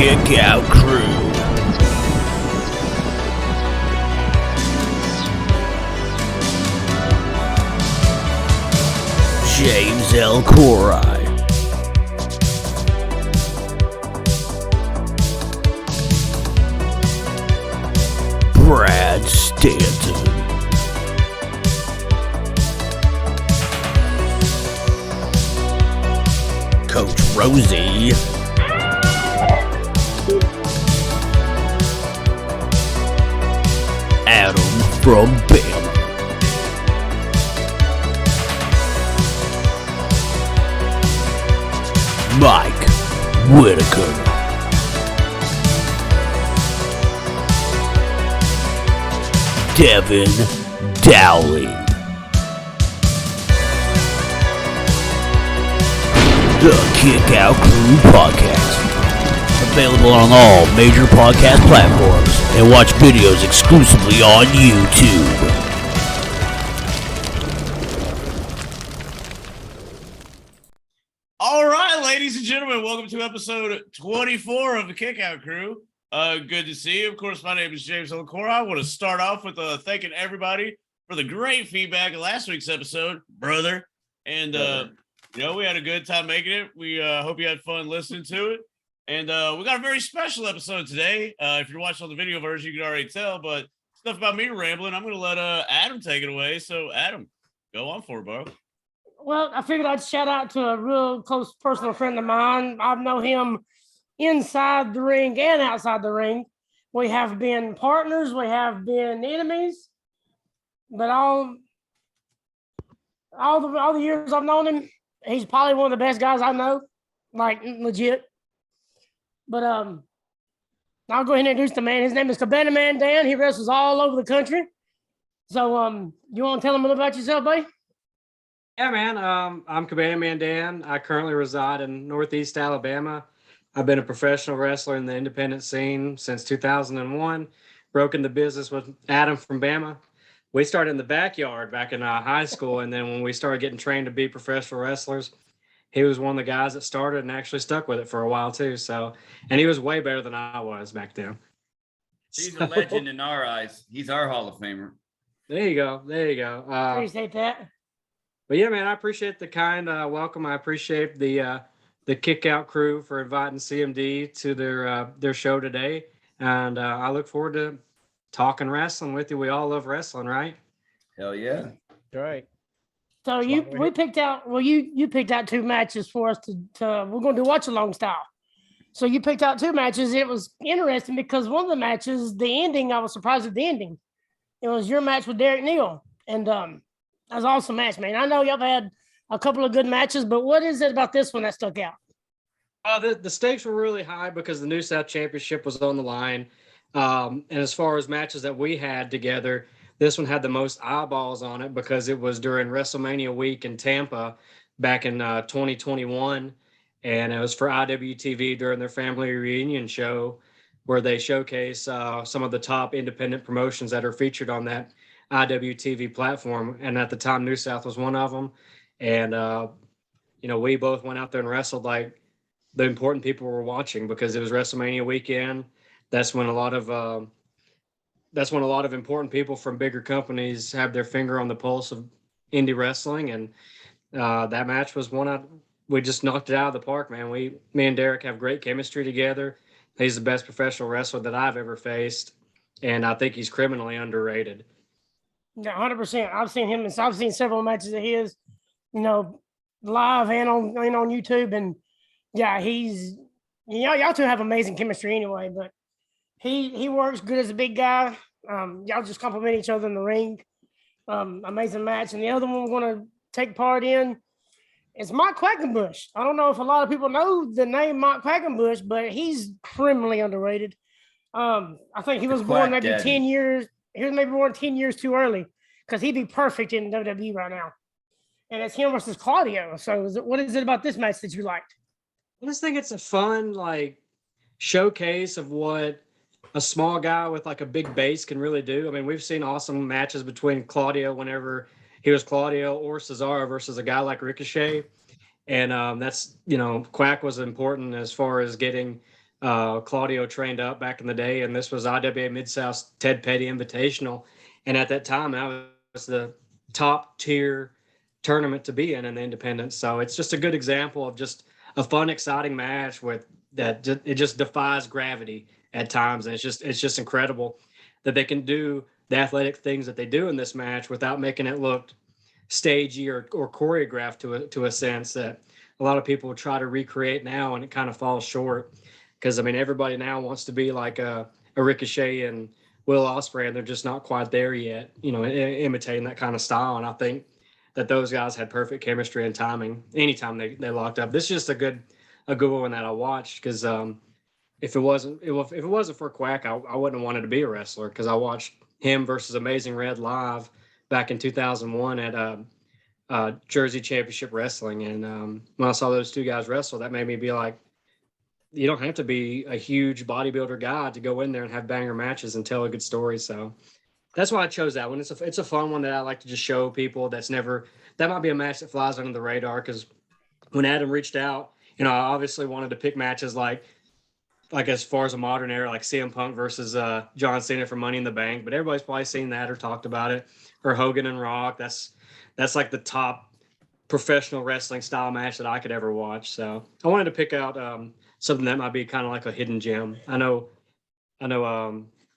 Kick Out Crew. James L. Corai. Brad Stanton. Coach Rosie. Adam from Bama. Mike Whitaker. Devin Dowling. The Kick Out Crew Podcast. Available on all major podcast platforms and watch videos exclusively on YouTube. All right, ladies and gentlemen, welcome to episode 24 of the Kick Out Crew. Good to see you. Of course, my name is James L. Corai. I want to start off with thanking everybody for the great feedback in last week's episode, brother. And, we had a good time making it. We hope you had fun listening to it. And we got a very special episode today. If you're watching on the video version, you can already tell, but stuff about me rambling, I'm going to let Adam take it away. So, Adam, go on for it, bro. Well, I figured I'd shout out to a real close personal friend of mine. I've known him inside the ring and outside the ring. We have been partners. We have been enemies. But all the years I've known him, he's probably one of the best guys I know, like legit. But I'll go ahead and introduce the man. His name is Cabana Man Dan. He wrestles all over the country. So you want to tell him a little about yourself, buddy? Yeah, man. I'm Cabana Man Dan. I currently reside in Northeast Alabama. I've been a professional wrestler in the independent scene since 2001. Broke into business with Adam from Bama. We started in the backyard back in high school, and then when we started getting trained to be professional wrestlers, he was one of the guys that started and actually stuck with it for a while too. So, and he was way better than I was back then. He's a legend in our eyes. He's our Hall of Famer. There you go. There you go. Appreciate that. But yeah, man, I appreciate the kind welcome. I appreciate the Kick Out Crew for inviting CMD to their show today, and I look forward to talking wrestling with you. We all love wrestling, right? Hell yeah! All right. So you picked out two matches for us to we're going to do watch along style. So you picked out two matches. It was interesting because one of the matches, the ending, I was surprised at the ending. It was your match with Derek Neal, and that was an awesome match, man. I know y'all had a couple of good matches, but what is it about this one that stuck out? The stakes were really high because the New South Championship was on the line. And as far as matches that we had together, this one had the most eyeballs on it because it was during WrestleMania week in Tampa back in 2021. And it was for IWTV during their family reunion show where they showcase some of the top independent promotions that are featured on that IWTV platform. And at the time, New South was one of them. And, we both went out there and wrestled like the important people were watching because it was WrestleMania weekend. That's when a lot of important people from bigger companies have their finger on the pulse of indie wrestling. And that match was we just knocked it out of the park, man. Me and Derek have great chemistry together. He's the best professional wrestler that I've ever faced. And I think he's criminally underrated. Yeah, 100%. I've seen him. I've seen several matches of his, live and on YouTube. And yeah, y'all two have amazing chemistry anyway. But he works good as a big guy. Y'all just compliment each other in the ring. Amazing match. And the other one we're going to take part in is Mike Quackenbush. I don't know if a lot of people know the name Mike Quackenbush, but he's criminally underrated. I think he was born maybe 10 years. He was maybe born 10 years too early because he'd be perfect in WWE right now. And it's him versus Claudio. So what is it about this match that you liked? I just think it's a fun, showcase of what a small guy with a big base can really do. I mean, we've seen awesome matches between Claudio whenever he was Claudio or Cesaro versus a guy like Ricochet. And that's, Quack was important as far as getting Claudio trained up back in the day, and this was IWA Mid-South Ted Petty Invitational. And at that time, that was the top tier tournament to be in the independents. So it's just a good example of just a fun, exciting match with that. It just defies gravity at times. And it's just incredible that they can do the athletic things that they do in this match without making it look stagey or choreographed to a sense that a lot of people try to recreate now, and it kind of falls short. Because I mean, everybody now wants to be like a Ricochet and Will Ospreay, and they're just not quite there yet. Imitating that kind of style. And I think that those guys had perfect chemistry and timing anytime they locked up. This is just a good one that I watched, because if it wasn't for Quack, I wouldn't have wanted to be a wrestler, because I watched him versus Amazing Red live back in 2001 at Jersey Championship Wrestling. And when I saw those two guys wrestle, that made me be like, you don't have to be a huge bodybuilder guy to go in there and have banger matches and tell a good story. So that's why I chose that one. It's a fun one that I like to just show people. That might be a match that flies under the radar, because when Adam reached out, I obviously wanted to pick matches like as far as a modern era, like CM Punk versus John Cena for Money in the Bank. But everybody's probably seen that or talked about it. Or Hogan and Rock. That's like the top professional wrestling style match that I could ever watch. So I wanted to pick out something that might be kind of like a hidden gem. I know.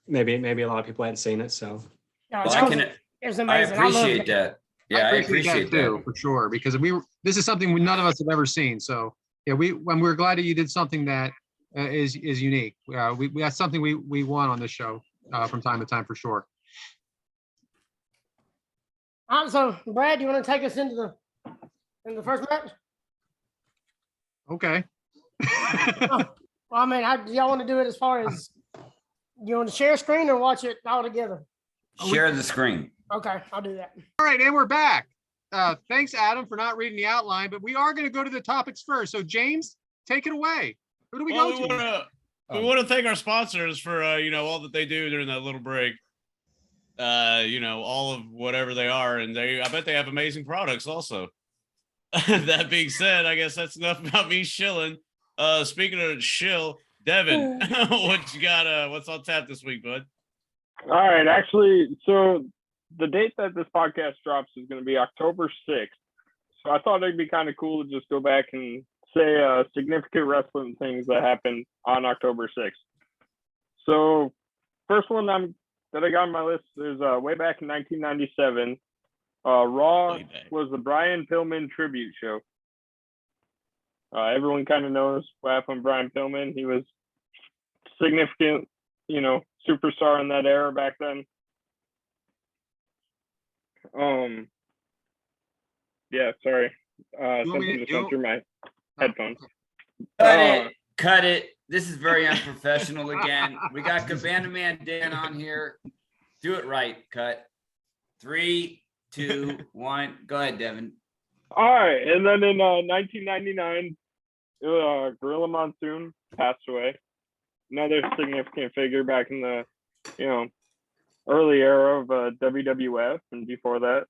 Maybe a lot of people hadn't seen it. So No, Well, it was I amazing. appreciate loved it. that. Yeah, I appreciate that too, that. for sure, because this is something none of us have ever seen. So yeah, we're glad that you did something that is unique. We that's something we want on this show from time to time, for sure. All right, so Brad, you want to take us into the first match? Okay. Well, I mean, do y'all want to do it as far as you want to share a screen or watch it all together? Share the screen. Okay, I'll do that. All right, and we're back. Thanks, Adam, for not reading the outline, but we are going to go to the topics first. So, James, take it away. Who do we go to? We want to thank our sponsors for all that they do during that little break. All of whatever they are, and I bet they have amazing products also. That being said, I guess that's enough about me shilling. Speaking of shill, Devin, what you got? What's on tap this week, bud? All right, actually, so the date that this podcast drops is going to be October 6th. So I thought it'd be kind of cool to just go back and say significant wrestling things that happened on October 6th. So first one that I got on my list is way back in 1997. Raw was the Brian Pillman tribute show. Everyone kind of knows what happened with Brian Pillman. He was significant, superstar in that era back then. Yeah, sorry. Something just went through my headphones. Cut it. This is very unprofessional again. We got Cabana Man Dan on here. Do it right. Cut. 3, 2, 1. Go ahead, Devin. All right. And then in 1999, Gorilla Monsoon passed away. Another significant figure back in the, early era of WWF and before that.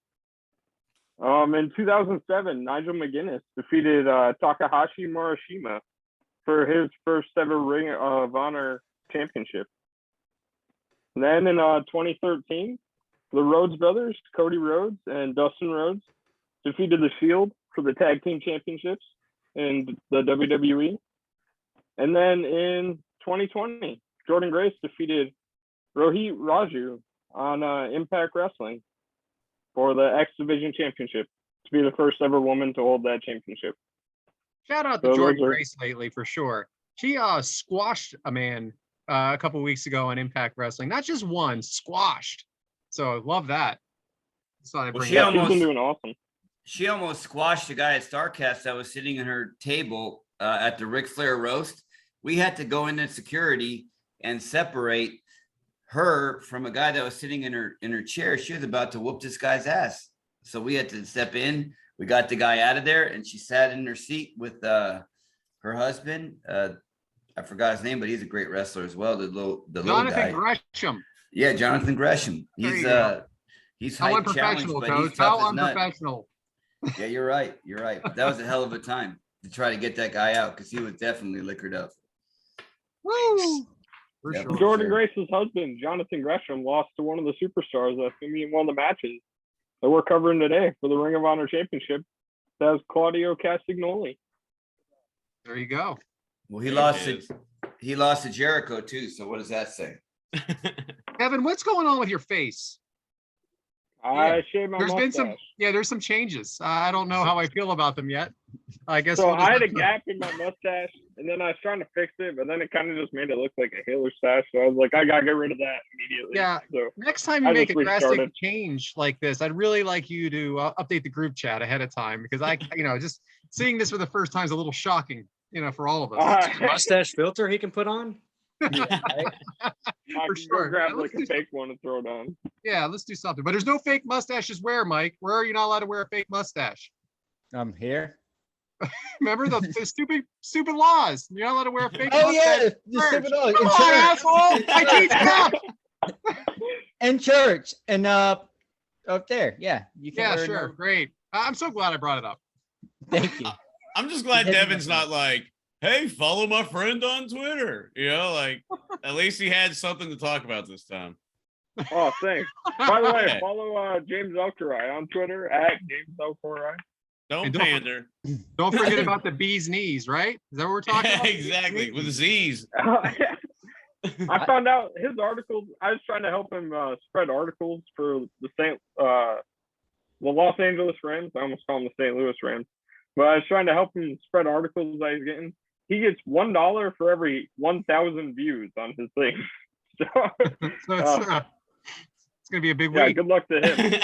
In 2007, Nigel McGuinness defeated Takahashi Morishima for his first ever Ring of Honor championship. And then in 2013, the Rhodes brothers, Cody Rhodes and Dustin Rhodes, defeated the Shield for the tag team championships in the WWE. And then in 2020, Jordynne Grace defeated Rohit Raju on Impact Wrestling for the X Division Championship to be the first ever woman to hold that championship. Shout out to Jordynne Grace lately, for sure. She squashed a man a couple weeks ago on Impact Wrestling. Not just one, squashed. So love that. She's been doing awesome. She almost squashed the guy at StarCast that was sitting in her table at the Ric Flair roast. We had to go into security and separate her from a guy that was sitting in her chair. She was about to whoop this guy's ass. So we had to step in. We got the guy out of there, and she sat in her seat with her husband. I forgot his name, but he's a great wrestler as well. The little Jonathan guy. Gresham. Yeah, Jonathan Gresham. He's how unprofessional, Coach. How unprofessional. Yeah, you're right. You're right. That was a hell of a time to try to get that guy out, because he was definitely liquored up. Woo! For Yep. sure. Jordan Sure. Grace's husband, Jonathan Gresham, lost to one of the superstars that's going to be in one of the matches that we're covering today for the Ring of Honor Championship. That's Claudio Castagnoli. There you go. Well, There he lost to Jericho too. So what does that say? Kevin, what's going on with your face? I shaved my There's mustache. there's some changes. I don't know how I feel about them yet. I guess So we'll just I had a have to- gap in my mustache, and then I was trying to fix it, but then it kind of just made it look like a Hailer stash. So I was like, I gotta get rid of that immediately. Yeah. So Next time you I make a just drastic restarted. change like this, I'd really like you to update the group chat ahead of time because just seeing this for the first time is a little shocking, for all of us. Mustache filter he can put on. I For can sure. go grab Yeah, like a fake one and throw it on. Yeah, let's do something. But there's no fake mustaches where, Mike? Where are you not allowed to wear a fake mustache? I'm here. Remember the stupid laws? You're not allowed to wear a fake Oh mustache. yeah, the Church. stupid law. Come In on, church. asshole! I teach it up. In church and up there. Yeah, you can. Yeah, wear sure. no- Great. I'm so glad I brought it up. Thank you. I'm just glad Yeah. Devin's not like, hey, follow my friend on Twitter. Like at least he had something to talk about this time. Oh, thanks. By the way, Yeah. follow James Elkerai on Twitter at James Elkerai. Don't And don't- pander. Don't forget about the bee's knees, right? Is that what we're talking about? Exactly. With Z's. I found out his articles. I was trying to help him spread articles for the Los Angeles Rams. I almost call them the St. Louis Rams, but I was trying to help him spread articles that he's getting. He gets $1 for every 1,000 views on his thing. So So it's gonna be a big yeah, week. good luck to him.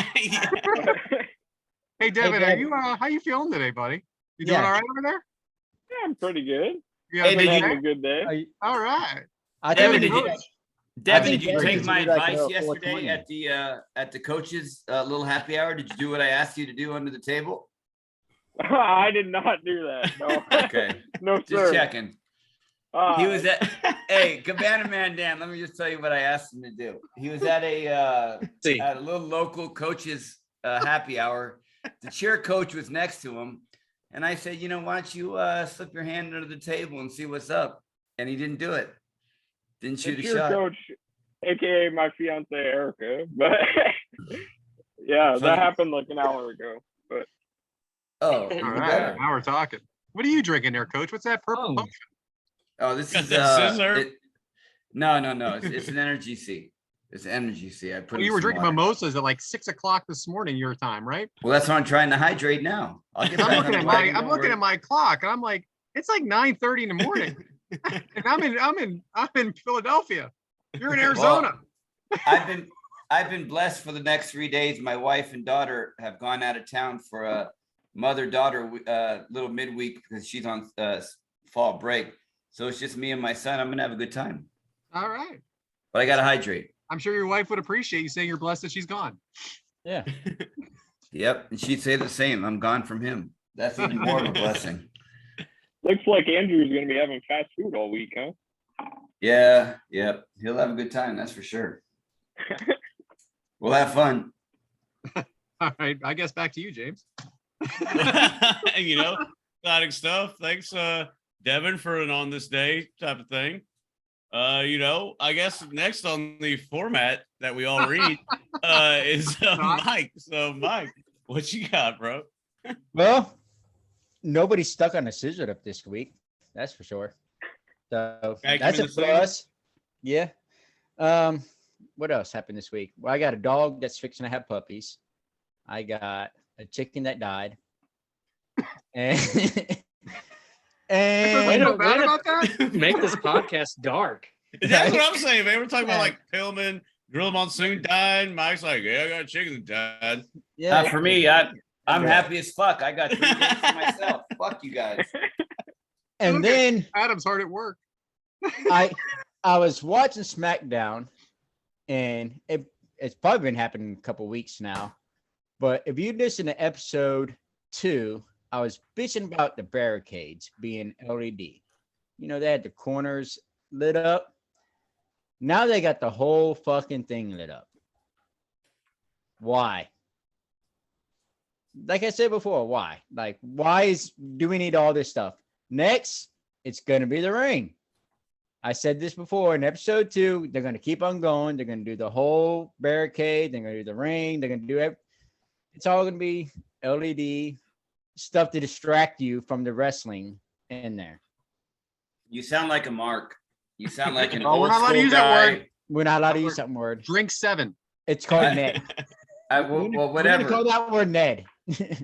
Hey, Devin, Hey, are you how you feeling today, buddy? You doing Yeah. all right over there? Yeah, I'm pretty good. You Hey, having did a you- good Having day? a good day. Are you- All right. I Devin, think did we you- did- Devin, think did you Derek take is my really like advice a yesterday 420. at the coaches' little happy hour? Did you do what I asked you to do under the table? I did not do that. No, Okay, no just sir. checking. He was at hey, Cabana Man Dan. Let me just tell you what I asked him to do. He was at a See. at a little local coaches happy hour. The cheer coach was next to him, and I said, why don't you slip your hand under the table and see what's up? And he didn't do it. Didn't shoot a It's your shot. coach, aka my fiance Erica. But yeah, So that you- happened like an hour ago. But Oh, All even right. better. Now we're talking. What are you drinking there, Coach? What's that purple Oh. potion? Oh, this Got is that scissor? No. It's an energy C. It's energy C. I put. Well, in you were some drinking water. mimosas at like 6:00 this morning, your time, right? Well, that's why I'm trying to hydrate now. I'll get I'm back looking on at the my wagon, I'm don't looking worry. at my clock, and I'm like, it's like 9:30 in the morning, and I'm in Philadelphia. You're in Arizona. I've been blessed for the next 3 days. My wife and daughter have gone out of town for a mother-daughter little midweek because she's on fall break. So it's just me and my son. I'm gonna have a good time, All right. but I gotta hydrate. I'm sure your wife would appreciate you saying you're blessed that she's gone. Yeah. Yep, and she'd say the same. I'm gone from him. That's even more of a blessing. looks like Andrew's gonna be having fast food all week, huh? Yeah, yep. He'll have a good time. That's for sure. We'll have fun. All right. I guess back to you, James. Exciting stuff. Thanks, Devin, for an on this day type of thing. I guess next on the format that we all read is Mike. So, Mike, what you got, bro? Well, nobody's stuck on a scissor up this week. That's for sure. So Vacuum that's in a the scissor? plus. Yeah. What else happened this week? Well, I got a dog that's fixing to have puppies. I got a chicken that died. And Way and to bad about that? Make this podcast dark. That's what I'm saying, man. We're talking about like Pillman, Gorilla Monsoon died. Mike's like, yeah, I got a chicken that died. yeah, For me, I'm Yeah. happy as fuck. I got 3 days to myself. Fuck you guys. and Look at- then Adam's hard at work. I was watching SmackDown, and it's probably been happening a couple weeks now. But if you listen to episode 2, I was bitching about the barricades being LED. They had the corners lit up. Now they got the whole fucking thing lit up. Why? Like I said before, why? Like, do we need all this stuff? Next, it's gonna be the ring. I said this before in episode 2. They're going to keep on going. They're going to do the whole barricade. They're going to do the ring. They're going to do it. It's all going to be LED stuff to distract you from the wrestling in there. You sound like a Mark. You sound like an Oh, we're old not allowed to school use that guy. word. We're not allowed to use that word. Drink 7. It's called Ned. Well, We're gonna whatever. call that word Ned.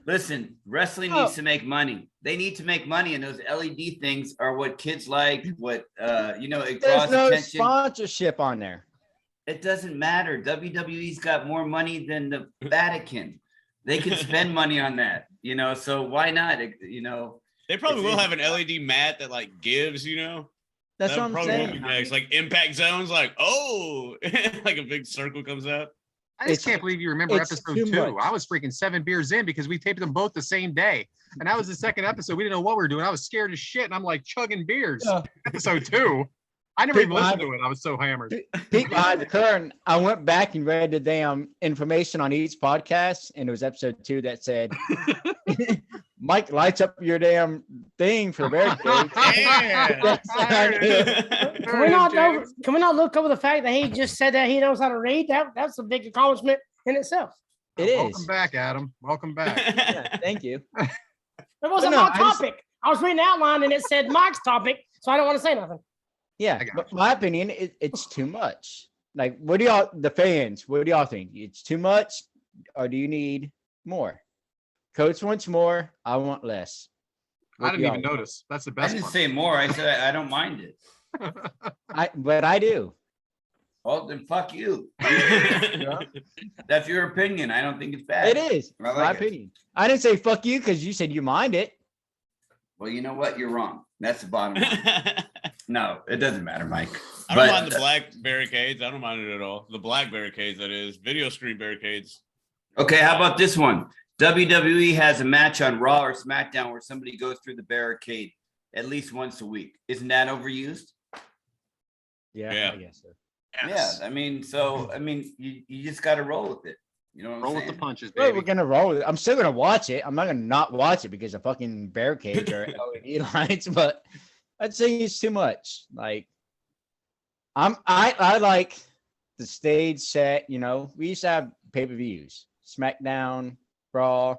Listen, wrestling Oh. needs to make money. They need to make money, and those LED things are what kids like. What it There's draws no attention. sponsorship on there. It doesn't matter. WWE's got more money than the Vatican. They can spend money on that, so why not? They probably will have an LED mat that like gives, That's That what I'm probably will be saying. next. Like impact zones, like like a big circle comes out. I just It's- can't believe you remember it's episode too 2. much. I was freaking 7 beers in because we taped them both the same day. And that was the second episode. We didn't know what we were doing. I was scared as shit. And I'm like chugging beers. Yeah. Episode 2. I never even People listened have- to it. I was so hammered. Peek behind the curtain. I went back and read the damn information on each podcast, and it was episode 2 that said, "Mike lights up your damn thing for the barricade." Yeah. Can we not look over the fact that he just said that he knows how to read? That's a big accomplishment in itself. It Welcome is. back, Adam. Welcome back. Yeah, thank you. It wasn't no, my I just- topic. I was reading the outline and it said Mike's topic, so I don't want to say nothing. Yeah, I got but my opinion, it's too much. Like, what do y'all, the fans, what do y'all think? It's too much, or do you need more? Coach wants more. I want less. I What didn't do even y'all- notice. That's the I best didn't part. say more. I said I don't mind it. But I do. Well, then fuck you. That's your opinion. I don't think it's bad. It is. I like My it. opinion. I didn't say fuck you because you said you mind it. Well, you know what? You're wrong. That's the bottom line. No, it doesn't matter, Mike. I don't But- mind the black barricades. I don't mind it at all. The black barricades, that is. Video screen barricades. Okay, how about this one? WWE has a match on Raw or SmackDown where somebody goes through the barricade at least once a week. Isn't that overused? Yeah. I guess so. Yes. Yeah, you just got to roll with it. You know what Roll I'm with saying? the punches, Well, baby. we're gonna roll with it. I'm still gonna watch it. I'm not gonna not watch it because of fucking barricades or LED lights, but I'd say it's too much. Like, I like the stage set. We used to have pay-per-views, SmackDown, Raw,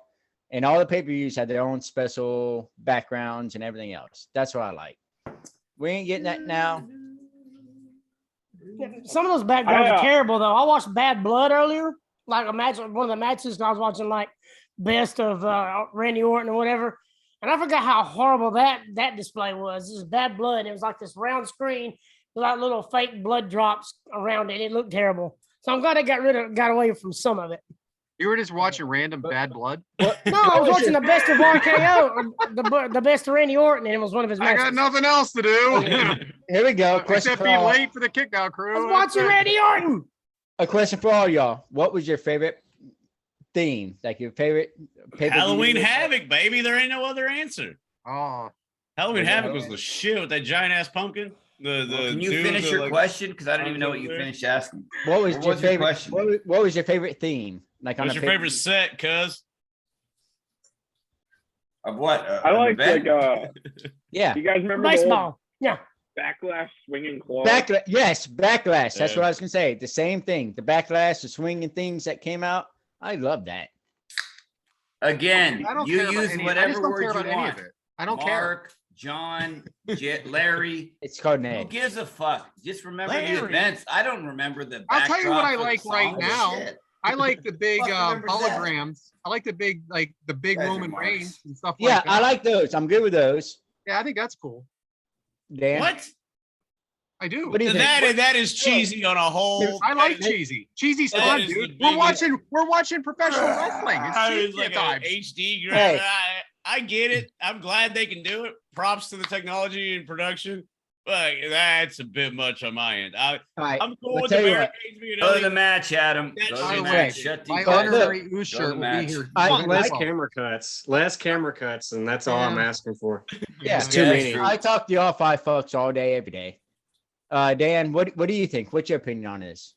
and all the pay-per-views had their own special backgrounds and everything else. That's what I like. We ain't getting that now. Some of those backgrounds Yeah. are terrible, though. I watched Bad Blood earlier, like one of the matches. I was watching like best of Randy Orton or whatever, and I forgot how horrible that display was. It was Bad Blood. It was like this round screen with like little fake blood drops around it. It looked terrible. So I'm glad they got away from some of it. You were just watching random bad blood. No, I was watching the best of RKO, or the best of Randy Orton, and it was one of his I matches. got nothing else to do. Here we go. Question Except for be all. late for the kickout crew. I was watching Randy Orton. A question for all y'all. What was your favorite theme? Like your favorite pay-per-view? Halloween Havoc, baby. There ain't no other answer. Oh, Halloween Yeah. Havoc was the shit with that giant ass pumpkin. Well, can you finish your question? Because I don't even know what you finished asking. What was What your was your favorite? question? What was your favorite theme? Like on What's a your favorite set, cuz? Of what? I An like event? Yeah. you guys remember the old Baseball. Yeah. backlash swinging claw? Yes, backlash. That's Yeah. what I was gonna say. The same thing. The backlash, the swinging things that came out. I love that. Again, I don't you care about use any. I whatever just don't word care you about any want. of it. I don't care. Mark, John, Larry. It's called Who Ned. gives a fuck? Just remember the Larry. events. I don't remember the. I'll tell you what I backdrops of like songs right and now. shit. I like the big Fuck remembers that? holograms. I like the big Guys are Roman marks. Reigns and stuff Yeah, like that. I like those. I'm good with those. Yeah, I think that's cool. Dan, What? I do. What do you think? That is cheesy on a whole. I like cheesy. Cheesy's That fun, is the dude. We're biggest- watching professional wrestling. It's It's cheesy like at times. a HD graph. Hey. I get it. I'm glad they can do it. Props to the technology and production, but that's a bit much on my end. All right, I'm cool I'll with the tell you what. barricades being Go to the LED. match, Adam. That's Go to By the the match. way, Shut my these But guys look, honorary Ooze shirt will match. be here. I- Fucking Less well. camera cuts, and that's all I'm Yeah. asking for. Yeah, It's too Yeah, many. true. I talk to y'all five fucks all day, every day. Dan, what do you think? What's your opinion on this?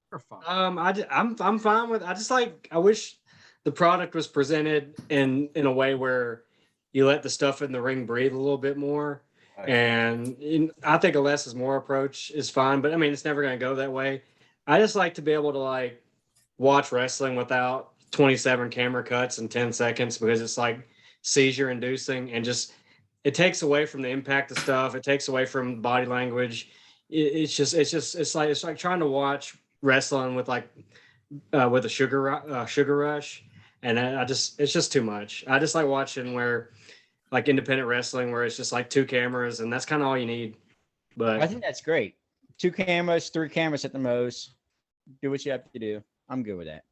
For fun. I'm fine with. I wish the product was presented in a way where you let the stuff in the ring breathe a little bit more, And I think a less is more approach is fine, but I mean, it's never going to go that way. I just like to be able to like watch wrestling without 27 camera cuts in 10 seconds because it's like seizure inducing and just it takes away from the impact of stuff. It takes away from body language. It's like trying to watch wrestling with like with a sugar rush, and it's just too much. I just like watching where like independent wrestling where it's just like two cameras and that's kind of all you need. But I think that's great. 2 cameras, 3 cameras at the most. Do what you have to do. I'm good with that.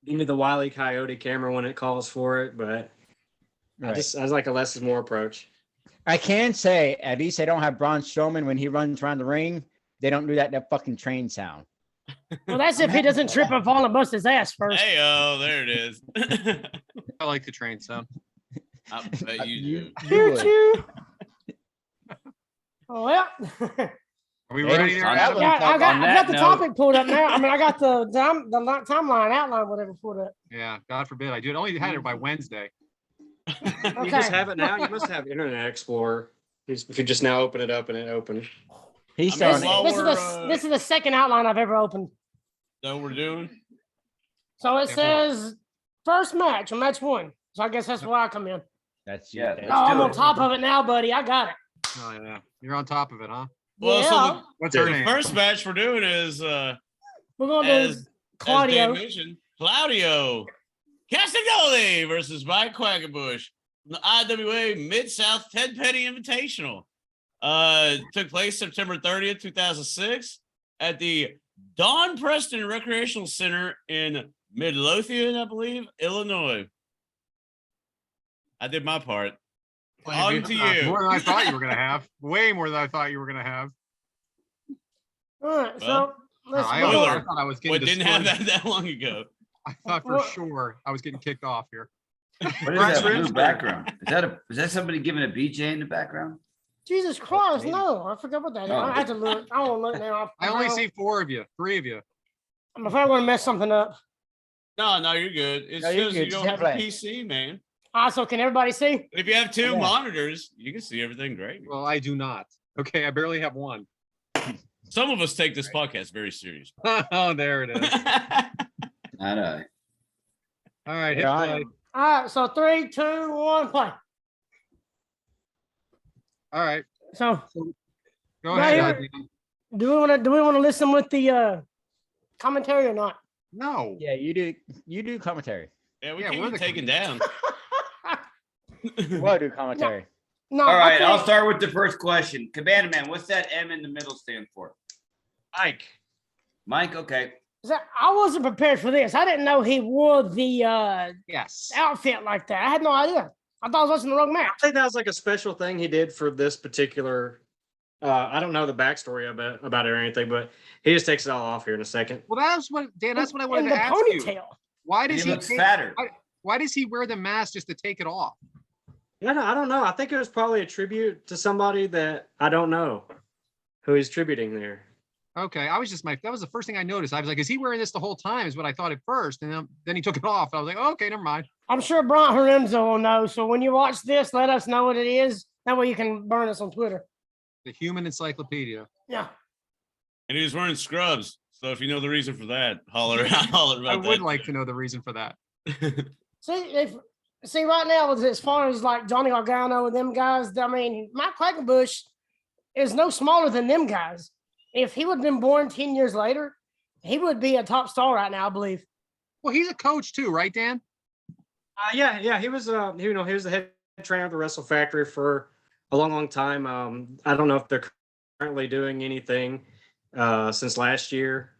give me the Wile E. Coyote camera when it calls for it, but Right. I like a less is more approach. I can say at least they don't have Braun Strowman when he runs around the ring. They don't do that fucking train sound. Well, that's if he doesn't trip and fall and bust his ass first. Hey, oh, there it is. I like the train sound. I bet you do. Choo would. choo. Well, Are we Hey, ready there, on Adam? that I got on the that note- topic pulled up now. I mean, I got the timeline outline, whatever, pulled up. Yeah, God forbid. I do. I only had it by Wednesday. You just have it now. You must have Internet Explorer. If you just now open it up and it opens. He's I mean, starting. well, This is we're, this is the second outline I've ever opened. that we're doing. So it Yeah. says first match, on match 1. So I guess that's where I come in. That's Yeah, you. let's Oh, I'm do on it. top of it now, buddy. I got it. Oh yeah, you're on top of it, huh? Well, Yeah. so What's the her name? first match we're doing is We're going as to Dan Claudio. mentioned, Claudio Castagnoli versus Mike Quackenbush from the IWA Mid-South Ted Petty Invitational. Took place September 30th, 2006 at the Don Preston Recreational Center in Midlothian, I believe, Illinois. I did my part. On to you. More than I thought you were gonna have. Way more than I thought you were gonna have. All right, Well, so let's I, go. Spoiler. thought I was getting What didn't have destroyed. that long ago. I thought for Well- sure I was getting kicked off here. What is Bryce that blue Rimster. background? Is that somebody giving a BJ in the background? Jesus Christ, no. I forgot what that is. Oh. I have to look. I won't look now. I only see 4 of you, 3 of you. I'm afraid I'm going to mess something up. No, you're good. It's No, you're just good. you Just don't hit have a play. PC, man. So can everybody see? If you have 2 Yeah. monitors, you can see everything great. Well, I do not. Okay, I barely have 1. Some of us take this podcast very serious. Oh, there it is. Not I. All right, hit Yeah, I play. am. All right, so 3, 2, 1, play. All right, So go Right ahead. here. Dan. do we want to listen with the commentary or not? No. Yeah, you do. You do commentary. Yeah, we Yeah, can't we're get the taken down. Well, I do commentary. No. All right, I I'll think- start with the first question. Cabana Man, what's that M in the middle stand for? Mike. Mike, okay. I wasn't prepared for this. I didn't know he wore the Yes. outfit like that. I had no idea. I thought I was watching the wrong I match. think that was like a special thing he did for this particular. I don't know the backstory about it or anything, but he just takes it all off here in a second. Well, that's what Dan. That's what I And wanted the to ask you. ponytail. Why He does he? looks take- fatter. Why does he wear the mask just to take it off? I don't know. I think it was probably a tribute to somebody that I don't know who he's tributing there. Okay, I was just that was the first thing I noticed. I was like, is he wearing this the whole time? Is what I thought at first, and then he took it off. I was like, oh, okay, never mind. I'm sure Bron Lorenzo will know. So when you watch this, let us know what it is. That way you can burn us on Twitter. The human encyclopedia. Yeah. And he was wearing scrubs. So if you know the reason for that, holler about I that. would like to know the reason for that. See, right now, as far as like Johnny Gargano and them guys, I mean, Mike Quackenbush is no smaller than them guys. If he would have been born 10 years later, he would be a top star right now, I believe. Well, he's a coach too, right, Dan? Yeah. He was, he was the head trainer of the Wrestle Factory for a long time. I don't know if they're currently doing anything since last year,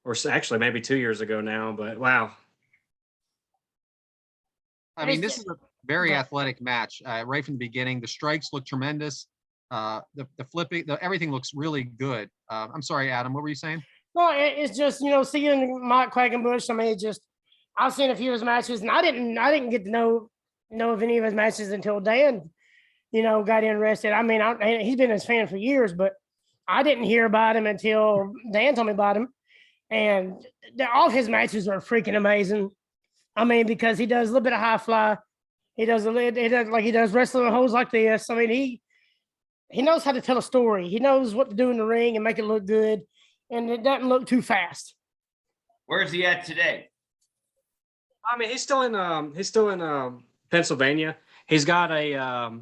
or actually maybe 2 years ago now. But wow, I mean, this is a very athletic match right from the beginning. The strikes look tremendous. The flipping, everything looks really good. I'm sorry, Adam. What were you saying? No, it's just seeing Mike Quackenbush. I mean, I've seen a few of his matches, and I didn't get to know of any of his matches until Dan, got interested. I mean, he's been his fan for years, but I didn't hear about him until Dan told me about him. And all of his matches are freaking amazing. I mean, because he does a little bit of high fly, he does wrestling holds like this. I mean, he knows how to tell a story. He knows what to do in the ring and make it look good, and it doesn't look too fast. Where's he at today? I mean, he's still in Pennsylvania. He's got a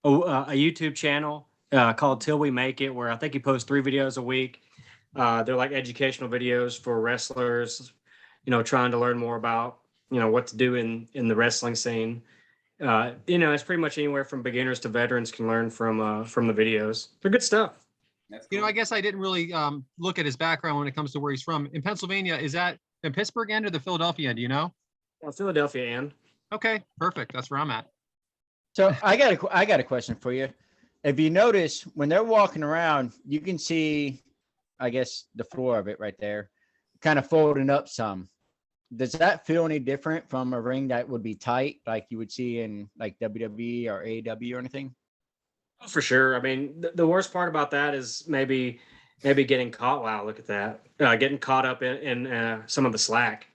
YouTube channel called Till We Make It, where I think he posts 3 videos a week. They're like educational videos for wrestlers, trying to learn more about, what to do in the wrestling scene. It's pretty much anywhere from beginners to veterans can learn from the videos. They're good stuff. That's You know, cool. I guess I didn't really look at his background when it comes to where he's from. In Pennsylvania, is that the Pittsburgh end or the Philadelphia end? Do you know? Philadelphia and Okay, perfect. That's where I'm at. So I got a question for you. If you notice, when they're walking around, you can see, I guess, the floor of it right there, kind of folding up some. Does that feel any different from a ring that would be tight, like you would see in like WWE or AEW or anything? for sure. I mean, the worst part about that is maybe getting caught. Wow, look at that! Getting caught up in some of the slack.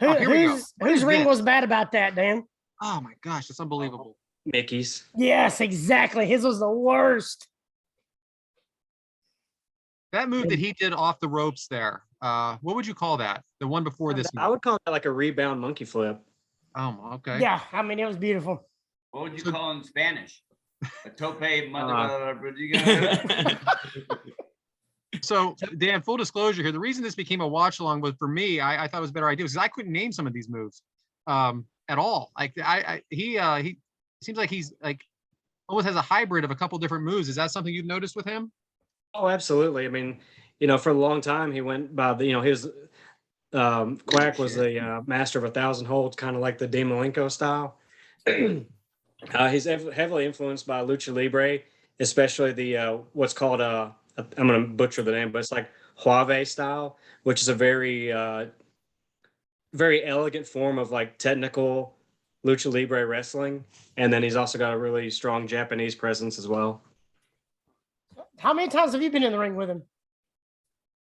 Oh, here we go. Whose What is ring this? was bad about that, Dan? Oh my gosh, that's unbelievable. Mickey's. Yes, exactly. His was the worst. That move that he did off the ropes there, what would you call that? The one before this I move? would call that like a rebound monkey flip. Oh, okay. Yeah, I mean, it was beautiful. What would you So- call in Spanish? A tope mother. So, Dan, full disclosure here, the reason this became a watch along was for me, I thought it was a better idea because I couldn't name some of these moves at all. Like he seems like he's like almost has a hybrid of a couple different moves. Is that something you've noticed with him? Oh, absolutely. I mean, for a long time he went by his Quack was the master of 1,000 holds, kind of like the Dean Malenko style. He's heavily influenced by lucha libre, especially the what's called I'm going to butcher the name, but it's like Huave style, which is a very very elegant form of like technical lucha libre wrestling. And then he's also got a really strong Japanese presence as well. How many times have you been in the ring with him?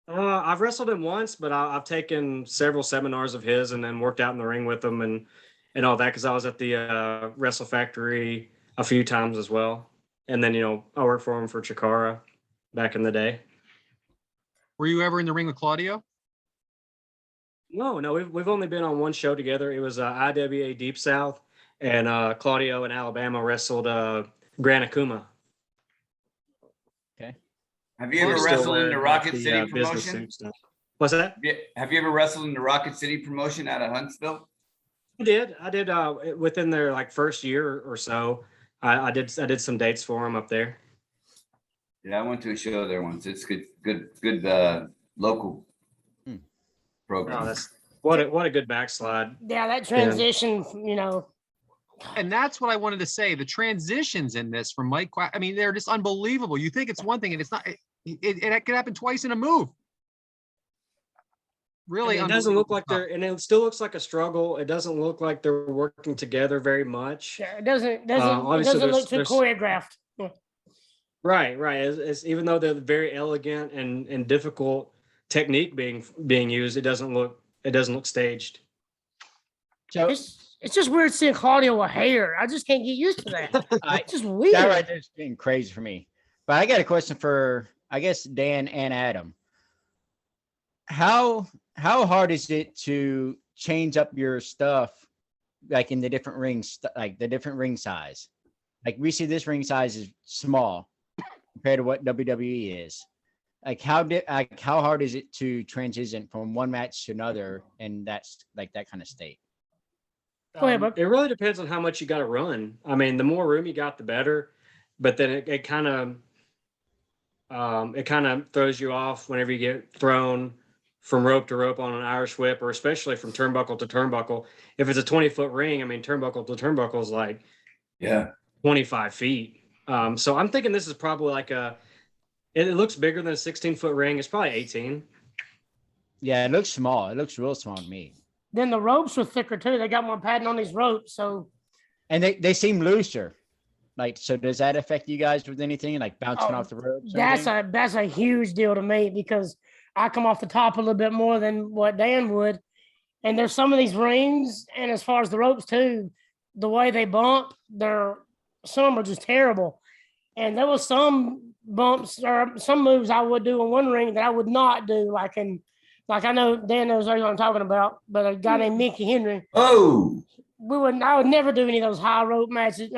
I've wrestled him once, but I've taken several seminars of his and then worked out in the ring with him and all that, because I was at the Wrestle Factory a few times as well. And then, I worked for him for Chikara back in the day. Were you ever in the ring with Claudio? No, we've only been on one show together. It was IWA Deep South, and Claudio in Alabama wrestled Gran Akuma. Okay. Have you ever Still wrestled in wearing, the like, Rocket the, City business promotion? suit stuff. What's that? Have you ever wrestled in the Rocket City promotion out of Huntsville? I did within their like first year or so. I did some dates for them up there. Yeah, I went to a show there once. It's good local program. Oh, that's what a good backslide. Yeah, that transition, And that's what I wanted to say. The transitions in this from Mike Quack, I mean, they're just unbelievable. You think it's one thing and it's not. It could happen twice in a move. Really, It doesn't look like unbelievable and it still looks like a struggle. It doesn't look like they're working together very much. yeah, it doesn't obviously look too there's- choreographed. Yeah. Right. It's even though they're very elegant and difficult technique being used, it doesn't look staged. So It's just weird seeing Claudio with hair. I just can't get used to that. It's just weird. that right there is getting crazy for me. But I got a question for, I guess, Dan and Adam. How hard is it to change up your stuff, like in the different rings, like the different ring size? Like we see this ring size is small compared to what WWE is. Like how hard is it to transition from one match to another, and that's like that kind of state? Go ahead, bud. It really depends on how much you got to run. I mean, the more room you got, the better. But then it kind of throws you off whenever you get thrown from rope to rope on an Irish whip, or especially from turnbuckle to turnbuckle. If it's a 20-foot ring, I mean, turnbuckle to turnbuckle is like 25 feet. So I'm thinking this is probably like it looks bigger than a 16-foot ring. It's probably 18. Yeah, it looks small. It looks real small to me. Then the ropes were thicker too. They got more padding on these ropes. So And they seem looser. Like, so does that affect you guys with anything, like bouncing Oh, off the ropes? or that's anything? that's a huge deal to me, because I come off the top a little bit more than what Dan would. And there's some of these rings, and as far as the ropes too, the way they bump, some are just terrible. And there was some bumps or some moves I would do in one ring that I would not do, like I know Dan knows what I'm talking about, but a guy named Mickey Henry. Oh, I would never do any of those high rope matches,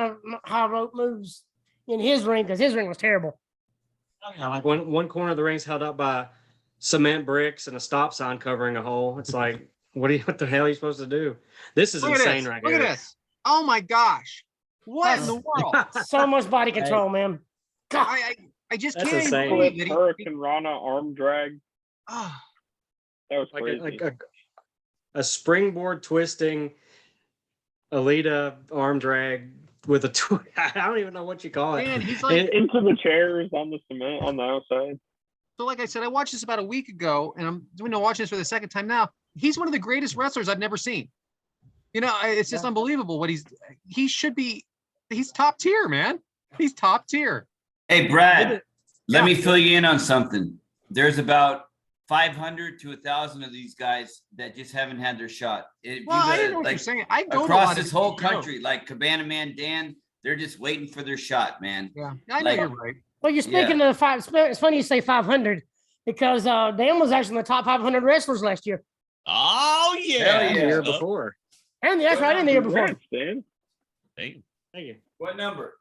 high rope moves in his ring because his ring was terrible. Like one corner of the ring's held up by cement bricks and a stop sign covering a hole. It's like, what the hell are you supposed to do? This is insane right here. Look at this. Oh my gosh. What in the world? So much body control, man. God. I just That's can't insane. believe that Hurricane Rana arm drag. Oh, That was like crazy. a springboard twisting Alita arm drag with a I don't even know what you call it. man, he's like Into the chairs on the cement on the outside. so. Like I said, I watched this about a week ago, and I'm watching this for the second time now. He's one of the greatest wrestlers I've never seen. You know, it's just unbelievable what he should be. He's top tier, man. He's top tier. hey, Brad, let me fill you in on something. There's about 500 to 1,000 of these guys that just haven't had their shot. I know what you're saying. I go to a across lot of this whole shows. country, like Cabana Man Dan, they're just waiting for their shot, man. Yeah, I know Like- you're right. Well, you're speaking of it's funny you say 500 because Dan was actually in the top 500 wrestlers last year. Oh yeah. Hell The yeah. year before. And that's right in the year before. Congrats, Dan. Damn. Thank you. What number?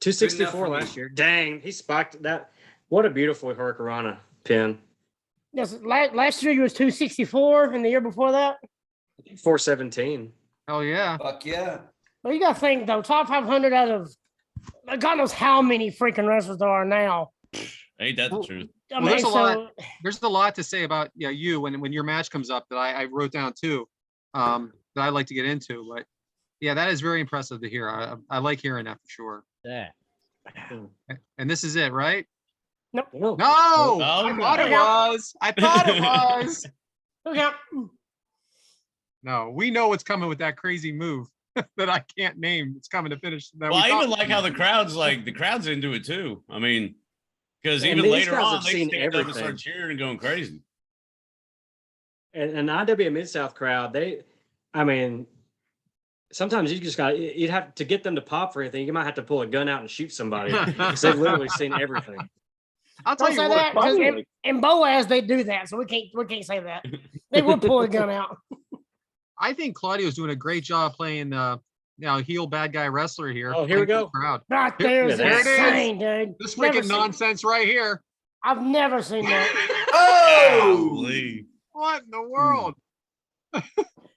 264 last year. Dang, he spiked that. What a beautiful Hurricane Rana pin. Yes, last year you was 264, and the year before that. 417. Oh yeah. Fuck yeah. Well, you got to think though, top 500 out of God knows how many freaking wrestlers there are now. Ain't that the truth? I Well, there's a lot. so There's a lot to say about you when your match comes up that I wrote down too, that I'd like to get into. But yeah, that is very impressive to hear. I like hearing that for sure. Yeah. And this is it, right? No. No, I no. thought it was. I thought it was. look out. No, we know what's coming with that crazy move that I can't name. It's coming to finish. Well, I even like how the crowd's into it too. I mean, because And even these later guys on, have they seen stand up and everything. start cheering and going crazy. And IWA Mid-South crowd, sometimes you'd have to get them to pop for anything. You might have to pull a gun out and shoot somebody because they've literally seen everything. I'll tell Don't you say what. that because in Boaz they do that, so we can't say that. They would pull a gun out. I think Claudio's doing a great job playing heel bad guy wrestler here. Oh, here we playing go. for the Crowd. Right there is Yeah, there it is. insane, dude. This Never freaking seen- nonsense right here. I've never seen that. Oh, Golly. What in the world?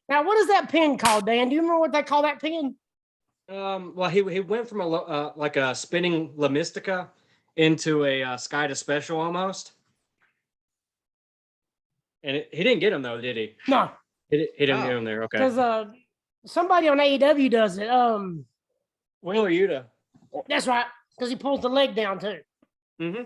Now, what is that pin called, Dan? Do you remember what they call that pin? Well, he went from a spinning La Mystica into a Sky to Special almost. And he didn't get him though, did he? No, He didn't Oh. get him there. Okay. because somebody on AEW does it. Wheeler Yuta. That's right, because he pulls the leg down too. Mm-hmm.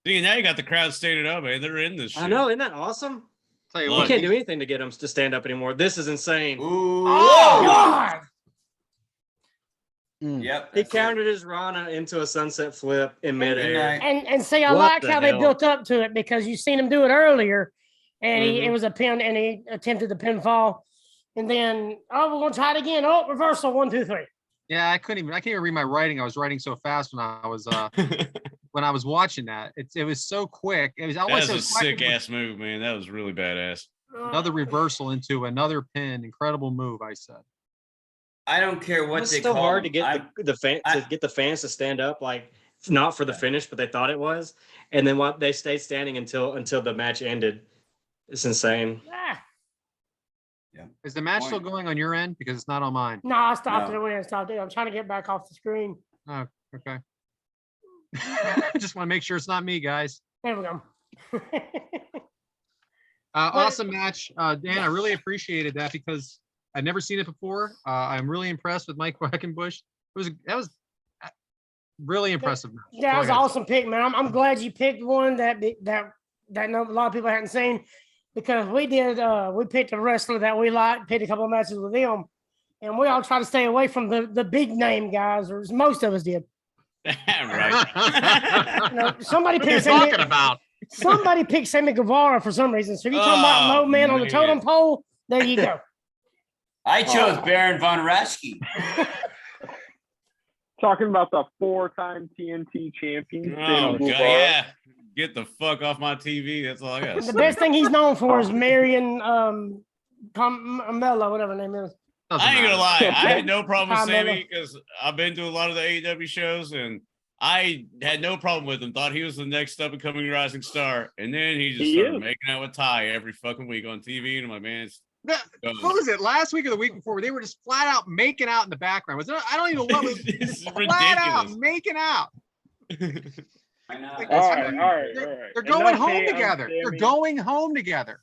See, now you got the crowd standing up, man. They're in this shit. I know, isn't that awesome? Tell you Look. You what, can't do anything to get them to stand up anymore. This is insane. Ooh. Oh God! Yep. He that's it. countered his Rana into a sunset flip in midair. night. And see, I What like the how they hell? built up to it because you seen him do it earlier, and it Mhm. was a pin, and he attempted the pinfall, and then we're gonna try it again. Oh, reversal, 1, 2, 3. yeah, I can't even read my writing. I was writing so fast when I was watching that. It was so quick. It was That almost was a sick ass move, man. That was really badass. another reversal into another pin. Incredible move, I said. I don't care what It's they so call hard to them. get the fans to stand up, like not for the finish, but they thought it was, and then what they stayed standing until the match ended. It's insane. Ah, Is the match still going on your end? Because it's not on mine. no, I stopped No. it when I stopped it. I'm trying to get back off the screen. Oh, okay. I just want to make sure it's not me, guys. There we go. Awesome match, Dan. I really appreciated that because I've never seen it before. I'm really impressed with Mike Quackenbush. That was really impressive. match. That was Go an ahead. awesome pick, man. I'm glad you picked one that a lot of people hadn't seen because we picked a wrestler that we liked, picked a couple of matches with him, and we all try to stay away from the big name guys, or most of us did. Right. You know, somebody What are you picked talking about? somebody picked Sammy Guevara for some reason. So if you're talking about Oh, low man on the man. totem pole, there you go. I chose Baron von Raschke. Talking about the 4-time TNT champion. Oh, Sammy God, Guevara. yeah. Get the fuck off my TV. That's all I got. The best thing he's known for is marrying Carmella, whatever her name is. Doesn't I ain't gonna matter. lie. I had no problem with Tom Miller. Sammy because I've been to a lot of the AEW shows and I had no problem with him. Thought he was the next up and coming rising star. And then he just started making out with Ty every fucking week on TV. And I'm like, man, it's What was it? Last week or the week before? They were just flat out making out in the background. Was it? I don't even know what was it's flat out ridiculous. making out. I know. All right. They're going home together. They're going home together.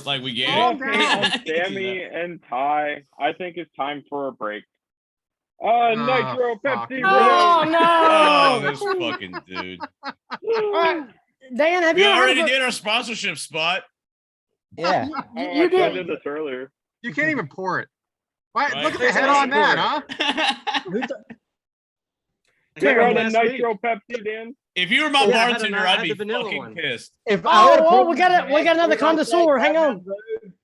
Like we get Calm it. down. On Sammy and Ty, I think it's time for a break. Nitro fuck. Pepsi. Oh Oh, break. this fucking dude. Dan, have We you ever heard already of did our sponsorship spot. Yeah. You I did. did this earlier. You can't even pour it. Why? Right. Look at the head on that, huh? Check out the Last week. Nitro Pepsi, Dan. If you were my Yeah, I had a bartender, ni- I I'd had be the vanilla fucking one. pissed. If I would've Oh, put we got another connoisseur. Hang on.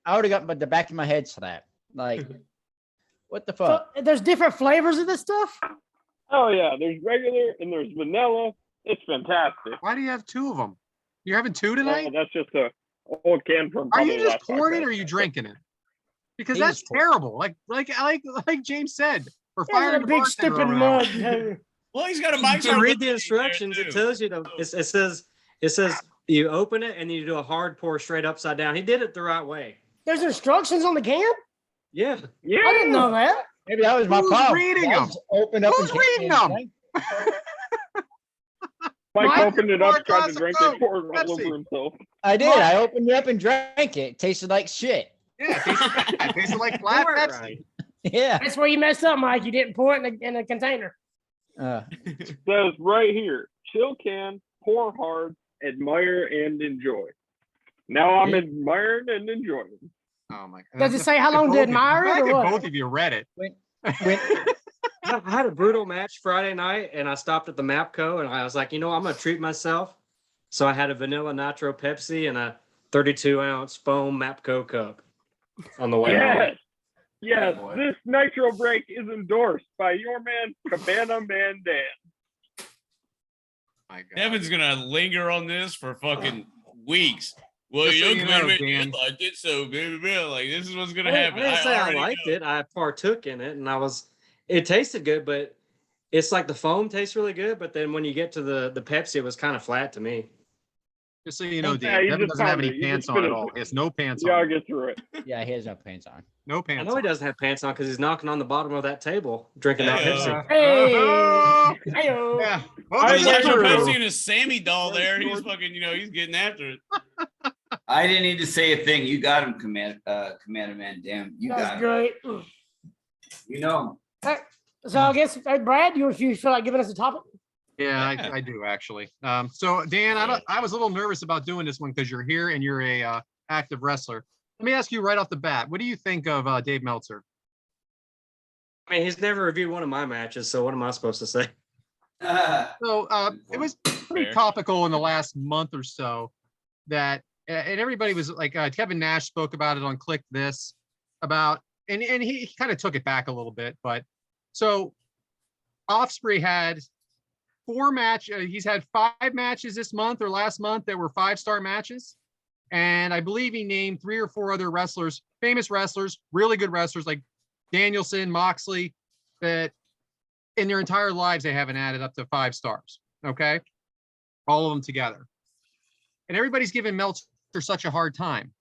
I would have got the back of my head slapped. Like, what the So fuck? there's different flavors of this stuff. Oh yeah, there's regular and there's vanilla. It's fantastic. Why do you have two of them? You're having two Oh, tonight? that's just a old can from. Are you probably just last pouring it podcast. or are you drinking it? Because He that's was pouring. terrible. Like James said, we're There's firing a the big bartender stupid over there. mug. Well, he's got a You mic. can read the instructions. It tells you to. It says you open it and you do a hard pour straight upside down. He did it the right way. There's instructions on the can. Yeah. Yeah. I didn't know that. Maybe that was my Who's problem. reading I them? just opened up Who's and reading them? Mike Mike, opened it pour a up, tried glass to of drink Coke, it, poured it all Pepsi. over himself. I did. I opened it up and drank it. It tasted like shit. Yeah, it tasted like flat Pour it Pepsi. right. Yeah. That's where you messed up, Mike. You didn't pour it in a container. Says right here, chill can, pour hard, admire and enjoy. Now I'm admiring and enjoying. Oh my god. Does it say how long to admire it, or The fact that what? both of you read it. When, I had a brutal match Friday night, and I stopped at the Mapco, and I was like, I'm gonna treat myself. So I had a vanilla nitro Pepsi and a 32-ounce foam Mapco cup on the way home. Yes, Oh, boy. this Nitro break is endorsed by your man, Cabana Man Dan. My god. Devin's gonna linger on this for fucking weeks. Well, Just you so know, you know, commitment, Dan. you liked it, so baby, like this is what's gonna I happen. didn't say I already liked know. it. I partook in it, and it tasted good, but it's like the foam tastes really good, but then when you get to the Pepsi, it was kind of flat to me. Just so you know, Yeah, Dan, you Devin just doesn't have found any it. You pants just on at finished all. it. He has no pants You gotta on. get through it. yeah, he has no pants on. No I pants know he on. doesn't have pants on because he's knocking on the bottom of that table drinking that Yeah. Pepsi. Hey, Oh, hey-o. yeah. I There's like Nitro it. Pepsi and a Sammy doll there. He's fucking, he's getting after it. I didn't need to say a thing. You got him, Commander Man. Damn, you That's got him. great. You know. So I guess, hey, Brad, you feel like giving us a topic? Yeah, I do actually. So Dan, I was a little nervous about doing this one because you're here and you're a active wrestler. Let me ask you right off the bat, what do you think of Dave Meltzer? I mean, he's never reviewed one of my matches, so what am I supposed to say? So it was pretty Fair. topical in the last month or so that, and everybody was like, Kevin Nash spoke about it on Click This about, and he kind of took it back a little bit, but so Ospreay had he's had 5 matches this month or last month that were 5-star matches. And I believe he named 3 or 4 other wrestlers, famous wrestlers, really good wrestlers like Danielson, Moxley, that in their entire lives, they haven't added up to 5 stars. Okay. All of them together. And everybody's giving Meltzer such a hard time.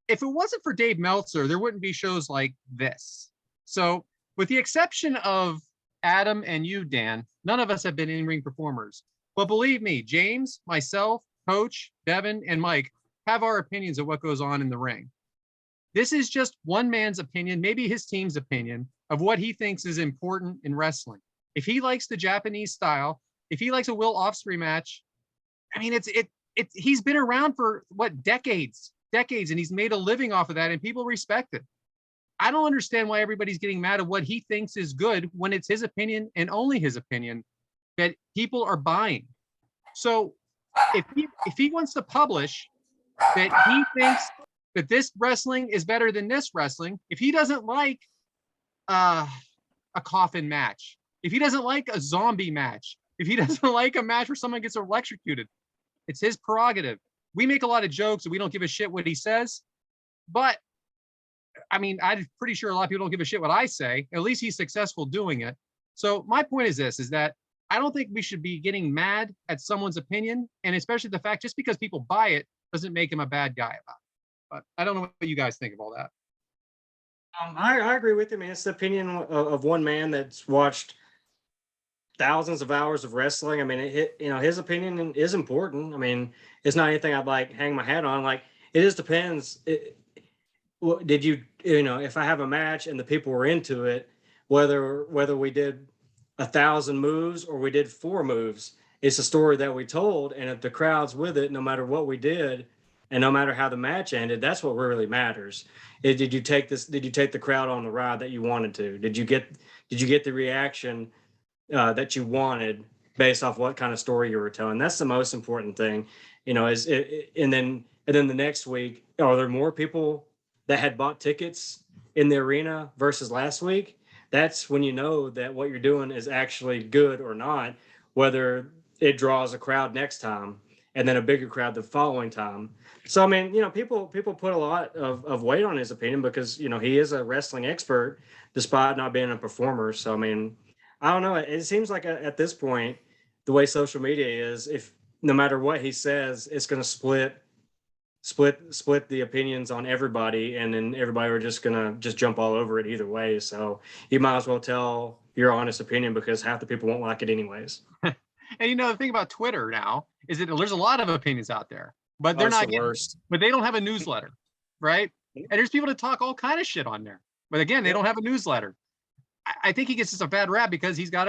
If it wasn't for Dave Meltzer, there wouldn't be shows like this. So with the exception of Adam and you, Dan, none of us have been in-ring performers. But believe me, James, myself, Coach, Devin, and Mike have our opinions of what goes on in the ring. This is just one man's opinion, maybe his team's opinion, of what he thinks is important in wrestling. If he likes the Japanese style, if he likes a Will Ospreay match, I mean, he's been around for what, decades, and he's made a living off of that, and people respect it. I don't understand why everybody's getting mad at what he thinks is good when it's his opinion and only his opinion that people are buying. So if he wants to publish that he thinks that this wrestling is better than this wrestling, if he doesn't like a coffin match, If he doesn't like a zombie match, if he doesn't like a match where someone gets electrocuted, it's his prerogative. We make a lot of jokes and we don't give a shit what he says, but I mean, I'm pretty sure a lot of people don't give a shit what I say. At least he's successful doing it. So my point is this, is that I don't think we should be getting mad at someone's opinion, and especially the fact just because people buy it doesn't make him a bad guy about it. But I don't know what you guys think of all that. I agree with you, man. It's the opinion of one man that's watched thousands of hours of wrestling. I mean, his opinion is important. I mean, it's not anything I'd like hang my hat on. Like, it just depends. Did you if I have a match and the people were into it, whether we did 1,000 moves or we did 4 moves, it's a story that we told. And if the crowd's with it, no matter what we did, and no matter how the match ended, that's what really matters. Did you take the crowd on the ride that you wanted to? Did you get the reaction that you wanted based off what kind of story you were telling? That's the most important thing, and then the next week, are there more people that had bought tickets in the arena versus last week? That's when you know that what you're doing is actually good or not, whether it draws a crowd next time and then a bigger crowd the following time. So, I mean, people put a lot of weight on his opinion because, he is a wrestling expert despite not being a performer. So, I mean, I don't know. It seems like at this point, the way social media is, if no matter what he says, it's going to split the opinions on everybody, and then everybody are just gonna jump all over it either way. So you might as well tell your honest opinion because half the people won't like it anyways. And the thing about Twitter now is that there's a lot of opinions out there, but they're not the worst. But they don't have a newsletter, right? And there's people that talk all kind of shit on there, but again, they don't have a newsletter. I think he gets just a bad rap because he's got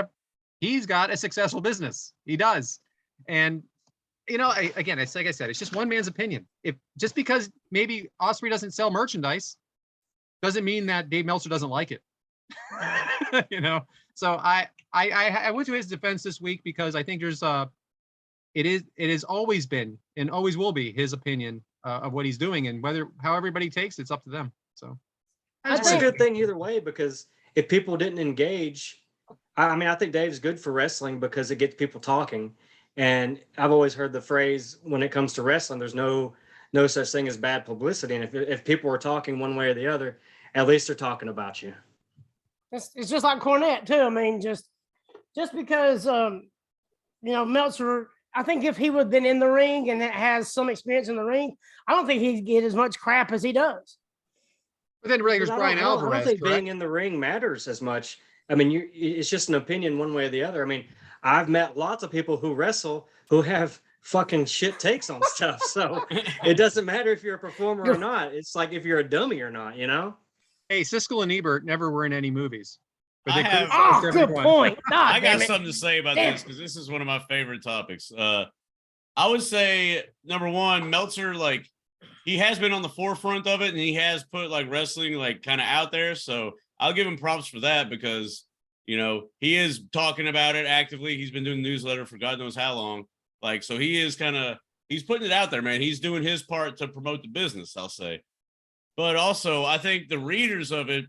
a successful business. He does, and again, it's like I said, it's just one man's opinion. If just because maybe Osprey doesn't sell merchandise doesn't mean that Dave Meltzer doesn't like it. So I went to his defense this week because I think there's it has always been and always will be his opinion of what he's doing, and how everybody takes it's up to them. So that's a good thing either way, because if people didn't engage, I think Dave's good for wrestling because it gets people talking. And I've always heard the phrase, when it comes to wrestling, there's no such thing as bad publicity. And if people are talking one way or the other, at least they're talking about you. It's just like Cornette too. I mean, just because Meltzer, I think if he would have been in the ring and has some experience in the ring, I don't think he'd get as much crap as he does. But then there's Brian Alvarez. I don't think being in the ring matters as much. I mean, it's just an opinion one way or the other. I mean, I've met lots of people who wrestle who have fucking shit takes on stuff. So it doesn't matter if you're a performer or not. It's like if you're a dummy or not, Hey, Siskel and Ebert never were in any movies. Good point. I got something to say about this because this is one of my favorite topics. I would say, number one, Meltzer, like, he has been on the forefront of it, and he has put like wrestling like kind of out there. So I'll give him props for that because he is talking about it actively. He's been doing the newsletter for God knows how long. Like, so he is he's putting it out there, man. He's doing his part to promote the business, I'll say. But also, I think the readers of it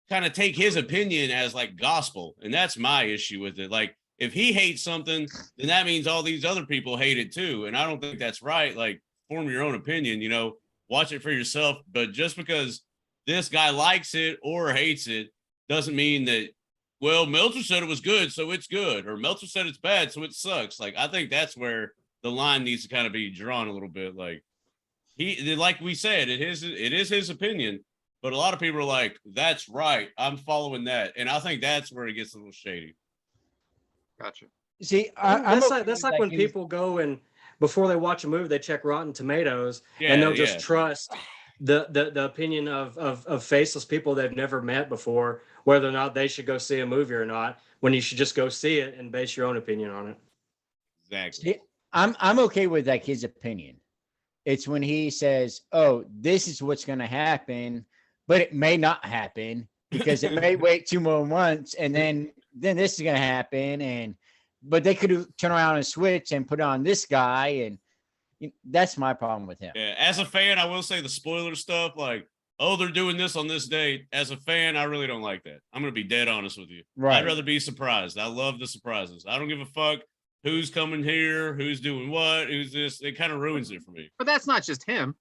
kind of take his opinion as like gospel. And that's my issue with it. Like, if he hates something, then that means all these other people hate it too. And I don't think that's right. Like, form your own opinion, watch it for yourself. But just because this guy likes it or hates it doesn't mean that, well, Meltzer said it was good, so it's good, or Meltzer said it's bad, so it sucks. Like, I think that's where the line needs to kind of be drawn a little bit. Like, like we said, it is his opinion, but a lot of people are like, that's right, I'm following that. And I think that's where it gets a little shady. Gotcha. See, that's like when people go and before they watch a movie, they check Rotten Tomatoes, and they'll just trust the opinion of faceless people they've never met before, whether or not they should go see a movie or not, when you should just go see it and base your own opinion on it. Exactly. See, I'm okay with like his opinion. It's when he says, "Oh, this is what's going to happen, but it may not happen because it may wait 2 more months, and then this is going to happen, but they could turn around and switch and put on this guy." And that's my problem with him. Yeah, as a fan, I will say the spoiler stuff, like, oh, they're doing this on this date. As a fan, I really don't like that. I'm going to be dead honest with you. Right. I'd rather be surprised. I love the surprises. I don't give a fuck who's coming here, who's doing what, who's this. It kind of ruins it for me. But that's not just him.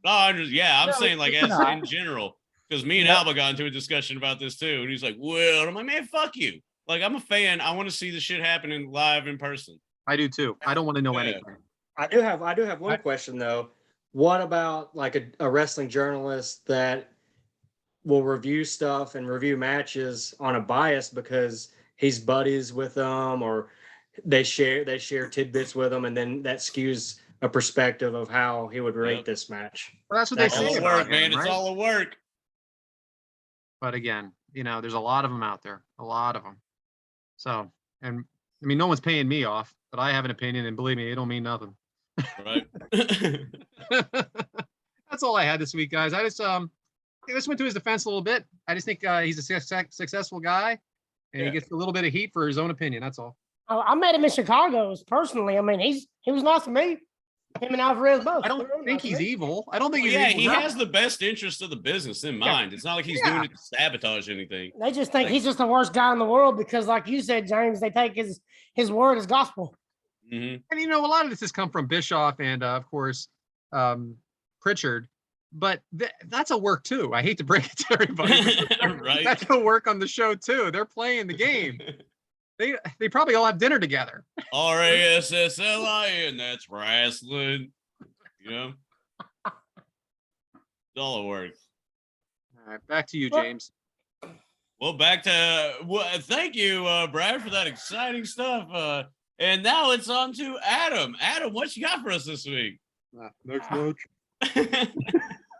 No, I'm No, saying like it's as not. in general, because me and No. Alba got into a discussion about this too, and he's like, "Well," I'm like, "Man, fuck you." Like, I'm a fan. I want to see the shit happening live in person. I do too. I don't want to know Yeah. anything. I do have one question though. What about like a wrestling journalist that will review stuff and review matches on a bias because he's buddies with them or they share tidbits with them, and then that skews a perspective of how he would rate Yep. this match. Well, that's what That's they All say a about work, him, man. right? It's all a work. But again, there's a lot of them out there, a lot of them. So, and I mean, no one's paying me off, but I have an opinion, and believe me, it don't mean nothing. Right. That's all I had this week, guys. I just went to his defense a little bit. I just think he's a successful guy, and Yeah. he gets a little bit of heat for his own opinion. That's all. I met him in Chicago personally. I mean, he was nice to me. Him and Alvarez both. I don't They're really think nice to he's me. evil. I don't think he's yeah, evil. he No. has the best interest of the business in mind. It's not like he's doing it to sabotage anything. They just think he's just the worst guy in the world because, like you said, James, they take his word as gospel. Mm-hmm. And a lot of this has come from Bischoff and of course Pritchard, but that's a work too. I hate to break it to everybody. But Right. That's a work on the show too. They're playing the game. They probably all have dinner together. RASSLIN, that's wrestling. It's all a work. All right, back to you, Well- James. Well, back to thank you, Brad, for that exciting stuff. And now it's on to Adam. Adam, what you got for us this week? Next match.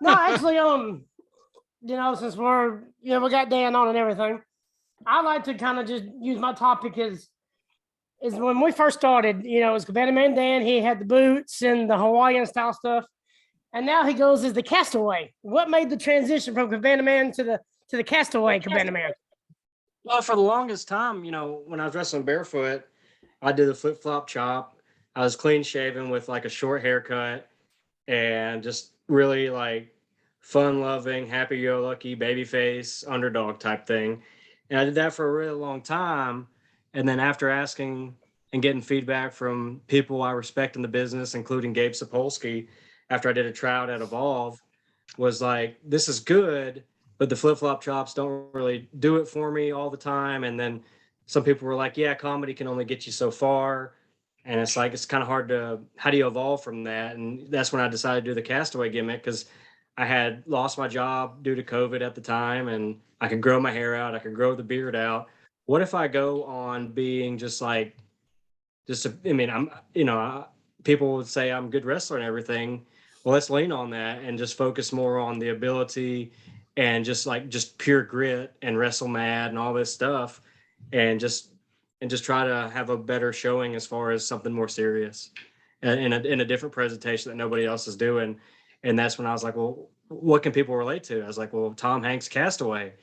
No, actually, since we got Dan on and everything, I like to kind of just use my topic is when we first started, it was Cabana Man Dan. He had the boots and the Hawaiian style stuff. And now he goes as the Castaway. What made the transition from Cabana Man to the Castaway Cabana Man? Well, for the longest time, when I was wrestling barefoot, I did the flip flop chop. I was clean shaven with like a short haircut and just really like fun loving, happy go lucky, baby face, underdog type thing. And I did that for a really long time. And then after asking and getting feedback from people I respect in the business, including Gabe Sapolsky, after I did a tryout at Evolve, was like, this is good, but the flip flop chops don't really do it for me all the time. And then some people were like, yeah, comedy can only get you so far. And it's like, it's kind of hard how do you evolve from that? And that's when I decided to do the Castaway gimmick because I had lost my job due to COVID at the time and I could grow my hair out. I could grow the beard out. What if I go on being people would say I'm a good wrestler and everything. Well, let's lean on that and just focus more on the ability and just pure grit and wrestle mad and all this stuff. And just try to have a better showing as far as something more serious in a different presentation that nobody else is doing. And that's when I was like, well, what can people relate to? I was like, well, Tom Hanks' Castaway.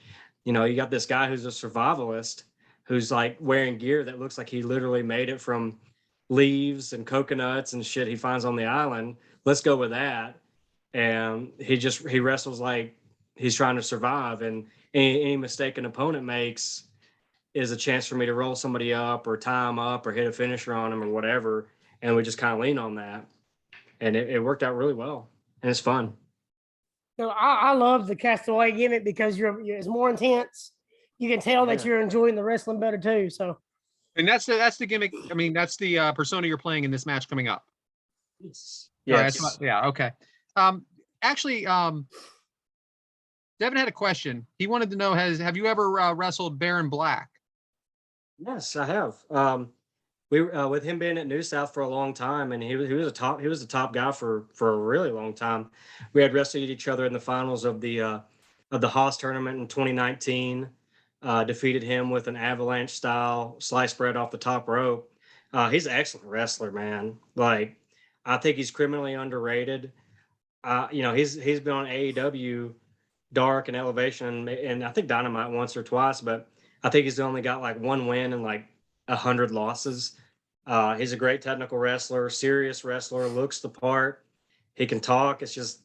You got this guy who's a survivalist who's like wearing gear that looks like he literally made it from leaves and coconuts and shit he finds on the island. Let's go with that. And he wrestles like he's trying to survive, and any mistake an opponent makes is a chance for me to roll somebody up or tie him up or hit a finisher on him or whatever. And we just kind of lean on that. And it worked out really well. And it's fun. So I love the Castaway gimmick because it's more intense. You can tell that you're enjoying the wrestling better too. So, And that's the gimmick. I mean, that's the persona you're playing in this match coming up. Yes. All right, yeah. Okay. Actually, Devin had a question. He wanted to know: have you ever wrestled Baron Black? Yes, I have. We with him being at New South for a long time, and he was the top guy for a really long time. We had wrestled each other in the finals of the Haas tournament in 2019. Defeated him with an avalanche style slice spread off the top rope. He's an excellent wrestler, man. Like, I think he's criminally underrated. He's been on AEW, Dark and Elevation, and I think Dynamite once or twice, but I think he's only got like one win and like 100 losses. He's a great technical wrestler, serious wrestler, looks the part. He can talk. It's just,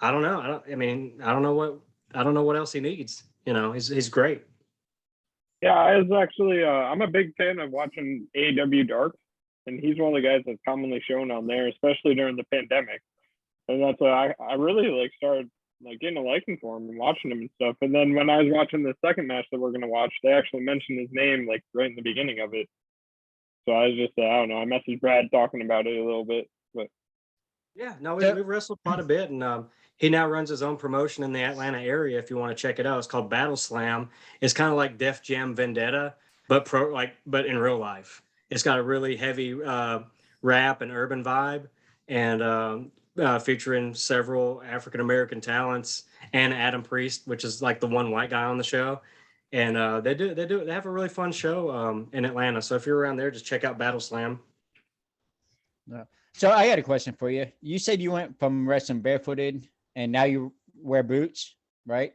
I don't know. I don't know what else he needs. He's great. Yeah, I was actually I'm a big fan of watching AEW Dark, and he's one of the guys that's commonly shown on there, especially during the pandemic. And that's why I really like started like getting a liking for him and watching him and stuff. And then when I was watching the second match that we're gonna watch, they actually mentioned his name like right in the beginning of it. So I was just I don't know, I messaged Brad talking about it a little bit, but Yeah, no, we've wrestled quite a bit, and he now runs his own promotion in the Atlanta area. If you want to check it out, it's called Battle Slam. It's kind of like Def Jam Vendetta, but but in real life. It's got a really heavy rap and urban vibe, and featuring several African American talents and Adam Priest, which is like the one white guy on the show. And they have a really fun show in Atlanta. So if you're around there, just check out Battle Slam. No. So I got a question for you. You said you went from wrestling barefooted and now you wear boots, right?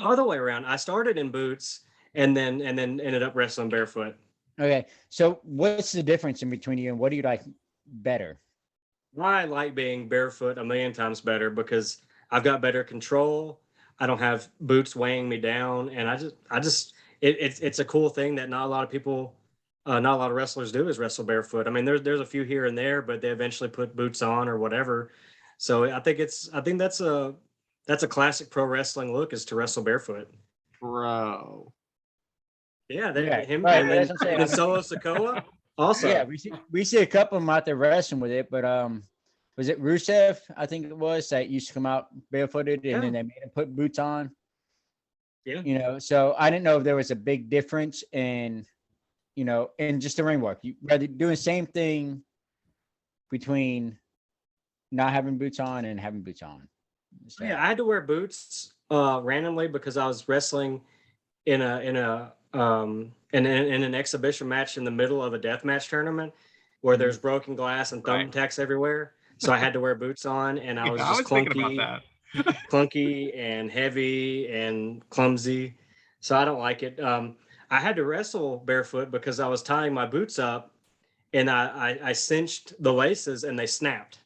Other way around. I started in boots and then ended up wrestling barefoot. Okay. So what's the difference in between you and what do you like better? I like being barefoot a million times better because I've got better control. I don't have boots weighing me down, and it's a cool thing that not a lot of people, not a lot of wrestlers do is wrestle barefoot. I mean, there's a few here and there, but they eventually put boots on or whatever. So I think that's a classic pro wrestling look is to wrestle barefoot. Bro. Yeah, him right, and then Solo Sikoa also. Yeah, we see a couple of them out there wrestling with it, but was it Rusev? I think it was that used to come out barefooted and then they made him put boots on. Yeah. So I didn't know if there was a big difference in just the ring work. You rather doing the same thing between not having boots on and having boots on. So. Yeah, I had to wear boots randomly because I was wrestling in an exhibition match in the middle of a death match tournament where there's broken glass and thumbtacks everywhere. So I had to wear boots on, and I was just clunky and heavy and clumsy. So I don't like it. I had to wrestle barefoot because I was tying my boots up, and I cinched the laces and they snapped.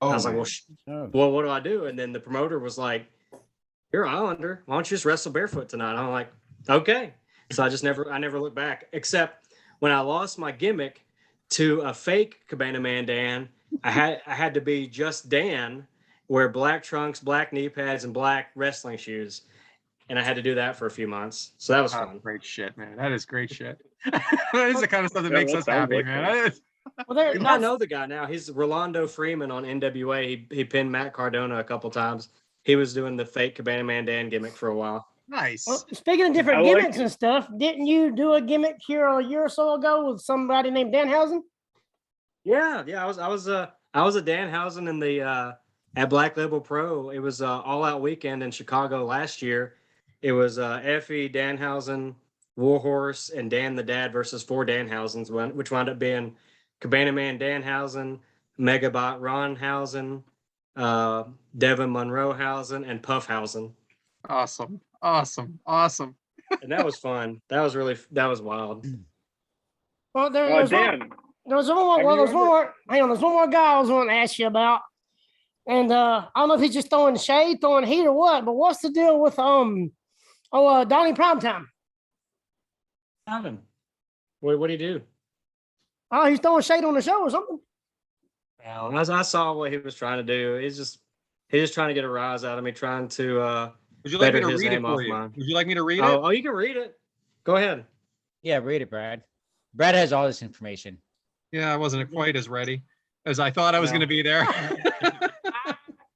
I was like, well, what do I do? And then the promoter was like, "You're an Islander. Why don't you just wrestle barefoot tonight?" I'm like, "Okay." So I never looked back, except when I lost my gimmick to a fake Cabana Man Dan. I had to be just Dan, wear black trunks, black knee pads, and black wrestling shoes, and I had to do that for a few months. So that was fun. Great shit, man. That is great shit. That is the kind of stuff that makes us happy, man. Well, I know the guy now. He's Rolando Freeman on NWA. He pinned Matt Cardona a couple times. He was doing the fake Cabana Man Dan gimmick for a while. Nice. Well, speaking of different gimmicks and stuff, didn't you do a gimmick here a year or so ago with somebody named Danhausen? Yeah. I was a Danhausen in the at Black Label Pro. It was All Out Weekend in Chicago last year. It was Effie, Danhausen, Warhorse, and Dan the Dad versus 4 Danhausens, which wound up being Cabana Man Danhausen, Megabot Ronhausen, Devin Monroehausen, and Puffhausen. Awesome. And that was fun. That was wild. Well, there's one more. Hang on, there's one more guy I was wanting to ask you about, and I don't know if he's just throwing shade, throwing heat, or what. But what's the deal with Donnie Primetime? What do you do? Oh, he's throwing shade on the show or something. Well, I saw what he was trying to do. He's just trying to get a rise out of me, trying to would you like me to read it for you? Would you like me to read it? Oh, you can read it. Go ahead. Yeah, read it, Brad. Brad has all this information. Yeah, I wasn't quite as ready as I thought I was going to be there.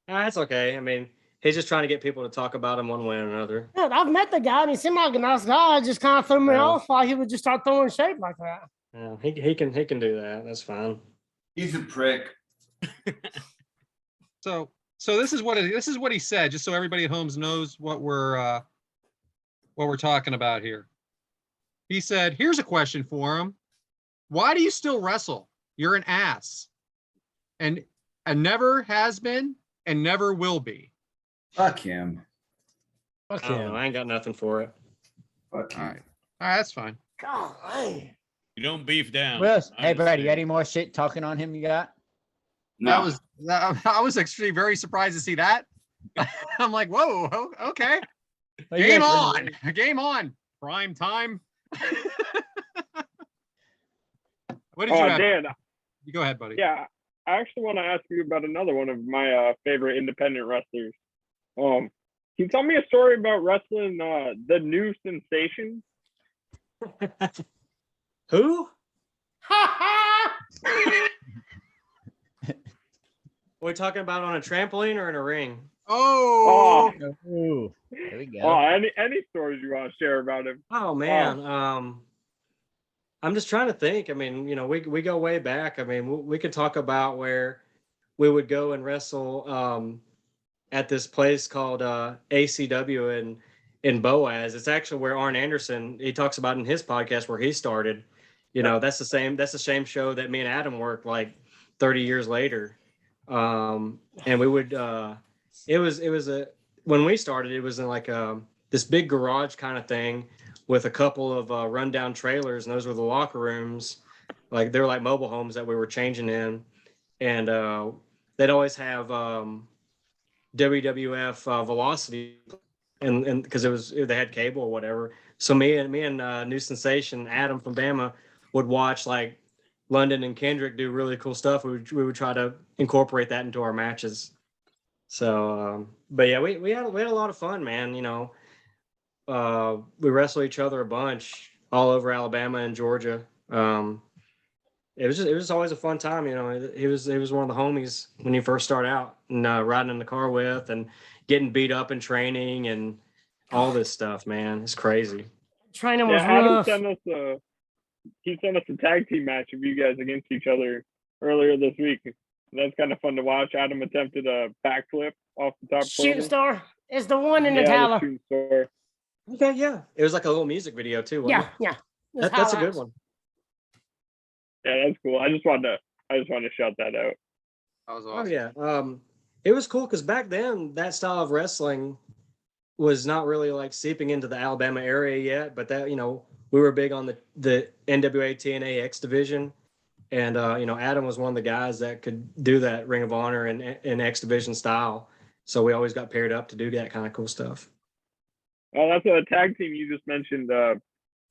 That's okay. I mean, he's just trying to get people to talk about him one way or another. Yeah, I've met the guy, and he seemed like a nice guy. Just kind of threw me off why he would just start throwing shade like that. Yeah, he can do that. That's fine. He's a prick. So this is what he said, just so everybody at home knows what we're talking about here. He said, "Here's a question for him. Why do you still wrestle? You're an ass. And never has been and never will be." Fuck him. Fuck him. I ain't got nothing for it. Fuck him. All right, that's fine. Golly. You don't beef down. Well, hey, Brad, you got any more shit talking on him you got? No. I was actually very surprised to see that. I'm like, whoa, okay. Well, you Game guys on. were- Game on. Prime time. What did you Oh, have? Dan, You go ahead, buddy. yeah, I actually want to ask you about another one of my favorite independent wrestlers. Can you tell me a story about wrestling the new sensation? Who? We're talking about on a trampoline or in a ring? Oh, Ooh, there we go. Oh, any stories you want to share about him? Oh man, I'm just trying to think. I mean, we go way back. I mean, we could talk about where we would go and wrestle at this place called ACW in Boaz. It's actually where Arn Anderson, he talks about in his podcast where he started. That's the same show that me and Adam worked like 30 years later. And we would when we started, it was in like this big garage kind of thing with a couple of rundown trailers, and those were the locker rooms. Like they were like mobile homes that we were changing in, and they'd always have WWF Velocity, and because they had cable or whatever. So me and New Sensation Adam from Bama would watch like London and Kendrick do really cool stuff. We would try to incorporate that into our matches. So, but yeah, we had a lot of fun, man. We wrestle each other a bunch all over Alabama and Georgia. It was just always a fun time. He was one of the homies when he first started out and riding in the car with and getting beat up in training and all this stuff, man. It's crazy. Training was Adam rough. sent us a tag team match of you guys against each other earlier this week. That's kind of fun to watch. Adam attempted a backflip off the top. Shooting star is the one in the Nutella. shooting star. Okay, yeah. It was like a little music video too. Wasn't Yeah, it? yeah. That's a good one. Yeah, that's cool. I just wanted to shout that out. that was Oh awesome. yeah. It was cool because back then that style of wrestling was not really like seeping into the Alabama area yet, but that we were big on the NWA TNA X division, and Adam was one of the guys that could do that Ring of Honor and X division style. So we always got paired up to do that kind of cool stuff. Oh, that's a tag team you just mentioned,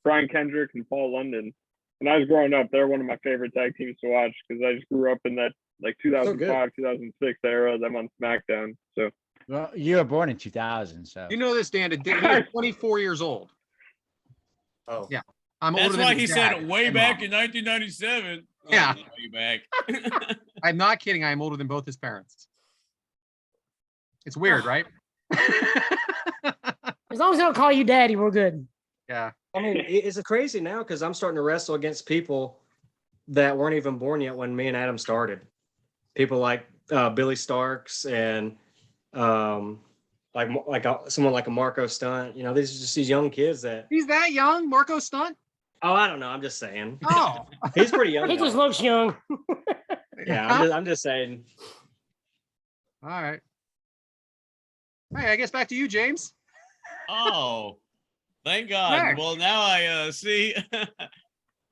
Brian Kendrick and Paul London. When I was growing up, they're one of my favorite tag teams to watch because I just grew up in that like 2005, 2006 era. Them on SmackDown. So Well, you were born in 2000, so You know this, Dan. He's 24 years old. Oh Yeah. I'm That's older than why his he dad. said it way and back mom. in 1997. Yeah. Way back. I'm not kidding. I am older than both his parents. It's weird, right? As long as they don't call you daddy, we're good. Yeah. I mean, it's crazy now because I'm starting to wrestle against people that weren't even born yet when me and Adam started. People like Billy Starks and someone like a Marco Stunt. These are just these young kids that. He's that young, Marco Stunt? Oh, I don't know. I'm just saying. Oh. He's pretty young. He though. just looks young. Yeah, I'm just saying. All right. Hey, I guess back to you, James. Oh, thank God. Max. Well, now I see.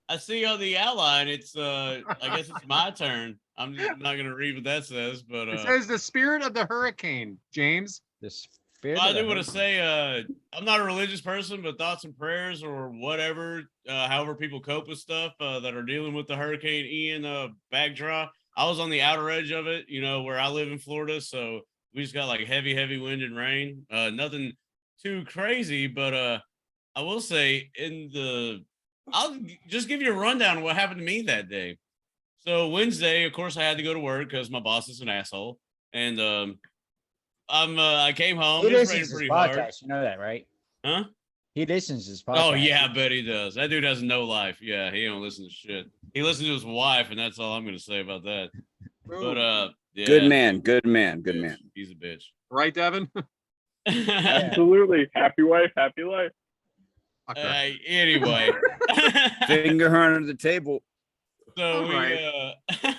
I see on the outline. It's I guess it's my turn. I'm just not gonna read what that says, but It says the spirit of the hurricane, James. the spirit. I of the do want to hurricane. say I'm not a religious person, but thoughts and prayers or whatever, however people cope with stuff that are dealing with the Hurricane Ian backdraw. I was on the outer edge of it, where I live in Florida, so we just got like heavy wind and rain. Nothing too crazy, but I will say I'll just give you a rundown of what happened to me that day. So Wednesday, of course, I had to go to work because my boss is an asshole, and I came home. He It was listens raining to his pretty hard. podcast. You know that, right? Huh? He listens to his podcast. Oh yeah, I bet he does. That dude has no life. Yeah, he don't listen to shit. He listens to his wife, and that's all I'm gonna say about that. But yeah, Good man, good man, good man. He's a bitch. Right, Devin? absolutely, happy wife, happy life. Okay. Anyway, Finger her under the table. so we Alright.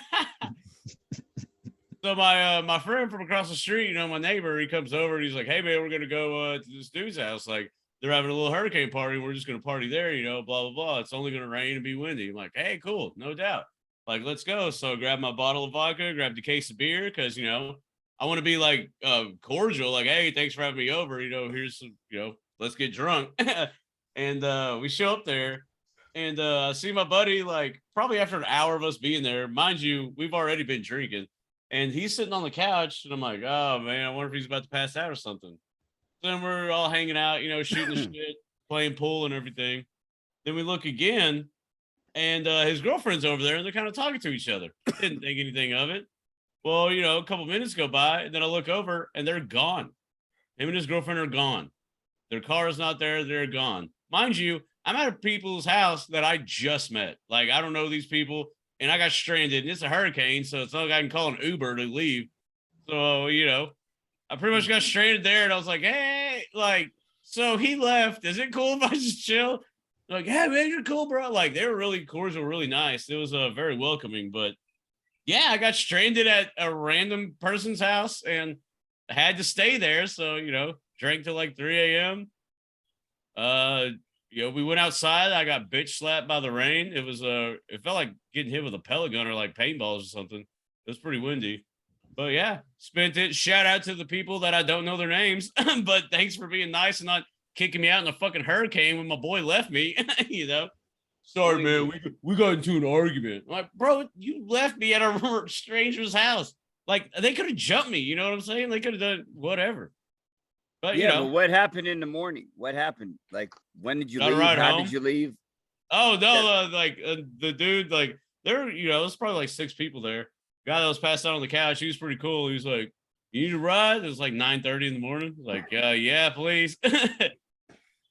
so my friend from across the street, my neighbor, he comes over and he's like, "Hey man, we're gonna go to this dude's house. Like they're having a little hurricane party. We're just gonna party there, blah blah blah. It's only gonna rain and be windy." I'm like, "Hey, cool, no doubt. Like let's go." So I grabbed my bottle of vodka, grabbed a case of beer because I want to be like cordial, like, hey, thanks for having me over. Here's some, let's get drunk. And we show up there, and I see my buddy, like, probably after an hour of us being there. Mind you, we've already been drinking, and he's sitting on the couch, and I'm like, oh man, I wonder if he's about to pass out or something. Then we're all hanging out, shooting the shit, playing pool and everything. Then we look again, and his girlfriend's over there, and they're kind of talking to each other. Didn't think anything of it. Well, a couple minutes go by, and then I look over, and they're gone. Him and his girlfriend are gone. Their car is not there. They're gone. Mind you, I'm at people's house that I just met. Like, I don't know these people, and I got stranded, and it's a hurricane, so it's not like I can call an Uber to leave. So, I pretty much got stranded there, and I was like, hey, like, so he left. Is it cool if I just chill? Like, hey, man, you're cool, bro. Like, they were really cordial, really nice. It was very welcoming, but yeah, I got stranded at a random person's house and had to stay there. So, drank till like 3 a.m. We went outside. I got bitch slapped by the rain. It was it felt like getting hit with a pellet gun or like paintballs or something. It was pretty windy. But yeah, spent it. Shout out to the people that I don't know their names, but thanks for being nice and not kicking me out in a fucking hurricane when my boy left me. Sorry, man, we got into an argument. I'm like, bro, you left me at a stranger's house. Like, they could have jumped me. You know what I'm saying? They could have done whatever. But but what happened in the morning? What happened? Like, when did you leave? How did you leave? Oh no, the dude, like, there, there's probably like 6 people there. Guy that was passed out on the couch, he was pretty cool. He was like, you need a ride? It was like 9:30 in the morning. Like, yeah, please. I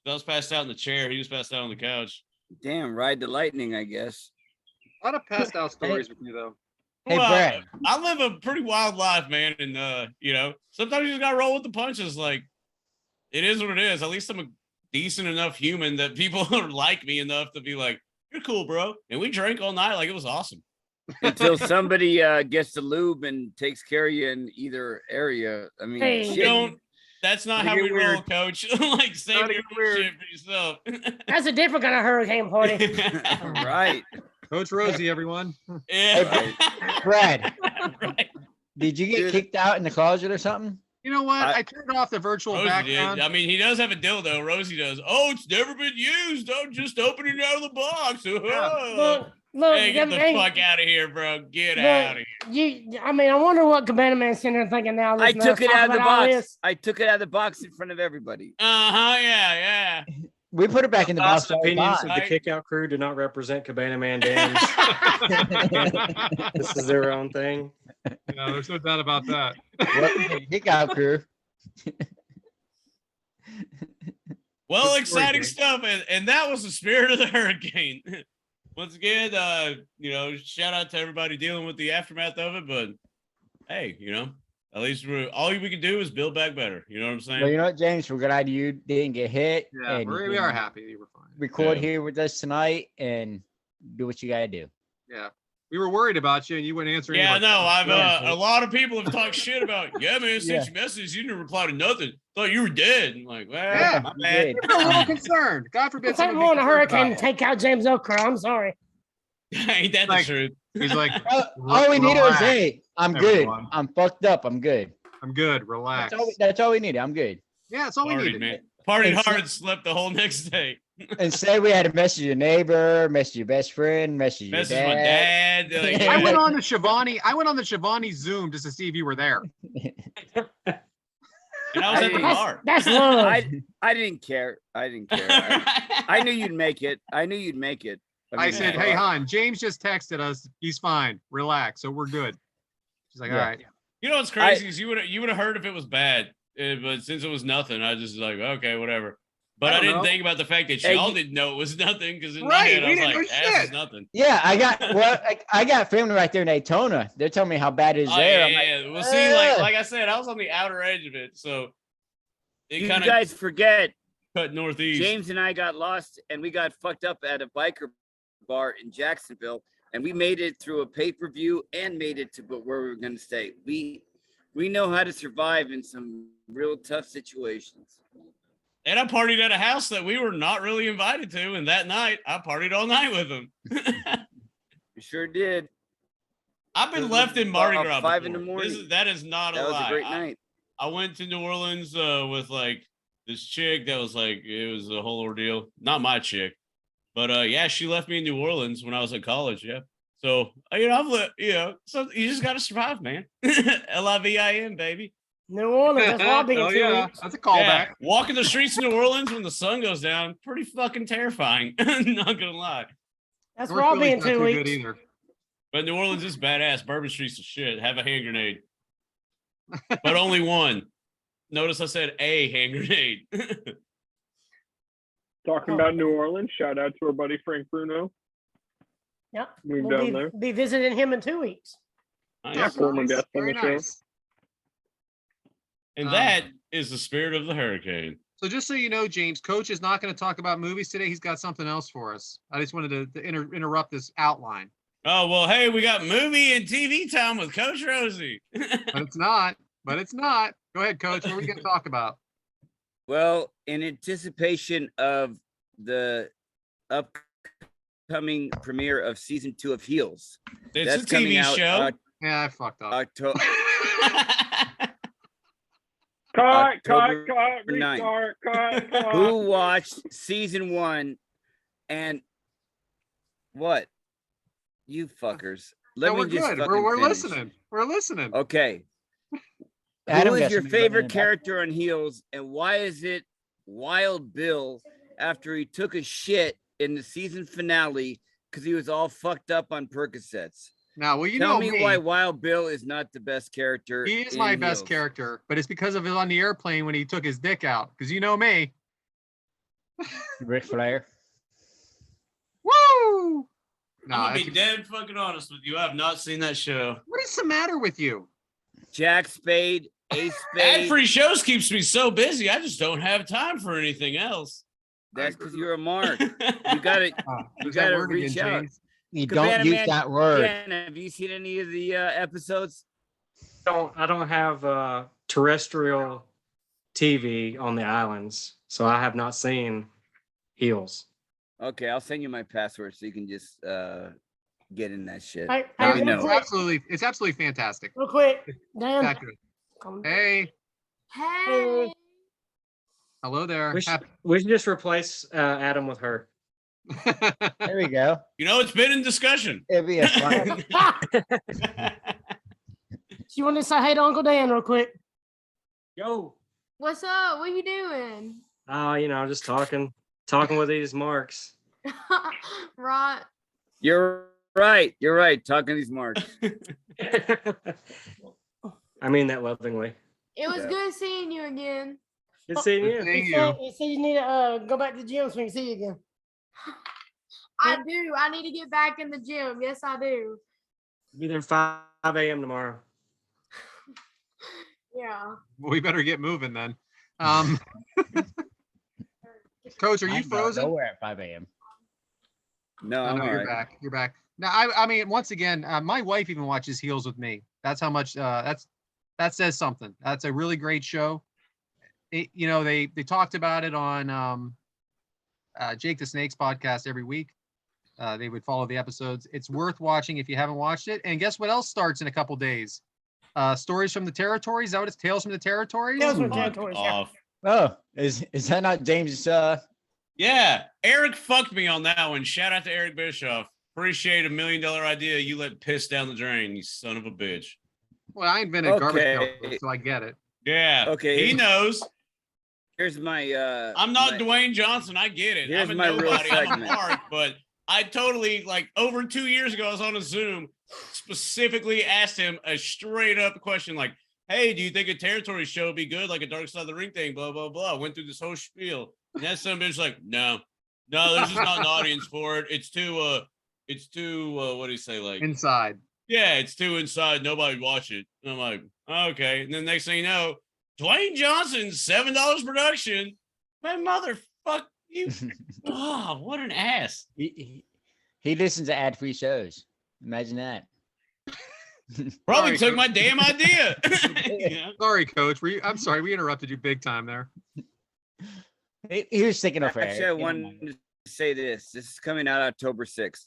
was passed out in the chair. He was passed out on the couch. Damn, ride the lightning, I guess. A lot of passed out stories with you, though. Hey, Well, Brad. I live a pretty wild life, man. And, sometimes you just got to roll with the punches. Like, it is what it is. At least I'm a decent enough human that people like me enough to be like, you're cool, bro. And we drank all night. Like, it was awesome. Until somebody gets the lube and takes care of you in either area. I mean, Hey, shit. That's not how we roll, coach. Like, save your shit for yourself. That's a different kind of hurricane party. Right. Coach Rosie, everyone. Yeah. Brad, Right. did you get kicked out in the closet or something? You know what? I turned off the virtual Rosie background. did. I mean, he does have a dildo. Rosie does. Oh, it's never been used. I'm just opening it out of the box. Look, Hey, get the fuck out of here, bro. Get out of here. I wonder what Cabana Man's sitting there thinking now. I took it out of the box. This. I took it out of the box in front of everybody. Yeah. We put it back in the box. all the Opinions of time. the Kickout Crew do not represent Cabana Man Dan's. This is their own thing. No, there's no doubt about that. Welcome to the Kickout Crew. Well, Good exciting story, stuff. And that was the spirit of the hurricane. Once again, shout out to everybody dealing with the aftermath of it. But hey, at least all we can do is build back better. You know what I'm saying? Well, you know what, James? We're glad you didn't get hit. Yeah, and we are happy you were fine. Record Yeah. here with us tonight and do what you got to do. Yeah. We were worried about you and you wouldn't answer any Yeah, of our no, I've Yeah. a lot of people have talked shit about. Yeah, man, sent Yeah. you messages, you didn't reply to nothing. Thought you were dead. I'm like, well, Yeah, my you bad. did. We're all concerned. God forbid. It's like someone be more in a concerned hurricane about to take out James Okra. I'm sorry. Ain't that Like- the truth? it. He's like, All we needed was, relax, hey, I'm good. everyone. I'm fucked up. I'm good. I'm good. Relax. That's all we needed. I'm good. Yeah, that's all we Partied, needed. man. Partied It's- hard, slept the whole next day. Instead, we had to message your neighbor, message your best friend, message your Message my dad. Like, Yeah. I went on the Shivani Zoom just to see if you were there. and I was at the bar. That's love. I didn't care. I knew you'd make it. I I mean, said, hey, hon, James just texted us. He's fine. Relax. So we're good. She's like, all Yeah. right. You know what's crazy is you would have heard if it was bad, but since it was nothing, I just like, okay, whatever. But I don't didn't know. think about the fact that Hey, y'all you- didn't know it was nothing because in my Right, head I we was didn't like, know ass is shit. nothing. Yeah, I got family right there in Daytona. They're telling me how bad it is Oh, there. yeah, I'm like, yeah. Well, see, like "Ugh." I said, I was on the outer edge of it, so it you kind of guys forget cut northeast. James and I got lost and we got fucked up at a biker bar in Jacksonville, and we made it through a pay-per-view and made it to where we were going to stay. We know how to survive in some real tough situations. And I partied at a house that we were not really invited to, and that night I partied all night with them. We sure did. I've been It was left in Mardi about Gras 5 in the before. morning. That is not a That was lie. a great night. I went to New Orleans with like this chick that was like, it was a whole ordeal. Not my chick, but yeah, she left me in New Orleans when I was at college. Yeah. So, so you just got to survive, man. LIVIN, baby. New Orleans. That's where I'll be in Oh 2 yeah, weeks. that's a Yeah, callback. walking the streets of New Orleans when the sun goes down, pretty fucking terrifying. Not gonna lie. That's North where I'll be Philly's in not 2 too good weeks. either. But New Orleans is badass. Bourbon Street's the shit. Have a hand grenade, but only one. Notice I said a hand grenade. Talking about New Orleans, shout out to our buddy Frank Bruno. Yep. Moved We'll down there. be visiting him in 2 weeks. Nice. Yeah, former guest on Very the show. nice. And that is the spirit of the hurricane. So just so you know, James, Coach is not going to talk about movies today. He's got something else for us. I just wanted to interrupt this outline. Oh, well, hey, we got movie and TV time with Coach Rosie. But it's not. But it's not. Go ahead, Coach. What are we going to talk about? Well, in anticipation of the upcoming premiere of season 2 of Heels, It's that's a coming TV out show. Yeah, I fucked up. October. Cut, October restart, cut. Who watched season 1 and what? You fuckers. Let No, me we're just good. fucking We're finish. listening. We're listening. Okay. Adam Who is got your something favorite running back. character on Heels, and why is it Wild Bill after he took a shit in the season finale because he was all fucked up on Percocets? Now, well, you Tell know me why Wild Bill is not the best character. He is in my best Heels. character, but it's because of it on the airplane when he took his dick out. Because you know me. Ric Flair. Woo! No, I'm gonna be that's- dead fucking honest with you. I have not seen that show. what is the matter with you? Jack Spade, Ace Spade. Ad-free shows keeps me so busy. I just don't have time for anything else. That's because you're a mark. You gotta, you There's that gotta word reach again, out. James. You Cabana don't use Man, that word. Dan, have you seen any of the episodes? I don't have terrestrial TV on the islands, so I have not seen Heels. Okay, I'll send you my password so you can just get in that shit. Hey, Let me real know. It's quick, absolutely fantastic. real quick, Dan. Accurate. calm down. Hey, Hey. hello there. We should just replace Adam with her. There we go. You know, it's been in discussion. It'd be a fun. You want to say hey to Uncle Dan real quick? Yo. What's up? What you doing? Just talking with these marks. Right. You're right. You're right. Talking these marks. I mean that lovingly. It was Yeah. good seeing you again. Good seeing you. Thank He you. said you need to go back to the gym so we can see you again. I do. I need to get back in the gym. Yes, I do. Be there 5 a.m. tomorrow. Yeah. Well, we better get moving then. Coach, are you I'm not frozen? nowhere at 5 a.m. No, Oh, I'm no, all you're right. back. You're back. Now, I mean, once again, my wife even watches Heels with me. That's how much. That says something. That's a really great show. They talked about it on Jake the Snake's podcast every week. They would follow the episodes. It's worth watching if you haven't watched it. And guess what else starts in a couple days? Stories from the Territories. Is that what it's? Tales from the Territories. Tales from the Fuck Territories, yeah. off. Oh, is that not James? Yeah, Eric fucked me on that one. Shout out to Eric Bischoff. Appreciate $1 million idea you let piss down the drain, you son of a bitch. Well, I invented garbage Okay. pail, so I get it. Yeah. Okay. He knows. Here's my. I'm not my- Dwayne Johnson. I get it. Here's I'm a my real nobody. I'm a segment. mark, but I totally over 2 years ago. I was on a Zoom, specifically asked him a straight up question like, "Hey, do you think a territory show would be good, like a Dark Side of the Ring thing?" Blah blah blah. Went through this whole spiel, and that son of a bitch like, "No, there's just not an audience for it. It's too what do you say like?" Inside. Yeah, it's too inside. Nobody'd watch it. And I'm like, okay. And then next thing you know, Dwayne Johnson, $7 production. Man, motherfuck you. Oh, what an ass. He listens to ad-free shows. Imagine that. Probably Sorry, took Coach. my damn idea. Yeah. Sorry, Coach. I'm sorry. We interrupted you big time there. He was thinking of Actually, I wanted to say this. This is coming out October 6th.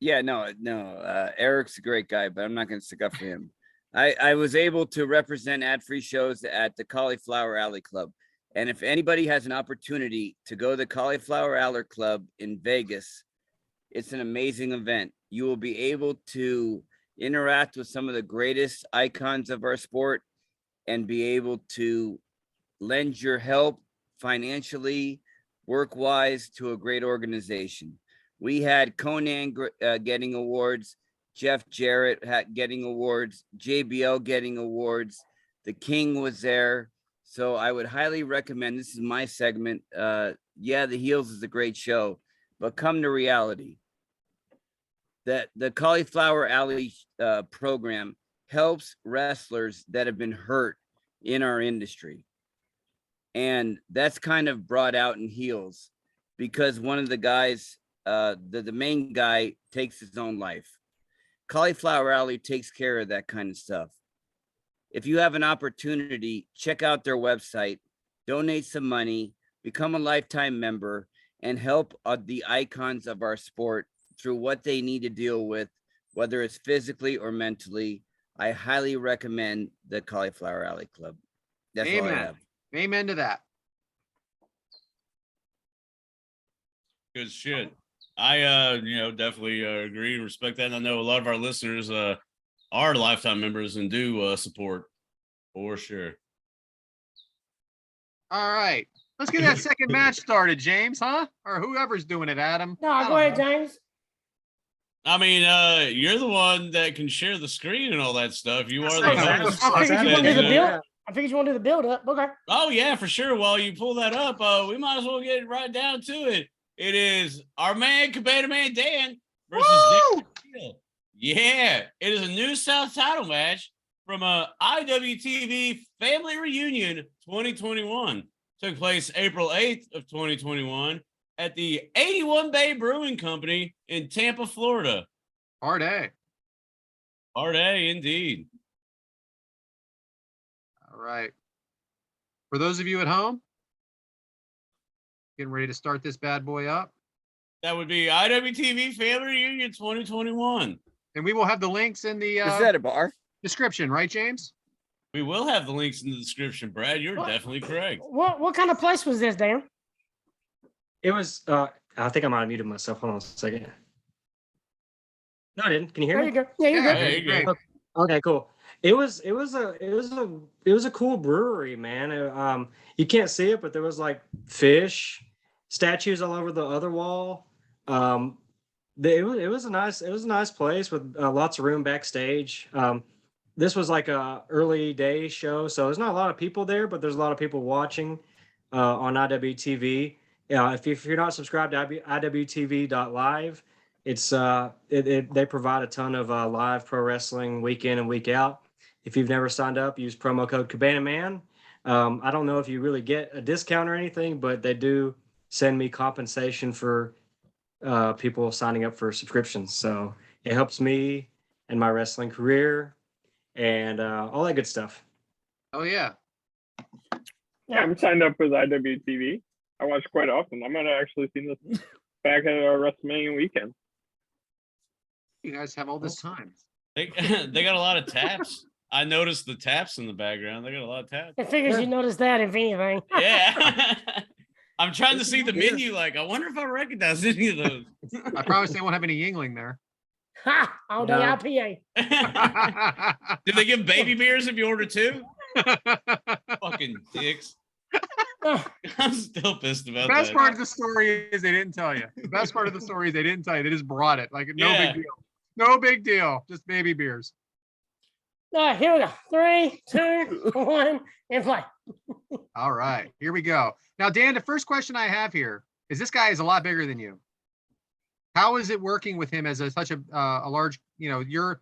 Yeah, no. Eric's a great guy, but I'm not going to stick up for him. I was able to represent ad-free shows at the Cauliflower Alley Club. And if anybody has an opportunity to go to the Cauliflower Alley Club in Vegas, it's an amazing event. You will be able to interact with some of the greatest icons of our sport and be able to lend your help financially, work-wise to a great organization. We had Conan getting awards, Jeff Jarrett getting awards, JBL getting awards. The King was there. So I would highly recommend, this is my segment. Yeah, The Heels is a great show, but come to reality. That the Cauliflower Alley program helps wrestlers that have been hurt in our industry. And that's kind of brought out in Heels because one of the guys, the main guy, takes his own life. Cauliflower Alley takes care of that kind of stuff. If you have an opportunity, check out their website, donate some money, become a lifetime member, and help the icons of our sport through what they need to deal with, whether it's physically or mentally. I highly recommend the Cauliflower Alley Club. That's all I Amen. have. Amen to that. Good shit. I definitely agree and respect that. And I know a lot of our listeners are lifetime members and do support for sure. All right. Let's get that second match started, James, huh? Or whoever's doing it, Adam. No, go ahead, James. I mean, you're the one that can share the screen and all that stuff. You are the host. I figured you want to do the build. I figured you want to do the build up. Okay. Oh yeah, for sure. While you pull that up, we might as well get right down to it. It is our man Cabana Man Dan versus Dan. Yeah, it is a New South title match from a IWTV Family Reunion 2021. Took place April 8th of 2021 at the 81 Bay Brewing Company in Tampa, Florida. Hard A. Hard A, indeed. All right. For those of you at home, getting ready to start this bad boy up. That would be IWTV Family Reunion 2021. And we will have the links in the Is that a bar? description, right, James? We will have the links in the description, Brad. You're definitely correct. What kind of place was this, Dan? It was. I think I might have muted myself. Hold on a second. No, I didn't. Can you hear There me? you go. Yeah, you're good. Hey, great. Okay, cool. It was a cool brewery, man. You can't see it, but there was like fish statues all over the other wall. It was a nice place with lots of room backstage. This was like a early day show, so there's not a lot of people there, but there's a lot of people watching on IWTV. If you're not subscribed to IWTV.live, they provide a ton of live pro wrestling week in and week out. If you've never signed up, use promo code Cabana Man. I don't know if you really get a discount or anything, but they do send me compensation for people signing up for subscriptions. So it helps me and my wrestling career and all that good stuff. Oh, yeah. Yeah, I'm signed up with IWTV. I watch quite often. I might have actually seen this back at our WrestleMania weekend. You guys have all this time. They got a lot of taps. I noticed the taps in the background. They got a lot of taps. I figures you noticed that, if anything. Yeah. I'm trying to see the menu. Like, I wonder if I recognize any of those. I promise they won't have any Yingling there. Ha! All day IPA. Do they give baby beers if you order two? Fucking dicks. I'm still pissed about that. The best part of the story is they didn't tell you. The best part of the story is they didn't tell you. They just brought it. Like, no big deal. No big deal. Just baby beers. All right, here we go. 3, 2, 1, and play. All right, here we go. Now, Dan, the first question I have here is this guy is a lot bigger than you. How is it working with him as such a large, you're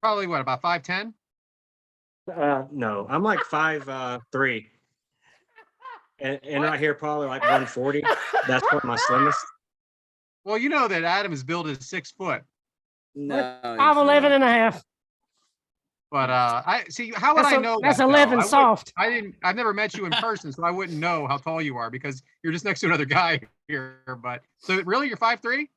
probably what, about 5'10"? No, I'm like 5'3". And right here, probably like 140. That's what my slimmest. Well, you know that Adam is billed as 6 foot. No. 5'11" and a half. But I see. How would I know? That's that, 11 soft. I've never met you in person, so I wouldn't know how tall you are because you're just next to another guy here. But so really, you're 5'3"?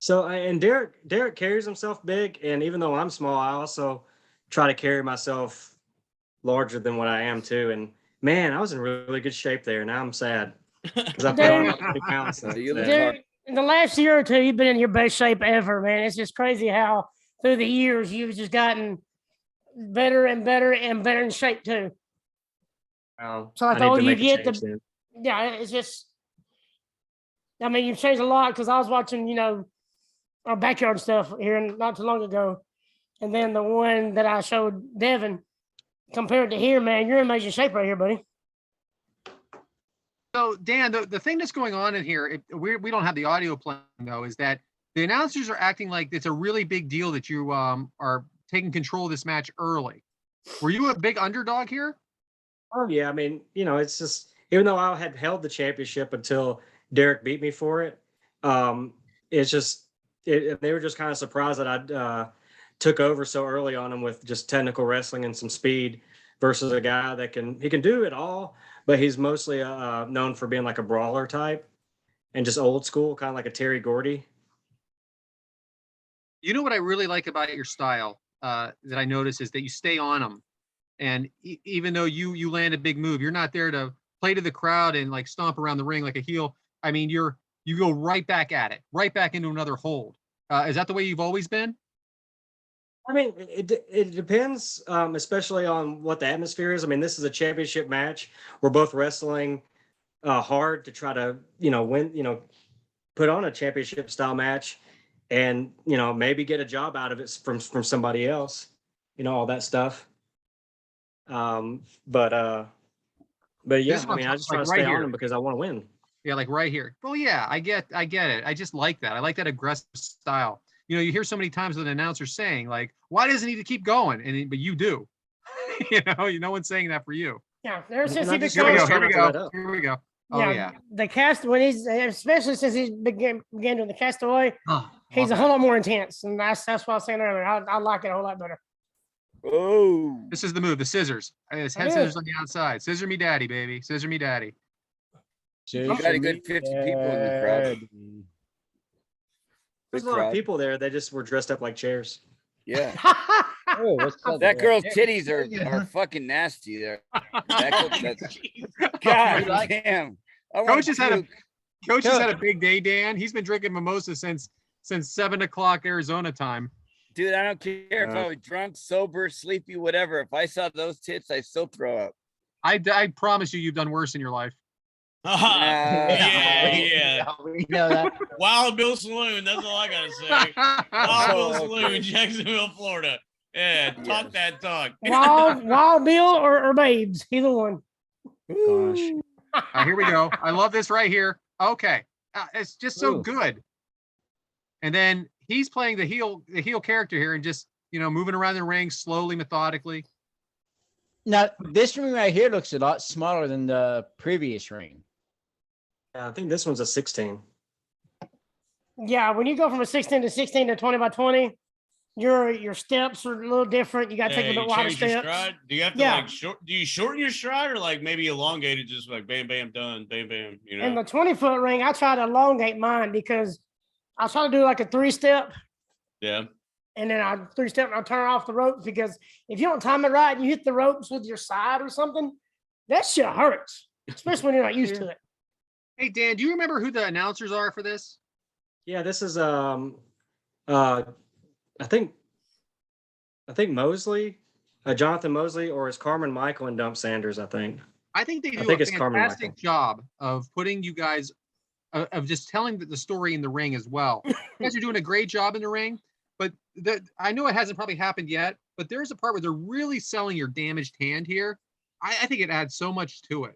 So and Derek carries himself big, and even though I'm small, I also try to carry myself larger than what I am too. And man, I was in really good shape there. Now I'm sad because I put on Dude, about 20 pounds since You look then. hard. dude, in the last year or two, you've been in your best shape ever, man. It's just crazy how through the years you've just gotten better and better and better in shape too. So like I the need older to you make a get, change the then. yeah, it's just. I mean, you've changed a lot because I was watching, our backyard stuff here not too long ago, and then the one that I showed Devin compared to here, man, you're in major shape right here, buddy. So Dan, the thing that's going on in here, we don't have the audio playing though, is that the announcers are acting like it's a really big deal that you are taking control of this match early. Were you a big underdog here? Oh yeah, I mean, it's just even though I had held the championship until Derek beat me for it, it's just they were just kind of surprised that I took over so early on him with just technical wrestling and some speed versus a guy that he can do it all, but he's mostly known for being like a brawler type and just old school, kind of like a Terry Gordy. You know what I really like about your style that I notice is that you stay on them, and even though you land a big move, you're not there to play to the crowd and like stomp around the ring like a heel. I mean, you go right back at it, right back into another hold. Is that the way you've always been? I mean, it depends, especially on what the atmosphere is. I mean, this is a championship match. We're both wrestling hard to try to, win, put on a championship style match, and maybe get a job out of it from somebody else. All that stuff. But yeah, This I one's mean, I just like try to right stay on here. them because I want to win. Yeah, like right here. Well, yeah, I get it. I just like that. I like that aggressive style. You hear so many times an announcer saying like, "Why doesn't he keep going?" But you do. No one's saying that for you. Yeah, ever since And he I just Here we became, go. try Here we not to go. let up. Here we go. Oh yeah. the cast when he's especially since he began doing the castaway, Oh, he's a love whole that. lot more intense, and that's what I was saying earlier. I like it a whole lot better. Oh, This is the move. The scissors. It's head It scissors is. on the outside. Scissor me, daddy, baby. Scissor me, daddy. you got a good 50 people in the crowd. There's Big a lot of crowd. people there. They just were dressed up like chairs. Yeah. Oh, what's up? That girl's titties are fucking nasty there. That's God like- damn. I Coach want has had a puke. Coach has had a big day, Dan. He's been drinking mimosa since 7 o'clock Arizona time. Dude, I don't care if I was drunk, sober, sleepy, whatever. If I saw those tits, I still throw up. I promise you've done worse in your life. Yeah. We know that. Wild Bill Saloon. That's all I gotta say. Wild Bill Oh, Saloon, okay. Jacksonville, Florida. Yeah, talk Yes. that talk. Wild Bill or Babes, either one. Gosh. Here we go. I love this right here. Okay, it's just so Ooh. good. And then he's playing the heel character here and just moving around the ring slowly, methodically. Now, this ring right here looks a lot smaller than the previous ring. Yeah, I think this one's a 16. Yeah, when you go from a 16 to 16 to 20 by 20, your steps are a little different. You got to take a Yeah, bit you wider change your steps. stride. Do you have to Yeah. do you shorten your stride or like maybe elongate it, just like bam, bam, done, bam, bam, In the 20-foot ring, I try to elongate mine because I try to do like a 3-step, Yeah. and then I 3-step and I turn off the ropes, because if you don't time it right and you hit the ropes with your side or something, that shit hurts, especially when you're not used to it. Hey Dan, do you remember who the announcers are for this? Yeah, this is I think Mosley, Jonathan Mosley, or is Carmen Michael and Dump Sanders, I think. I think they do think a it's Carmen fantastic Michael. job of putting you guys of just telling the story in the ring as well. You guys are doing a great job in the ring, but I know it hasn't probably happened yet, but there's a part where they're really selling your damaged hand here. I think it adds so much to it.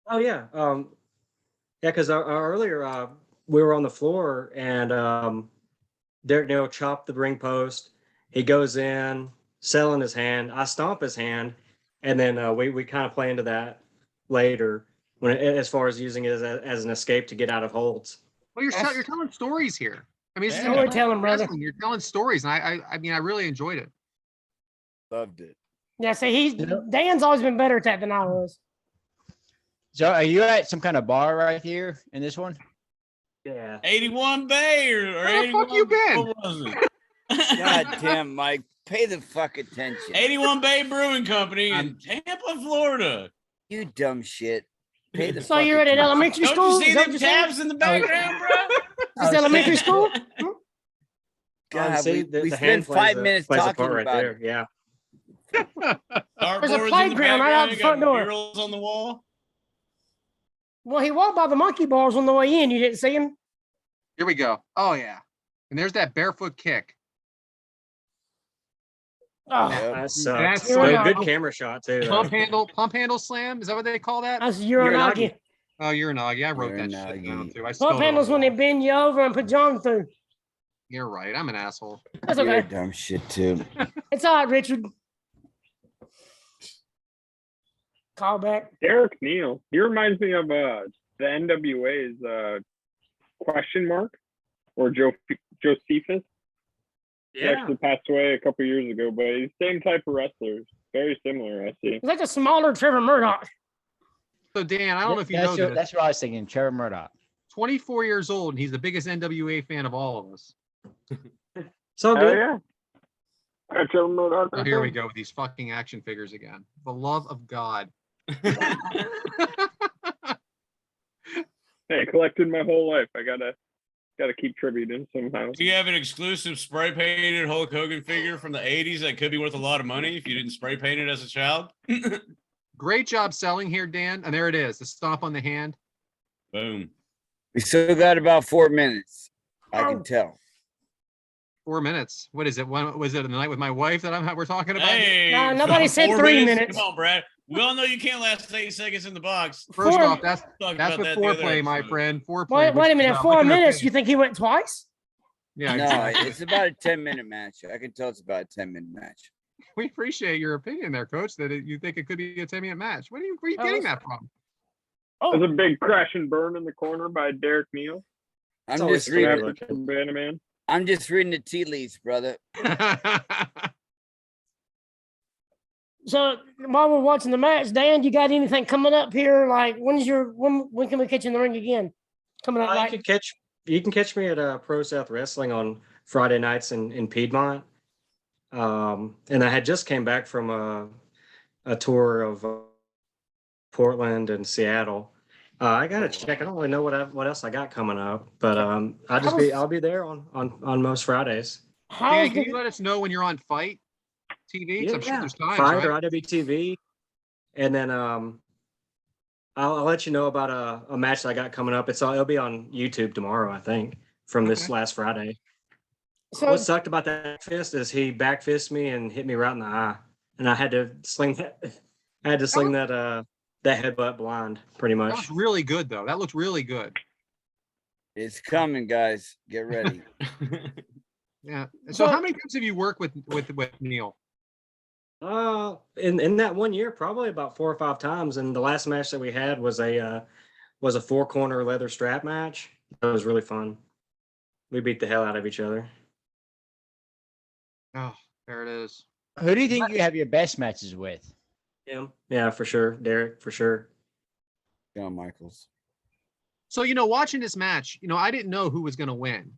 Oh yeah. Yeah, because earlier we were on the floor and Derek Neal chopped the ring post. He goes in, selling his hand. I stomp his hand, and then we kind of play into that later as far as using it as an escape to get out of holds. Well, you're telling stories here. I mean, this is Yeah. Storytelling, brother. wrestling. You're telling stories, and I mean, I really enjoyed it. Loved it. Yeah, see, Dan's always been better at that than I was. So, are you at some kind of bar right here in this one? Yeah. 81 Bay or Where the 81, fuck you been? what was it? God damn, Mike, pay the fuck attention. 81 Bay Brewing Company in Um, Tampa, Florida. You dumb shit. Pay the So fuck you're at an attention. elementary Don't school? you see Is that them what you're saying? tabs in the background, bro? Is this elementary school? God, see, we the spent hand 5 minutes plays a talking part right about there. it. Yeah. Dartboards in the playground right out background, the you front got door. murals on the wall. Well, he walked by the monkey bars on the way in. You didn't see him? Here we go. Oh yeah. And there's that barefoot kick. Oh, Yep. That sucks. That's You're Good, not- good camera shot too. though. pump handle slam. Is that what they call that? that's Uranagi. Uranagi. Oh, Uranagi. I wrote that shit down Uranagi. too. I spelled Pump it handles all when they wrong. bend you over and put John through. You're right. I'm an asshole. That's You're okay. dumb shit too. It's all right, Richard. Call back. Derek Neal. He reminds me of the NWA's question mark or Josephus. He Yeah. actually passed away a couple years ago, but he's the same type of wrestler. Very similar, I see. It's like a smaller Trevor Murdoch. So Dan, I don't know if you know this. That's what I was thinking. Trevor Murdoch. 24 years old, and he's the biggest NWA fan of all of us. So Oh good. yeah. I Trevor Murdoch. So here we go with these fucking action figures again. The love of God. Hey, collected my whole life. I gotta keep tributing somehow. Do you have an exclusive spray painted Hulk Hogan figure from the 80s that could be worth a lot of money if you didn't spray paint it as a child? Great job selling here, Dan. And there it is, the stomp on the hand. Boom. We still got about 4 minutes. I Oh. can tell. 4 minutes. What is it? Was it the night with my wife that we're talking about? Hey, Nah, nobody said 4 3 minutes. Come on, Brad. We all know you can't last 8 seconds in the box. First Four- off, that's Talked with about that the other foreplay, my episode. friend. Foreplay. Wait which a minute. is, 4 licking her minutes. face. You think he went twice? Yeah, No, exactly. it's about a 10-minute match. I can tell it's about a 10-minute match. We appreciate your opinion there, Coach, that you think it could be a 10-minute match. Where are you Oh, getting that's- that from? Oh, There's a big crash and burn in the corner by Derek Neal. I'm always just scary reading. looking. Cabana man. I'm just reading the tea leaves, brother. so while we're watching the match, Dan, you got anything coming up here? Like, when can we catch you in the ring again? Coming up, You like, can catch me at Pro South Wrestling on Friday nights in Piedmont. And I had just came back from a tour of Portland and Seattle. I gotta check. I don't really know what else I got coming up, but I'll be there on most Fridays. how's Dan, can the, you let us know when you're on Fight TV? 'Cause I'm sure there's times, Fight right? or IWTV, and then I'll let you know about a match that I got coming up. It'll be on YouTube tomorrow, I think, from this Okay. last Friday. so What sucked about that fist is he back fisted me and hit me right in the eye, and I had to sling that. I had to sling that headbutt blind, pretty That much. looks really good, though. That looks really good. It's coming, guys. Get ready. Yeah. So, So- how many times have you worked with Neil? In that 1 year, probably about 4 or 5 times. And the last match that we had was a 4-corner leather strap match. It was really fun. We beat the hell out of each other. Oh, there it is. Who do you think you have your best matches with? Him, yeah, for sure. Derek, for sure. John Michaels. So, watching this match, I didn't know who was going to win.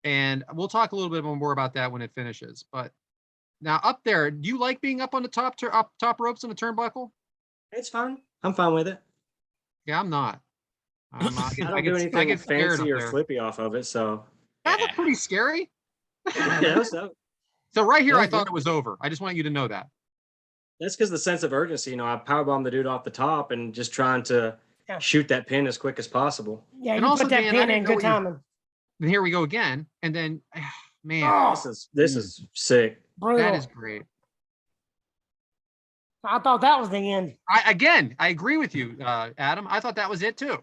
And we'll talk a little bit more about that when it finishes. But now up there, do you like being up on the top ropes on the turnbuckle? It's fun. I'm fine with it. Yeah, I'm not. I don't do anything fancy or flippy off of it, so That looked pretty scary. yeah. So right here, Yeah, I thought it was over. I just want you to know that. That's because the sense of urgency. I powerbombed the dude off the top and just trying to Yeah. shoot that pin as quick as possible. yeah, And you also, put that Dan, I pin didn't in know good what you- timing. And here we go again. And then, man, Oh, This is sick. brutal. that is great. I thought that was the end. I agree with you, Adam. I thought that was it too.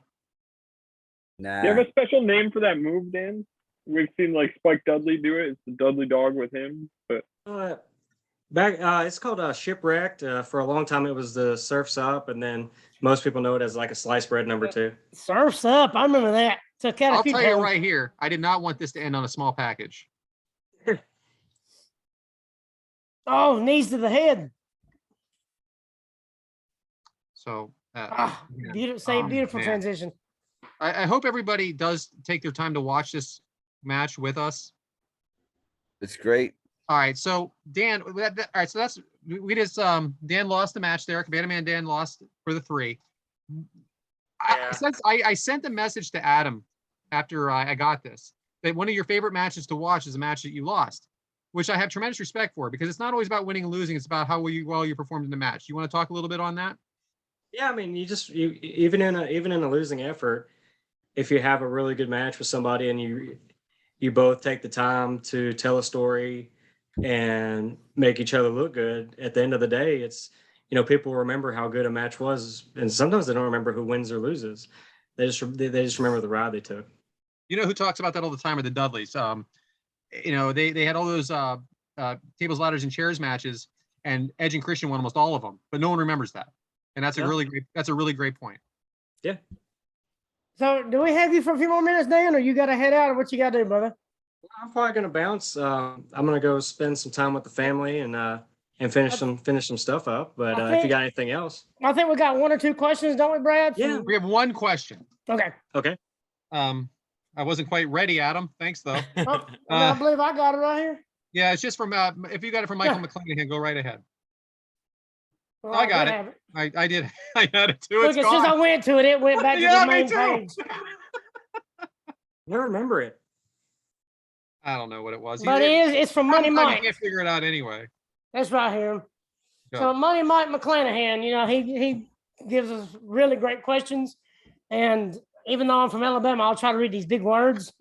Nah. Do you have a special name for that move, Dan? We've seen like Spike Dudley do it. It's the Dudley Dog with him. But It's called Shipwrecked. For a long time, it was the Surf's Up, and then most people know it as like a sliced bread number 2. Surf's up. I remember that. Took out a I'll few tell you times. right here, I did not want this to end on a small package. Oh, knees to the head. So, Ah, yeah. beautiful, Oh, beautiful man. transition. I hope everybody does take their time to watch this match with us. It's great. All right, so Dan, all right, so that's we just Dan lost the match there. Cabana Man Dan lost for the 3. I sent a message to Adam after I got this that one of your favorite matches to watch is a match that you lost, which I have tremendous respect for because it's not always about winning and losing. It's about how well you performed in the match. You want to talk a little bit on that? Yeah, I mean, you even in a losing effort, if you have a really good match with somebody and you both take the time to tell a story and make each other look good, at the end of the day, it's people remember how good a match was, and sometimes they don't remember who wins or loses. They just remember the ride they took. You know who talks about that all the time are the Dudleys. They had all those tables, ladders, and chairs matches, and Edge and Christian won almost all of them, but no one remembers that, and that's a really great point. Yeah. So, do we have you for a few more minutes, Dan, or you got to head out, or what you got to do, brother? I'm probably gonna bounce. I'm gonna go spend some time with the family and finish some stuff up. But if you got anything else, I think we got 1 or 2 questions, don't we, Brad? Yeah. We have one question. Okay. I wasn't quite ready, Adam. Thanks though. I believe I got it right here. Yeah, it's just from if you got it from Michael McClanahan, go right ahead. Well, I got it. I did. I had it too. Look, as soon as I went to it, it went back to the main page. never remember it. I don't know what it was. But it's from Money Mike. You can't figure it out anyway. That's right here. Go. So Money Mike McClanahan, he gives us really great questions. And even though I'm from Alabama, I'll try to read these big words.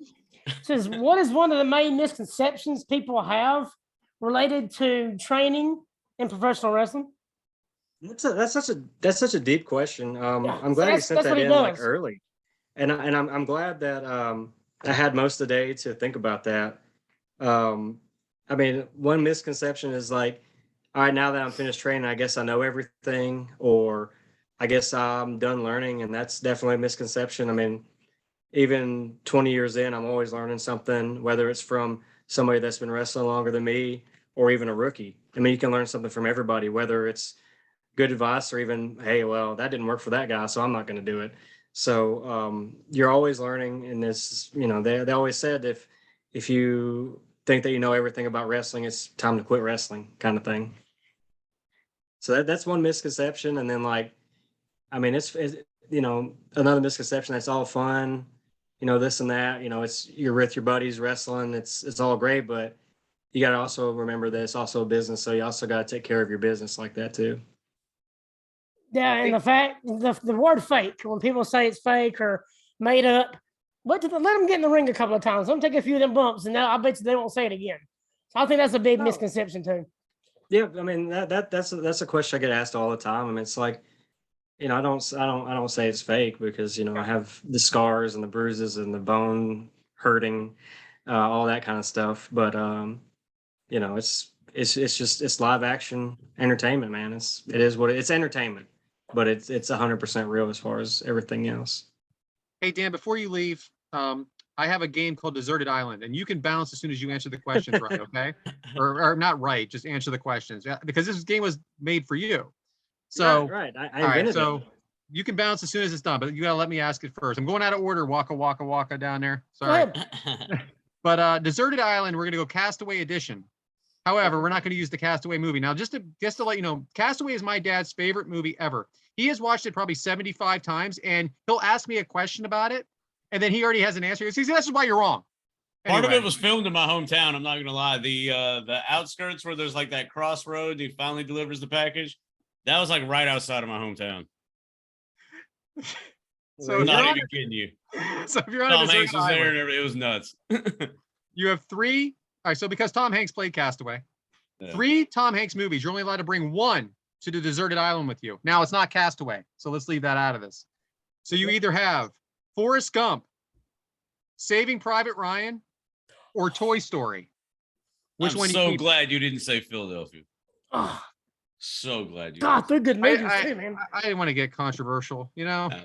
It says, what is one of the main misconceptions people have related to training in professional wrestling? That's such a deep question. I'm glad you sent that in like early, and I'm glad that I had most of the day to think about that. I mean, one misconception is like, all right, now that I'm finished training, I guess I know everything, or I guess I'm done learning, and that's definitely a misconception. I mean, even 20 years in, I'm always learning something, whether it's from somebody that's been wrestling longer than me or even a rookie. I mean, you can learn something from everybody, whether it's good advice or even, hey, well, that didn't work for that guy, so I'm not going to do it. So you're always learning, and this, they always said if you think that you know everything about wrestling, it's time to quit wrestling, kind of thing. So that's one misconception, and then it's another misconception that's all fun, this and that, it's you're with your buddies wrestling, it's all great, but you got to also remember that it's also a business, so you also got to take care of your business like that too. Yeah, and the fact, the word fake, when people say it's fake or made up, let them get in the ring a couple of times. Let them take a few of them bumps, and I bet you they won't say it again. So I think that's a big misconception too. Yeah, I mean that's a question I get asked all the time. I mean, it's like, I don't say it's fake because I have the scars and the bruises and the bone hurting, all that kind of stuff. But it's live action entertainment, man. It is what it's entertainment, but it's 100% real as far as everything else. Hey Dan, before you leave, I have a game called Deserted Island, and you can bounce as soon as you answer the questions right, okay? or not right, just answer the questions. Yeah, because this game was made for you. So right. I all right, invented so it. you can bounce as soon as it's done, but you gotta let me ask it first. I'm going out of order, waka down there. Sorry. But Deserted Island, we're gonna go Castaway Edition. However, we're not going to use the Castaway movie. Now, just to let you know, Castaway is my dad's favorite movie ever. He has watched it probably 75 times, and he'll ask me a question about it, and then he already has an answer. He says, "This is why you're wrong." Part of it was filmed in my hometown. I'm not gonna lie. The outskirts where there's like that crossroad, he finally delivers the package. That was like right outside of my hometown. So I'm not even kidding you. So if you're on Tom a Hanks Deserted was there, Island, and it was nuts. you have 3. All right, so because Tom Hanks played Castaway, 3 Tom Hanks movies. You're only allowed to bring 1 to the Deserted Island with you. Now, it's not Castaway, so let's leave that out of this. So you either have Forrest Gump, Saving Private Ryan, or Toy Story. Which one? I'm so glad you didn't say Philadelphia. Oh, so glad you. God, they're good movies too, man. I didn't want to get controversial, I don't know.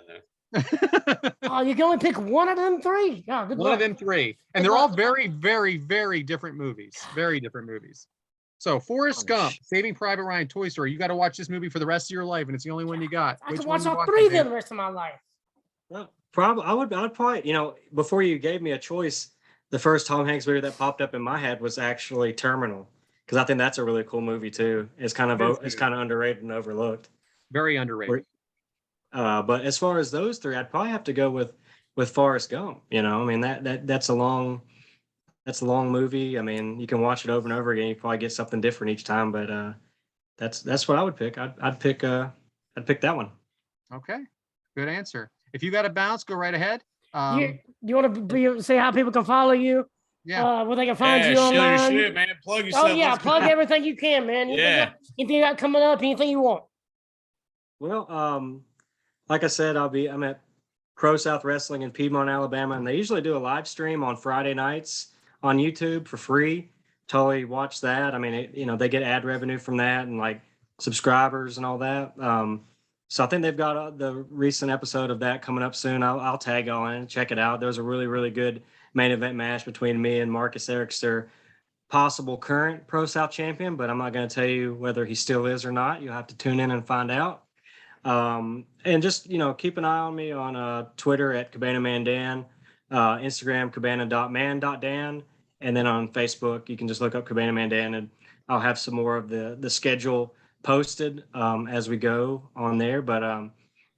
Oh, you can only pick one of them 3. God, good One luck. of them 3, and they're all very, very, very different movies. Very different movies. So Forrest Gump, Saving Private Ryan, Toy Story. You got to watch this movie for the rest of your life, and it's the only one you got. I can watch all 3 of them the rest of my life. Well, Probably, I'd probably, before you gave me a choice, the first Tom Hanks movie that popped up in my head was actually Terminal, because I think that's a really cool movie too. It's kind of underrated and overlooked. Very underrated. But as far as those three, I'd probably have to go with Forrest Gump. I mean that's a long movie. I mean, you can watch it over and over again. You probably get something different each time. But that's what I would pick. I'd pick that one. Okay, good answer. If you got to bounce, go right ahead. You want to say how people can follow you? Yeah. Where they can find you show online. your shit, man. Plug yourself. Oh yeah, Let's plug go. everything you can, man. Anything you got coming up, anything you want. Well, like I said, I'm at Pro South Wrestling in Piedmont, Alabama, and they usually do a live stream on Friday nights on YouTube for free. Totally watch that. I mean, they get ad revenue from that and like subscribers and all that. So I think they've got the recent episode of that coming up soon. I'll tag on and check it out. There was a really, really good main event match between me and Marcus Erics, their possible current Pro South champion, but I'm not going to tell you whether he still is or not. You'll have to tune in and find out. And just, keep an eye on me on Twitter at Cabana Man Dan, Instagram cabana.man.dan, and then on Facebook, you can just look up Cabana Man Dan, and I'll have some more of the schedule posted as we go on there. But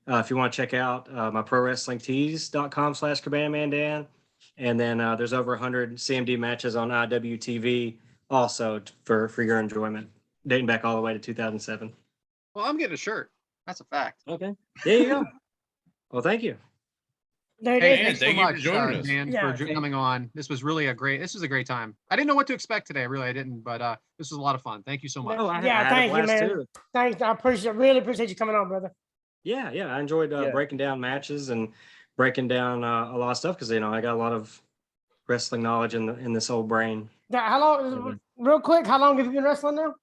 if you want to check out my prowrestlingtees.com/cabanamandan, and then there's over 100 CMD matches on IWTV also for your enjoyment, dating back all the way to 2007. Well, I'm getting a shirt. That's a fact. Okay. There you go. Well, thank you. There it Hey, is. thanks so thank you for much, joining us. Dan, for coming on. This was a great time. I didn't know what to expect today. Really, I didn't, but this was a lot of fun. Thank you so much. Oh, I Yeah, had a thank you, blast man. too. Thanks. I really appreciate you coming on, brother. Yeah, I enjoyed breaking down matches and breaking down a lot of stuff because I got a lot of wrestling knowledge in this old brain. Yeah, how long? Real quick, how long have you been wrestling now?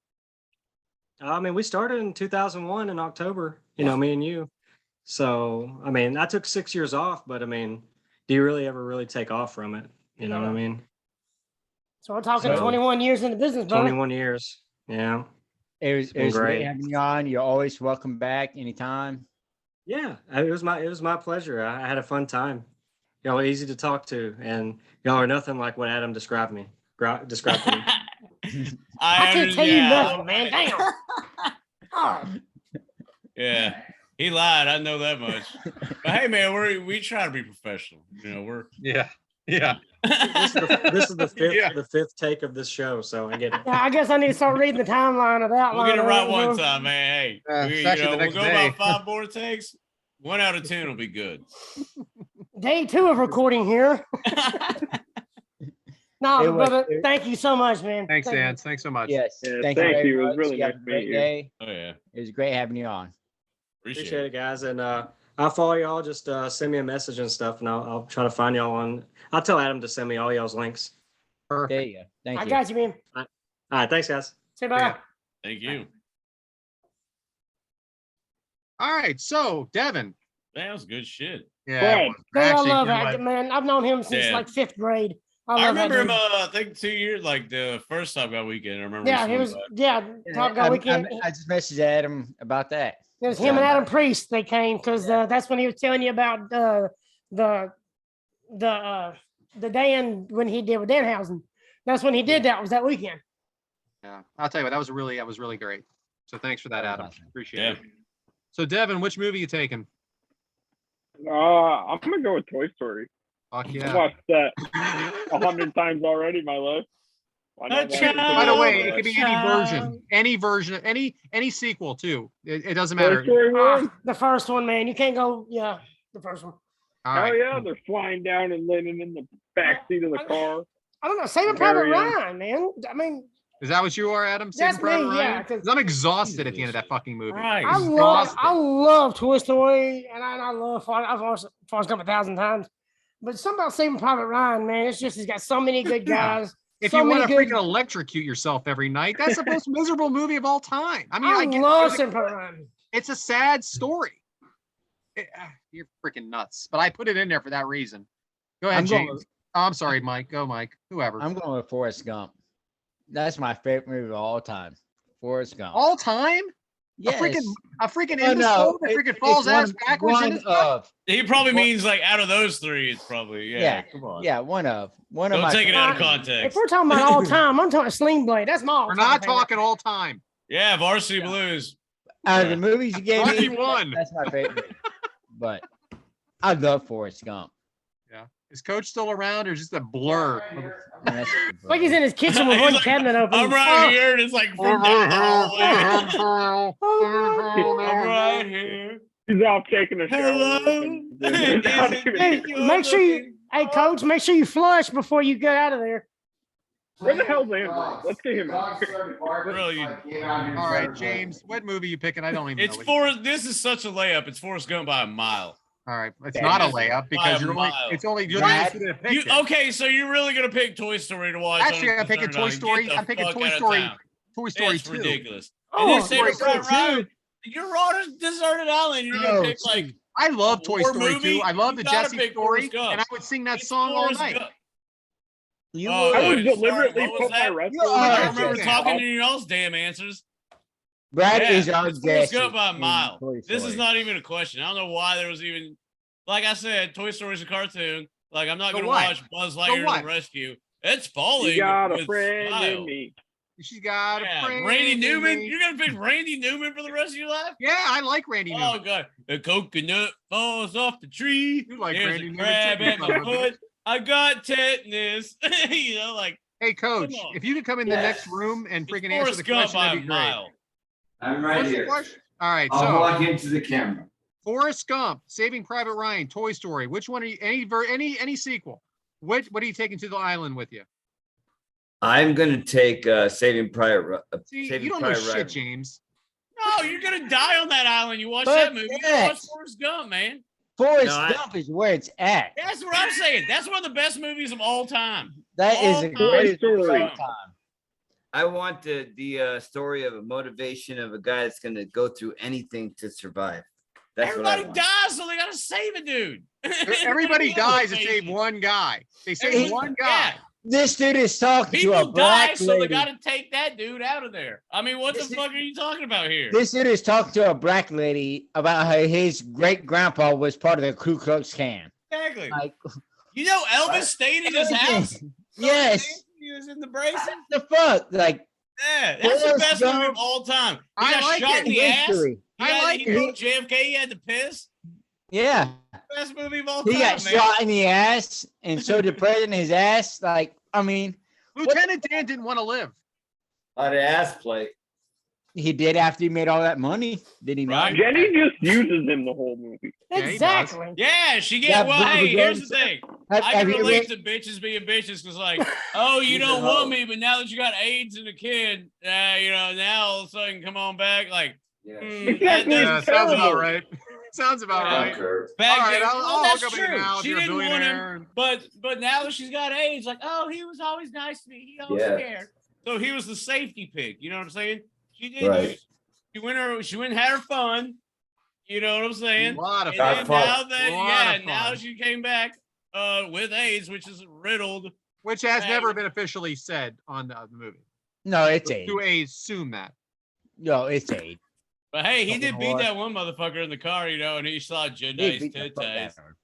I mean, we started in 2001 in October. Me and you. So I mean, I took 6 years off, but I mean, do you really ever take off from it? You know what I mean? So we're talking 21 years in the business, brother. 21 years. Yeah. It was great having you on. You're always welcome back anytime. Yeah, it was my pleasure. I had a fun time. Y'all are easy to talk to, and y'all are nothing like what Adam described me. Described to me. I can't tell you nothing, man. Damn. Oh. Yeah, he lied. I know that much. But hey, man, we try to be professional. We're Yeah. This is the fifth take of this show, so I get it. Yeah, I guess I need to start reading the timeline of that. We'll get it right one time, man. Hey, we'll go day. about 5 more takes. 1 out of 10 will be good. Day 2 of recording here. No, brother, thank you so much, man. Thanks, Dan. Thanks so much. Yes. Yeah, thank thank you. you. It was really You have nice a to meet great you. day. Oh yeah, It was great having you on. Appreciate it, guys. And I'll follow y'all. Just send me a message and stuff, and I'll try to find y'all on. I'll tell Adam to send me all y'all's links. Perfect. There you go. Thank you. I got you, man. All right, thanks, guys. Say bye. Yeah. thank you. All right, so Devin. That was good shit. Yeah. Right. it was. Dude, I Actually, love you know that, what? man. I've known him since Yeah. like 5th grade. I love that remember him. dude. I think 2 years, like the first Top Gun weekend. I remember. Yeah, he was. Yeah, Top Gun weekend. I just messaged Adam about that. It was him and Adam Priest. They came because that's when he was telling you about the Dan when he did with Danhausen. That's when he did that. Was that weekend? Yeah, I'll tell you what, that was really great. So thanks for that, Adam. Awesome. Appreciate Yeah. it. So Devin, which movie you taking? I'm gonna go with Toy Story. Fuck I yeah. watched that 100 times already in my life. Why not watch it By the way, again? it could be any version, any sequel too. It doesn't Toy matter. Story 1? The first one, man. You can't go. Yeah, the first one. All Hell right. yeah, they're flying down and landing in the back seat of the car. I don't know. Saving Private Very, Ryan, man. I mean, Is that what you are, Adam? That's Saving Private me, yeah, Ryan? 'cause- 'Cause I'm exhausted at the end of that fucking movie. Right. I love Toy Story, and I love. I've watched Forrest Gump 1,000 times. But something about Saving Private Ryan, man. It's just he's got so many good guys. If so you want many to good. freaking electrocute yourself every night, that's the most miserable movie of all time. I mean, I get love it. Saving Private Ryan. It's a sad story. You're freaking nuts. But I put it in there for that reason. Go ahead, I'm going James. Oh, I'm sorry, Mike. Go, Mike. Whoever. I'm going with Forrest Gump. That's my favorite movie of all time. Forrest Gump. All time? Yes. A freaking Oh, no, imbecile that freaking it's falls one- ass backwards in one his butt? of. He probably means like out of those three, it's probably Yeah. Come on. Yeah, one of Don't my take it out of favorites. context. If we're talking about all time, I'm talking Sling Blade. That's my all We're not talking all time. Yeah, Varsity Blues. Out of the movies you gave me, 21. that's my favorite. But I love Forrest Gump. Yeah. Is Coach still around or just a blur? Like he's in his kitchen with He's one like, cabinet open. I'm right here, and it's like from down the hallway. I'm right here. He's off taking a shower. Hello. Hey, make sure you, hey coach, make sure you flush before you get out of there. Where the hell's Andrew? Let's get him out. Really? All right, James, what movie you picking? I don't even It's know. Forrest. This is such a layup. It's Forrest Gump by a mile. All right, it's not a layup because you're only. It's only you're only Brad, gonna pick You, it. okay, so you're really gonna pick Toy Story to watch? Actually, on I'm picking Toy Saturday night? Story. Get the I'm picking fuck Toy out of Story. town. Toy Story It's 2. ridiculous. Oh, And then Saving Toy Story Private Ryan. You're on a deserted island. You're gonna Oh, pick like I love Toy war Story movie, 2. I love you the gotta Jesse pick story, Forrest Gump. and I would sing that It's song all Forrest night. Gump. You Oh, were- I would wait, deliberately sorry, what was put my that? wrestling. You I are don't Jesse. remember talking to y'all's damn answers. Brad Yeah, is our it's Forrest Jesse Gump by a in mile. Toy This is Story. not even a question. I don't know why there was even, like I said, Toy Story's a cartoon. Like I'm not So gonna what? watch Buzz Lightyear what? to the Rescue. It's falling. You got a with friend style. in me. She's got a Yeah, friend. Randy in Newman. me. You're gonna pick Randy Newman for the rest of your life? Yeah, I like Randy Oh Newman. god, the coconut falls off the tree. You like There's Randy a Newman crab too, at you my son of a foot. I got tetanus. You know, like Hey, Coach, Come on. if you could come in the next room and it's freaking answer Forrest the Gump question, by that'd a be great. mile. I'm right What's the here. question? All right, I'll so walk into the camera. Forrest Gump, Saving Private Ryan, Toy Story. Which one are you? Any sequel? What are you taking to the island with you? I'm gonna take Saving Private. See, Saving you don't know Private shit, Ryan. James. No, you're gonna die on that island. You watch But that movie. You gotta watch yes. Forrest Gump, man. Forrest No, I- Gump is where it's at. That's what I'm saying. That's one of the best movies of all time. That is all the time. greatest movie of Story. all time. I want the story of a motivation of a guy that's gonna go through anything to survive. That's Everybody what I want. dies, so they gotta save a dude. Everybody dies to Motivation. save one guy. They save Everybody- one guy. yeah. This dude is talking to a People die, black so they lady. gotta take that dude out of there. I mean, what the This is- fuck are you talking about here? This dude is talking to a black lady about how his great grandpa was part of the Ku Klux Klan. Exactly. Like, You know, Elvis stayed in his house. yes. He was in the braces. The fuck? Like, Yeah, that's the Forrest best movie of Gump. all time. He I got like shot it. in the ass. history. I like he it. told JFK he had to piss. Yeah. Best movie of all He time, got man. shot in the ass, and so did President his ass. Like, I mean, Lieutenant Dan didn't want to live. On the ass plate. he did after he made all that money, did he not? Right. Jenny just uses him the whole movie. Yeah, he does. Exactly. Yeah, she Yeah, get well. Barbara Hey, here's the Jones. thing. Have, I have can you relate read? to bitches being bitches because, like, oh, you She's don't a want hoe. me, but now that you got AIDS and a kid, you know, now all of a sudden come on back. Like, Yeah. Exactly. that Yeah, It's sounds about terrible. right. Sounds about Yeah. right. Kurt. back All right, then, I'll well, hook that's up with you true. now if She you're a didn't want him, billionaire. but now that she's got AIDS, like, oh, he was always nice to me. He always Yeah. cared. So he was the safety pick. You know what I'm saying? She did. Right. She went and had her fun. You know what I'm A saying? lot of And Got then fun. now that Lot of now fun. she came back with AIDS, which is riddled. Which has Hey. never been officially said on the movie. No, it's eight. To assume that. No, it's eight. But hey, he You did know beat what? that one motherfucker in the car, you know, and he saw He Jedi's beat the fuck out titties. of her.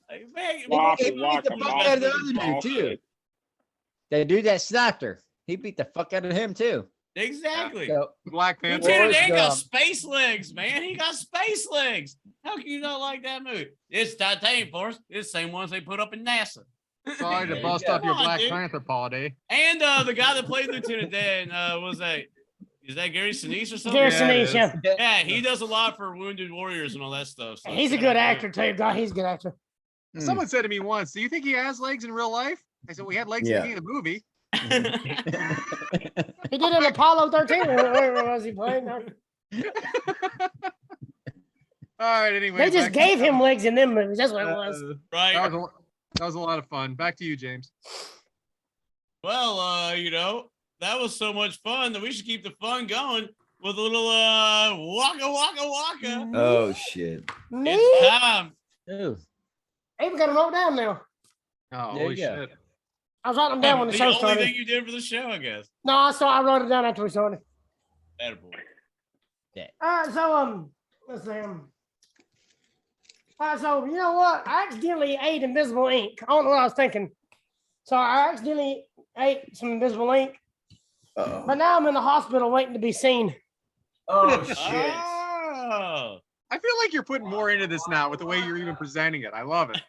Like, man, Waka, he beat waka, the fuck waka, out of the other dude, waka. too. The dude that slapped her, he beat the fuck out of him too. exactly. So, Black Panther. Lieutenant Forrest Dan got Gump. space legs, man. He got space legs. How can you not like that movie? It's titanium force. It's the same ones they put up in NASA. Sorry to Yeah, bust yeah. up your Come on, Black dude. Panther, Paul Day. And the guy that played Lieutenant Dan is that Gary Sinise or something? Gary Yeah, it Sinise, yeah. Yeah, he does a lot for Wounded Warriors and all that stuff. So He's a shout good out to him. actor too. God, he's a good actor. Hmm. Someone said to me once, "Do you think he has legs in real life?" I said, "We had legs Yeah. in the movie." He did it in Apollo 13. Where was he playing? All right. Anyway, They just back to- gave him legs in them movies. That's what it was. Right. that was a lot of fun. Back to you, James. Well, you know, that was so much fun that we should keep the fun going with a little waka waka waka. Oh shit. Me? It's time. Ooh. Hey, we got him wrote down now. Oh, There holy you go. shit! I was writing them down when the show only started. thing you did for the show, I guess. No, I wrote it down after we started. Attaboy. Let's see. So you know what? I accidentally ate invisible ink. I don't know what I was thinking. So I accidentally ate some invisible ink. But now I'm in the hospital waiting to be seen. Oh shit! Oh. I feel like you're putting more into this now with the way you're even presenting it. I love it.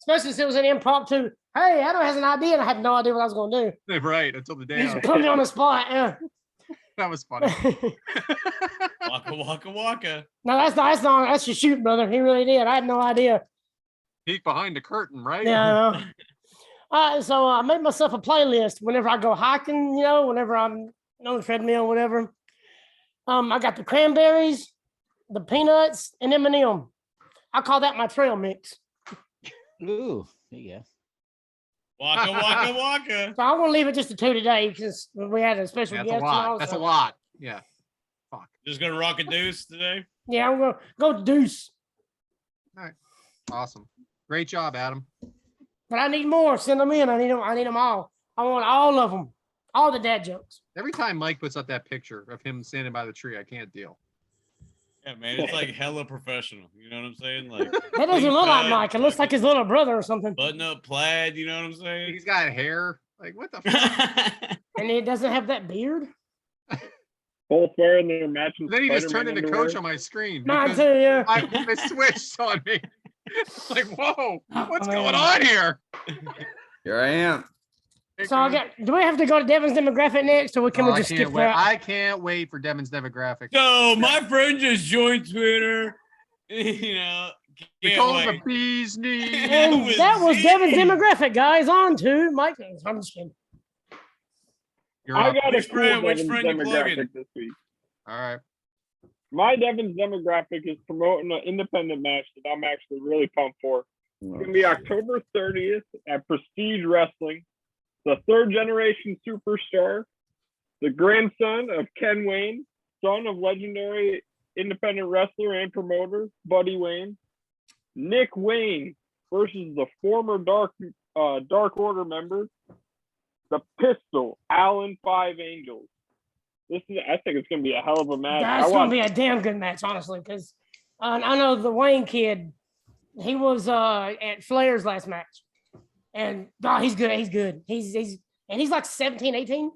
Especially since it was an impromptu. Hey, Adam has an idea, and I had no idea what I was going to do. Right, until the He day just of. put me on the spot. Yeah. That was funny. Waka waka waka. No, that's your shoot, brother. He really did. I had no idea. Peek behind the curtain, right? Yeah. I know. So I made myself a playlist whenever I go hiking, whenever I'm on the treadmill, whatever. I got the cranberries, the peanuts, and M&M. I call that my trail mix. Ooh, there you go. Waka waka waka. So I'm gonna leave it just to 2 today because we had a special That's guest. a lot. And all, That's so. a lot. Yeah. Fuck. Just gonna rock a deuce today. Yeah, I'm gonna go deuce. Awesome. Great job, Adam. But I need more. Send them in. I need them all. I want all of them. All the dad jokes. Every time Mike puts up that picture of him standing by the tree, I can't deal. Yeah, man, it's like hella professional. You know what I'm saying? Like That doesn't look like Mike. It looks like his little brother or something. button up plaid. You know what I'm saying? He's got hair. Like, what the fuck? And he doesn't have that beard. Both wearing their matching. Then he just turned Spider-Man into underwear. coach on my screen. Mine because too, yeah. it switched on me. Like, whoa, what's man. going on here? Here I am. So do we have to go to Devin's demographic next, or can we I just can't skip wait. that? I can't wait for Devin's demographic. So my friend just joined Twitter. You know, We can't call him wait. the bee's knees. And with that was Z. Devin's demographic, guys. On to Mike. I'm just kidding. You're I up. got a Which cool friend- which Devon's friend you plugging? demographic this week. All right. My Devon's demographic is promoting an independent match that I'm actually really pumped for. It's going to be October 30th at Prestige Wrestling. The third generation superstar, the grandson of Ken Wayne, son of legendary independent wrestler and promoter Buddy Wayne, Nick Wayne versus the former Dark Order member, the Pistol, Allen Five Angels. I think it's going to be a hell of a match. That's going to be a damn good match, honestly, because I know the Wayne kid, he was at Flair's last match. And he's good. He's good. He's like 17, 18.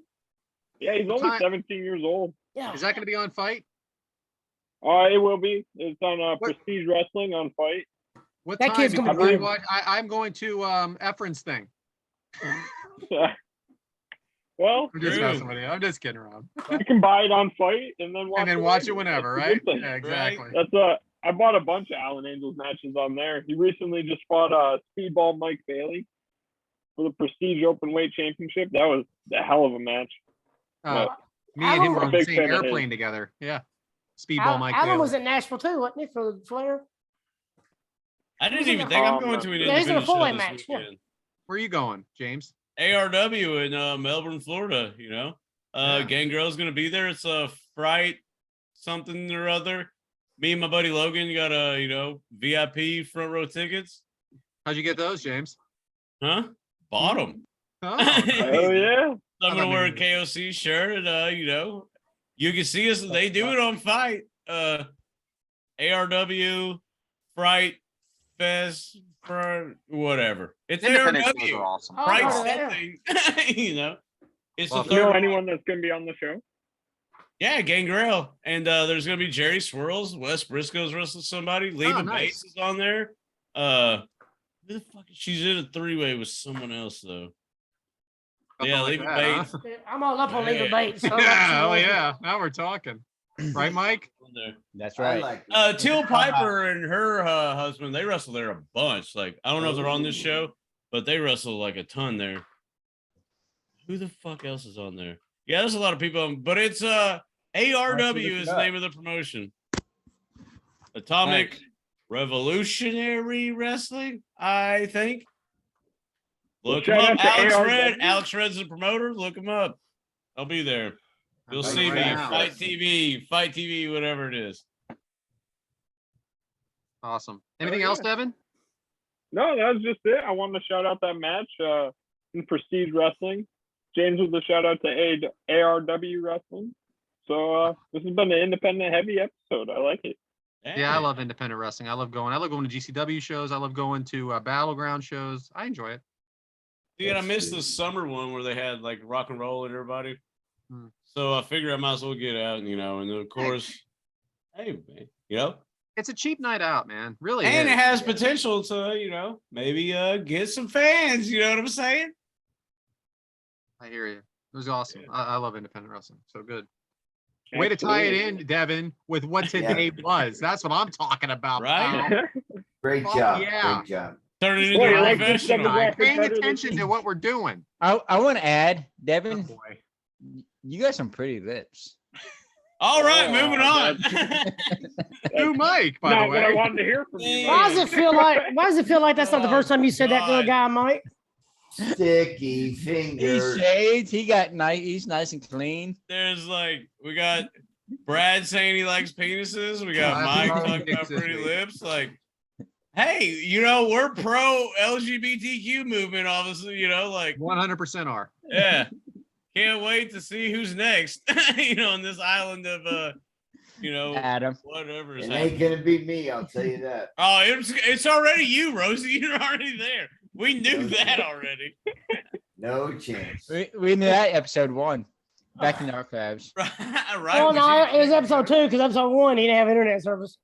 Yeah, he's only 17 years old. Yeah. Is that going to be on Fight? It will be. It's on Prestige Wrestling on Fight. What That time? kid's gonna Because be I good. watch- I'm going to Efren's thing. Well, I'm just True. messing with you. I'm just kidding around. you can buy it on Fight and then watch Watch it later. whenever, That's a right? good thing. Yeah, exactly. That's I bought a bunch of Allen Angels matches on there. He recently just fought Speedball Mike Bailey for the Prestige Openweight Championship. That was a hell of a match. Me and him were on the Big same fan of his. airplane together. Yeah. Speedball Mike Alan Bailey. was at Nashville too, wasn't he, for the Flair? I didn't He's in even the- think I'm going to an Yeah, he's in a independent full-weight show match, this yeah. weekend. Where are you going, James? ARW in Melbourne, Florida. You know, Yeah. Gangrel's gonna be there. It's a Fright something or other. Me and my buddy Logan got a VIP front row tickets. How'd you get those, James? Huh? Bought them. Oh, Oh yeah. I'm gonna wear a KOC shirt, and you can see us. They do it on Fight. ARW, Fright Fest, for whatever. It's Independent shows ARW. are awesome. Oh, Fright oh, yeah. something. It's Well, the You know third. anyone that's going to be on the show? Yeah, Gangrel. And there's gonna be Jerry Swirls, Wes Briscoe's wrestling somebody. Leva nice. Bates is on there. Who the fuck is she's in a three-way with someone else though. Something Yeah, like Leva that, huh? Bates I'm all up on Leva Yeah. Bates. So Yeah, oh yeah. Now we're talking. Right, Mike? on there. That's I right. like Teal Piper and her husband, they wrestle there a bunch. Like, I don't know if they're on this show, but they wrestle like a ton there. Who the fuck else is on there? Yeah, there's a lot of people on, but it's ARW is the name of the promotion. Atomic Revolutionary Wrestling, I think. Look him shout up. out to Alex ARW. Red. Alex Red's the promoter. Look him up. I'll be there. You'll Like see me. right now. Fight TV, whatever it is. Awesome. Anything yeah. else, Devin? No, that was just it. I wanted to shout out that match in Prestige Wrestling. James with the shout out to ARW Wrestling. So this has been an independent heavy episode. I like it. Yeah, I love independent wrestling. I love going to GCW shows. I love going to Battleground shows. I enjoy it. Yeah, I missed the summer one where they had like rock and roll and everybody. Hmm. So I figured I might as well get out, and and of course, hey, man, it's a cheap night out, man. Really, and is. it has potential to, maybe get some fans. You know what I'm saying? I hear you. It was awesome. I love independent wrestling. So good. Way to tie it in, Devin, with what today was. That's what I'm talking about. Right? Pal. Great Oh, job. yeah. Great job. Turn it into Boy, a like this professional. demographic Paying better than- attention to what we're doing. I want to add, Oh, Devin, boy. you got some pretty lips. All right, Oh, moving on. New Mike, by Not the what I way. wanted to hear from you. Why Mike. does it feel like that's not the first time you said that to a God. guy, Mike? Sticky He finger. shaved. He got nice. He's nice and clean. There's we got Brad saying he likes penises. We got Mike talking about pretty lips. Hey, we're pro LGBTQ movement, obviously, 100% are. yeah. Can't wait to see who's next, on this island of, Adam. whatever is It happening. ain't gonna be me, I'll tell you that. Oh, it's already you, Rosie. You're already there. We knew that already. No chance. We knew that episode 1 back in the archives. right. Well, no, it was episode 2 because episode 1 he didn't have internet service.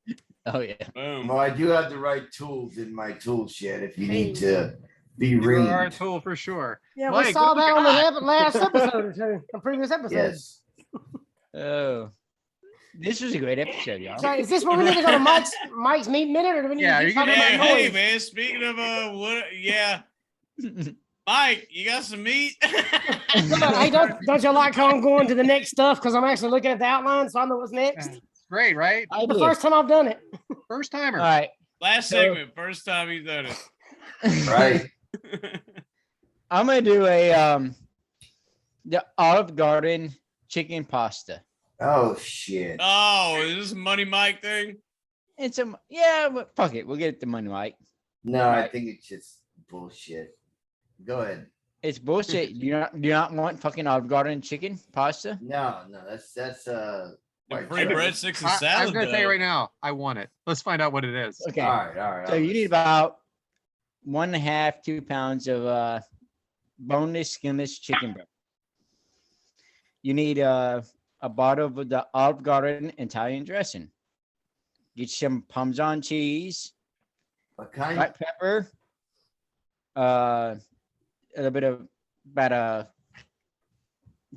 Oh yeah. Boom. Well, I do have the right tools in my tool shed if you need to be You are a read. tool for sure. Yeah, Mike, we saw what do that we on the got? last episode or two, the previous episode. Yes. Oh, this was a great episode, y'all. So is this where we need to go to Mike's meat minute, or do we need Yeah, to you keep talking can- about Hey, noise? man. Speaking of Mike, you got some meat? Hey, don't you like how I'm going to the next stuff because I'm actually looking at the outline, so I know what's next. Great, right? I The did. first time I've done it. First timer. All right. Last segment, first time he's done it. Right. I'm gonna do the Olive Garden chicken pasta. Oh shit. Oh, is this a Money Mike thing? But fuck it. We'll get the money, Mike. No, I think it's just bullshit. Go ahead. It's bullshit. Do you not want fucking Olive Garden chicken pasta? No, that's The white free trash. breadsticks and I salad. was going to tell you dough. right now, I want it. Let's find out what it is. Okay. All right. So you need about 1.5, 2 pounds of boneless, skinless chicken breast. You need a bottle of the Olive Garden Italian dressing. Get some Parmesan cheese, What kind? black pepper, a little bit of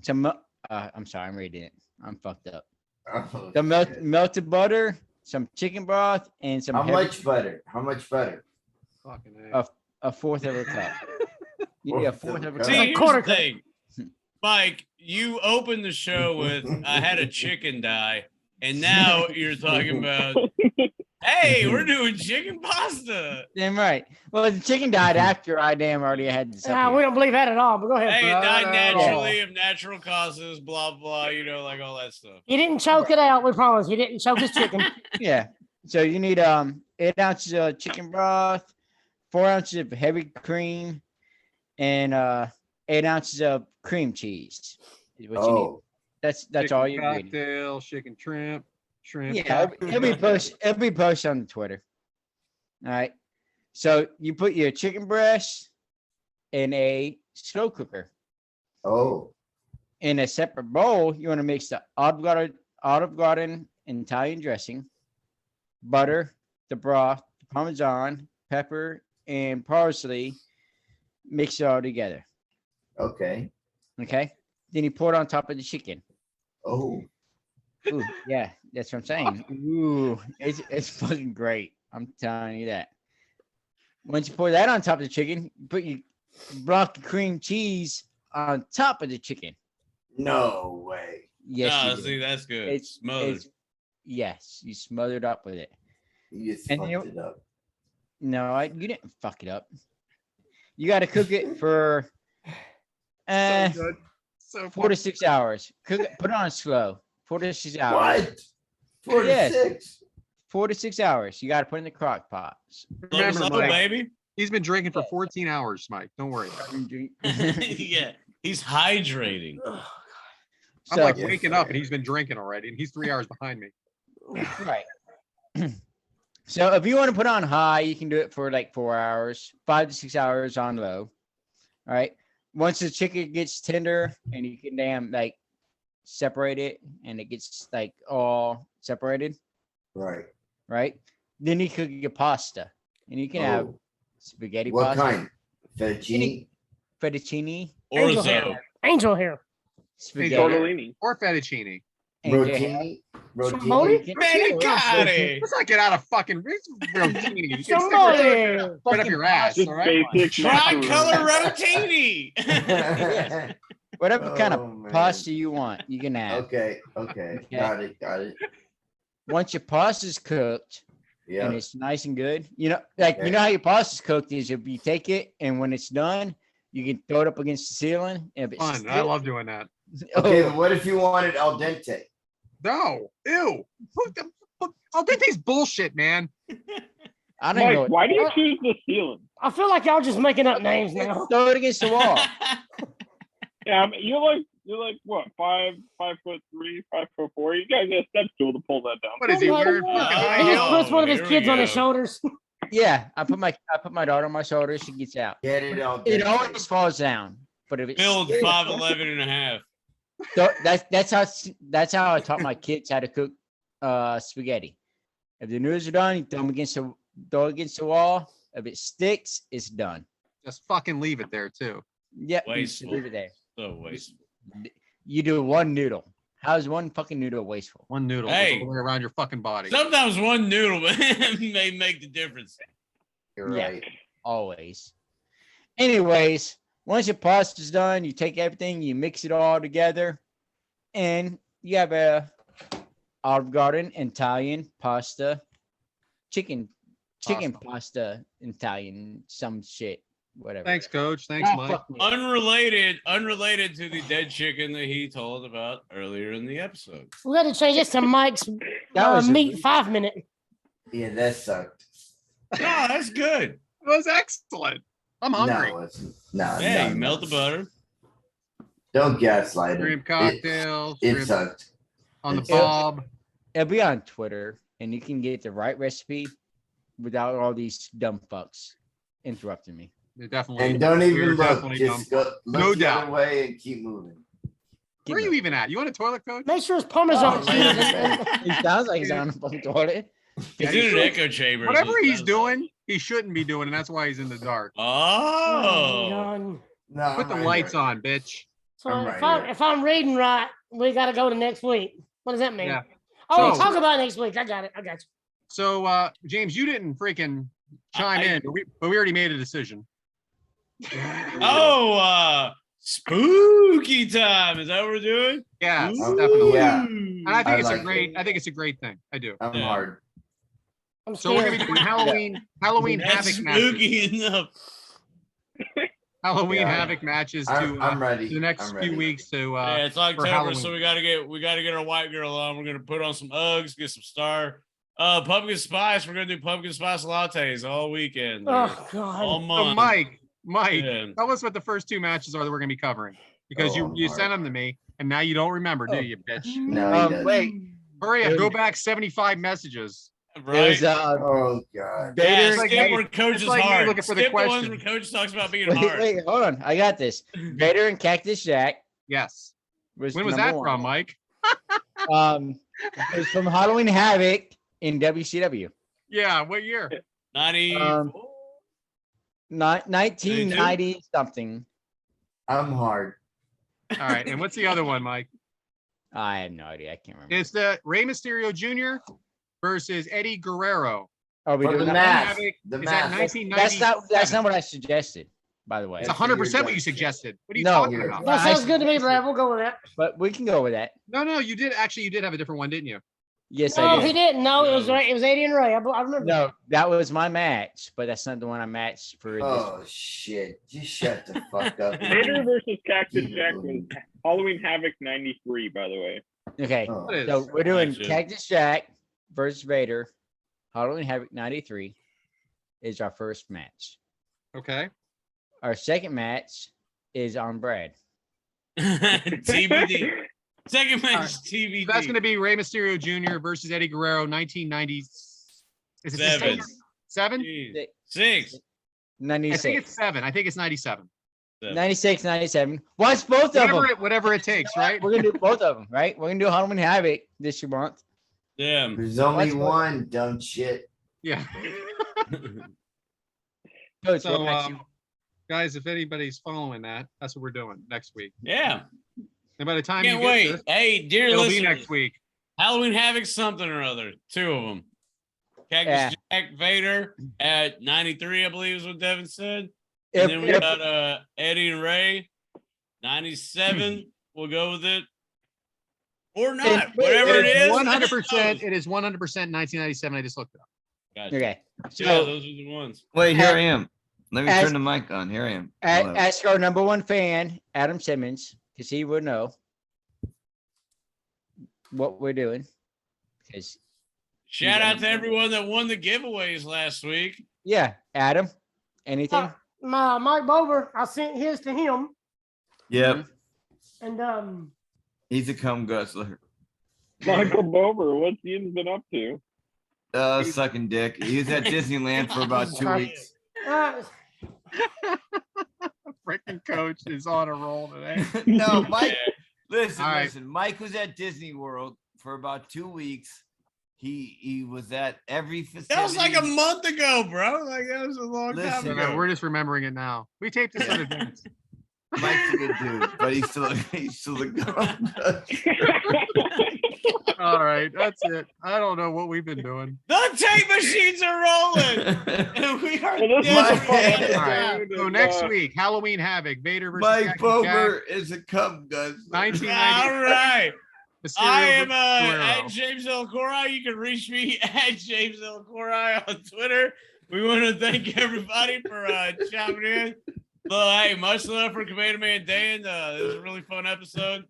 some. I'm sorry, I'm reading it. I'm fucked up. Oh, The shit. melted butter, some chicken broth, and some How heavy- much butter? How much butter? Fucking A- a fourth of a cup. You need a fourth of a See, cup. here's quarter the cup. thing. Mike, you opened the show with I had a chicken die, and now you're talking about, hey, we're doing chicken pasta. Damn right. Well, the chicken died after I already had the Nah, we don't believe that at all, but go ahead. Hey, it died Oh. naturally of natural causes, blah, blah, like all that stuff. He didn't choke it out, we promise. He didn't choke his chicken. Yeah. So you need 8 ounces of chicken broth, 4 ounces of heavy cream, and 8 ounces of cream cheese. Is what you need. Oh, That's all you need. Cocktail, chicken shrimp. Yeah, it'll be posted on Twitter. All right. So you put your chicken breast in a slow cooker. oh, In a separate bowl, you want to mix the Olive Garden Italian dressing, butter, the broth, the Parmesan, pepper, and parsley. Mix it all together. okay. Okay. Then you pour it on top of the chicken. Oh, Ooh, yeah, that's what I'm saying. Ooh, it's fucking great. I'm telling you that. Once you pour that on top of the chicken, you put your block of cream cheese on top of the chicken. no way. Yes, no, you do. see, that's good. It's Smothered. yes, you smothered up with it. You just And fucked you- it up. No, you didn't fuck it up. You got to cook it for So good. So 4 to 6 hours. Cook it, put it on slow. 4 to 6 hours. What? 4 to Yes. 6? 4 to 6 hours. You got to put in the crock pot. Remember, Remember, Mike, baby. he's been drinking for 14 hours, Mike. Don't worry. Yeah, he's hydrating. I'm So- like waking up and he's been drinking already, and he's 3 hours behind me. Right. So if you want to put on high, you can do it for like 4 hours, 5 to 6 hours on low. All right. Once the chicken gets tender and you can like separate it and it gets like all separated, Right. right? Then you cook your pasta and you can have Oh. spaghetti What pasta, kind? Fettuccine? fettuccine, Angel Orzo. hair. Angel hair. spaghetti, Tortellini. Or fettuccine. angel hair. Rotini? Rotini? Stromboli? You can- Manicotti. Let's not get out of fucking rotini. You can stick Somebody. it right up your ass, Just all right? basic Tricolor macaroons. rotini. Whatever kind Oh, of man. pasta you want, you can have. Okay. Got it. Once your pasta's cooked and Yeah. it's nice and good, you know Okay. how your pasta's cooked is if you take it and when it's done, you can throw it up against the ceiling. If it's Fun. I love doing that. Okay, but what if you want it al dente? No. Ew. Al dente's bullshit, man. I don't know. Mike, why do you choose the ceiling? I feel like y'all just making up names now. Throw it against the wall. Yeah, I mean, you're like what, 5'3", 5'4". You gotta get a step stool to pull that down. What is he Somebody- wearing? Fucking Oh, high He just heels? puts one of his here we kids on his go. shoulders. Yeah, I put my daughter on my shoulder. She gets out. Get it al It dente. always falls down. But if it's Build still- 5'11" and a half. So that's how I taught my kids how to cook spaghetti. If the noodles are done, you throw it against the wall. If it sticks, it's done. Just fucking leave it there, too. Yep, you just Wasteful. leave it there. So wasteful. You do one noodle. How's one fucking noodle wasteful? One noodle Hey. all the way around your fucking body. Sometimes one noodle may make the difference. You're Yeah. right. Always. Anyways, once your pasta's done, you take everything, you mix it all together, and you have a Olive Garden Italian pasta, chicken pasta Italian, some shit, whatever. Thanks, Coach. Thanks, Ah, Mike. fuck me. Unrelated to the dead chicken that he told about earlier in the episode. We got to change this to Mike's That was a meat reach. 5-minute. Yeah, that sucked. No, that's good. It was excellent. I'm hungry. No, it's not. Yeah, no, you no. melt the butter. Don't gaslight it. Shrimp cocktail, It shrimp sucked. on the it sucked. bob. It'll be on Twitter, and you can get the right recipe without all these dumb fucks interrupting me. They're definitely. And don't you're even look. definitely Just dumb. go No look the doubt. other way and keep moving. Keep Where are you moving. even at? You on a toilet, Coach? Make sure it's Parmesan Oh, cheese. man. He sounds like he's on the fucking toilet. He's in an echo chamber. so Whatever it he's sounds doing, he shouldn't be doing, and that's why he's in the dark. like- Oh. God. No, Put the I'm lights right on, bitch. So I'm if, right I, here. if I'm reading right, we got to go to next week. What does that mean? Yeah. Oh, So- talk about next week. I got it. I got you. So, James, you didn't freaking chime in, but we already made a decision. Oh, spooky time. Is that what we're doing? Yeah, Oh, definitely. yeah. And I think I it's like a great. I think it's a great thing. I do. I'm Yeah. hard. I'm So we're gonna scared. be doing Halloween That's Havoc matches. spooky enough. Halloween Yeah. Havoc matches to I'm ready. the next I'm few ready. weeks to Yeah, it's October, so Halloween. we gotta get our white girl on. We're gonna put on some Uggs, get some Star. Pumpkin spice. We're gonna do pumpkin spice lattes all weekend. Oh, God. all So month. Mike, Yeah. tell us what the first two matches are that we're gonna be covering because Oh, you I'm sent them to me and now you don't remember, do Oh. you, bitch? No, he doesn't. Wait, Hurry up, It go was- back 75 messages. it Right? was Oh God. Vader Yeah, and skip Vader- where coach it's is like me hard. looking for the Skip the ones question. where coach talks about being Wait, hard. wait, hold on. I got this. Vader and Cactus Jack Yes. was When was number that one. from, Mike? It was from Halloween Havoc in WCW. Yeah, what year? 90. 1990 something. I'm hard. All right, and what's the other one, Mike? I have no idea. I can't remember. It's the Rey Mysterio Jr. versus Eddie Guerrero. Are we For doing the that? mask. Havoc The is mask. at That's 1990. not what I suggested, by the way. It's 100% what you suggested. What are you No, talking you're- about? That sounds good to me, Brad. We'll go with that. But we can go with that. No, you did have a different one, didn't you? Yes, No, I he did. didn't. No, it was right. It was 80 and Ray. I remember. No, that was my match, but that's not the one I matched for this. Oh shit! Just shut the fuck up. Vader versus Cactus Jack was Halloween Havoc '93, by the way. Okay, Oh. What is? so we're doing Gotcha. Cactus Jack versus Vader. Halloween Havoc 93 is our first match. Okay. Our second match is on Brad. TBD. Second match, All right. TBD. That's going to be Rey Mysterio Jr. versus Eddie Guerrero, 1990. Is it Seven. 7? 6. I 96. think it's 7. I think it's 97. 96, 97. Watch both of them. Whatever it takes, right? We're going to do both of them, right? We're going to do Halloween Havoc this month. Yeah. There's only What's- one, dumb shit. Yeah. Coach, So, what match guys, if anybody's following that, that's what we're doing next week. Yeah. And by the time Can't you get wait. this, Hey, dear it'll listeners, be next week. Halloween Havoc something or other. 2 of them. Cactus Jack Vader at 93, I believe is what Devin said. And then we got Eddie and Ray, 97. We'll go with it. Or not. Whatever it is. 100%. It is 100% 1997. I just looked it up. Gotcha. Okay. So, Yeah, those are the ones. Wait, here I am. Let me as- turn the mic on. Here I am. Hello. ask our number one fan, Adam Simmons, because he would know what we're doing. Because Shout out to everyone that won the giveaways last week. yeah, Adam, anything? My Mike Bover, I sent his to him, Yep. and He's a cum guzzler. Michael Bober, what's Ian's been up to? Sucking dick. He was at Disneyland for about 2 weeks. Freaking coach is on a roll today. No, Mike. Listen, All right. listen. Mike was at Disney World for about 2 weeks. He was at every facility. That was like a month ago, bro. Like that was a long time Listen, ago. We're just remembering it now. We taped this in advance. Mike's a good dude, but he's still a cum guzzler. All right, that's it. I don't know what we've been doing. The tape machines are rolling. And we are Well, this was a fun dead. episode. All right. So and, next week, Halloween Havoc, Vader versus Mike Cactus Bober Jack, is a cum guzzler. 1990. All right. Mysterio I am versus Guerrero. at James L. Corai. You can reach me at James L. Corai on Twitter. We want to thank everybody for chopping in. But hey, much love for Cabana Man Dan. It was a really fun episode.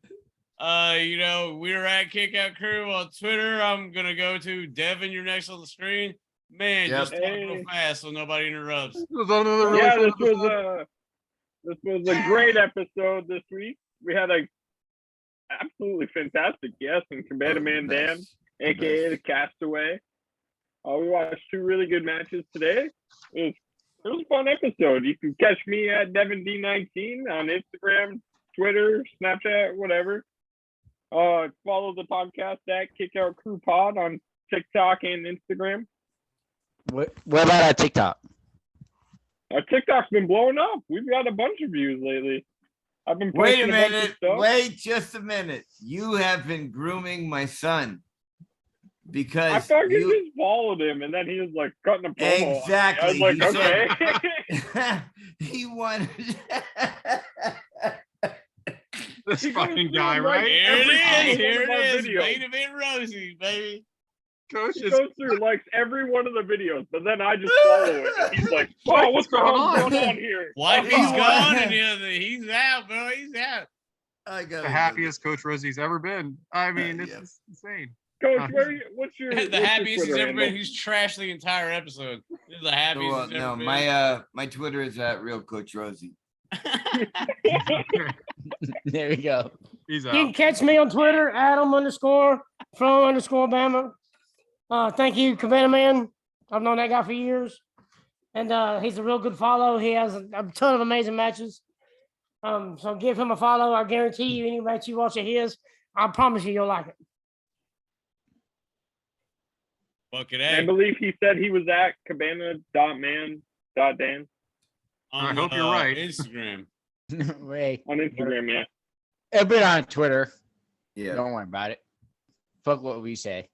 We're at Kickout Crew on Twitter. I'm gonna go to Devin. You're next on the screen. Man, Yep. just talk real fast so nobody interrupts. This was another really yeah, fun this episode. was a great episode this week. We had a absolutely fantastic guest in Cabana Man Dan, aka the Castaway. We watched 2 really good matches today. It was a fun episode. You can catch me at DevinD19 on Instagram, Twitter, Snapchat, whatever. Follow the podcast at Kickout Crew Pod on TikTok and Instagram. What about our TikTok? Our TikTok's been blowing up. We've got a bunch of views lately. I've been Wait posting a bunch of minute. stuff. Wait just a minute. You have been grooming my son because I fucking you just followed him, and then he was like cutting a promo. exactly. I was like, He okay. said- he wanted. This He fucking goes guy, through, like, right? Here every it is. single Here one of our it is. videos. Main event Rosie, baby. Coach He is goes through, likes every one of the videos, but then I just follow it. And he's like, "Oh, what's going going on? on here?" Wifey's Oh, gone wow. and he's out, bro. He's out. I got the happiest Coach Rosie's ever been. I mean, this Yeah. is insane. Coach, what's your The what's your happiest he's Twitter ever been. handle? He's trashed the entire episode. This is the happiest Well, he's no, ever been. my Twitter is at real Coach Rosie. There we go. He's you can out. catch me on Twitter, Adam_from_Bama. Thank you, Cabana Man. I've known that guy for years, and he's a real good follow. He has a ton of amazing matches. So give him a follow. I guarantee you, any match you watch of his, I promise you'll like it. Fucking I A. believe he said he was at cabana.man.dan On, I hope you're right. Instagram. Wait, on Instagram. Yeah. it'll be on Twitter. Yeah. Don't worry about it. Fuck what we say.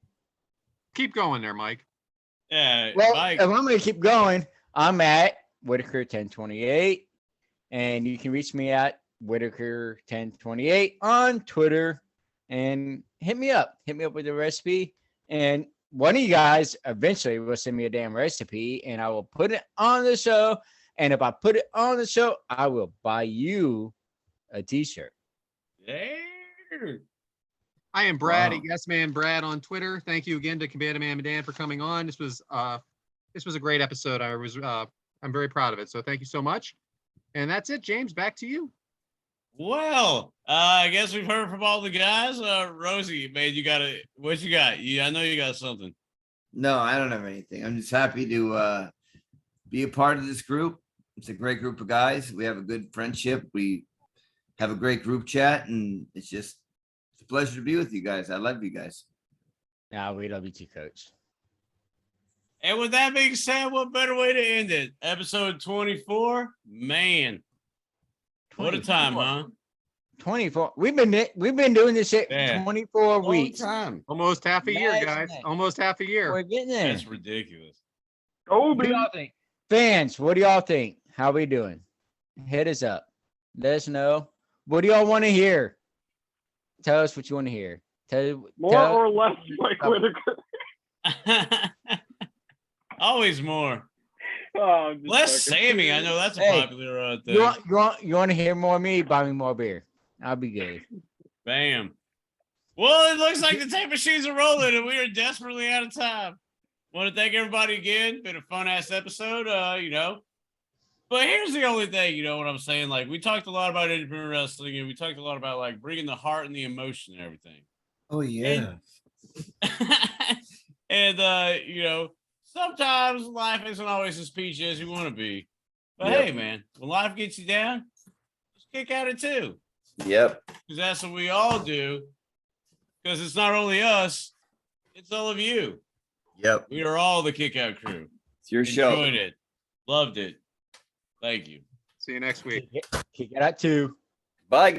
Keep going there, Mike. Yeah, Well, Mike. if I'm going to keep going, I'm at Whitaker1028, and you can reach me at Whitaker1028 on Twitter, and hit me up. Hit me up with a recipe, and one of you guys eventually will send me a damn recipe, and I will put it on the show. And if I put it on the show, I will buy you a T-shirt. There. I am Brad Wow. at Yes Man Brad on Twitter. Thank you again to Cabana Man Dan for coming on. This was a great episode. I'm very proud of it. So thank you so much. And that's it, James. Back to you. Well, I guess we've heard from all the guys. Rosie, man, what you got? I know you got something. No, I don't have anything. I'm just happy to be a part of this group. It's a great group of guys. We have a good friendship. We have a great group chat, and it's a pleasure to be with you guys. I love you guys. Nah, we love you too, Coach. And with that being said, what better way to end it? Episode 24. Man, what a time, huh? 24. We've been doing this shit Yeah. 24 weeks. Time. Almost half a year, Imagine guys. that. Almost half a year. We're getting there. That's ridiculous. What do y'all think? Fans, what do y'all think? How we doing? Hit us up. Let us know. What do y'all want to hear? Tell us what you want to hear. More or less Mike Whitaker. Always more. Oh, I'm just Less fucking- Sammy. I know that's a Hey, popular thing. You want to hear more of me? Buy me more beer. I'll be good. Bam. Well, it looks like the tape machines are rolling and we are desperately out of time. Want to thank everybody again. Been a fun ass episode, But here's the only thing, you know what I'm saying? Like, we talked a lot about independent wrestling and we talked a lot about like bringing the heart and the emotion and everything. Oh yeah. And sometimes life isn't always as peachy as you want to be. But Yep. hey, man, when life gets you down, just kick at it too. Yep. Because that's what we all do. Because it's not only us, it's all of you. Yep. We are all the Kick Out crew. It's your show. Enjoyed it. Loved it. Thank you. See you next week. Kick it out too. Bye.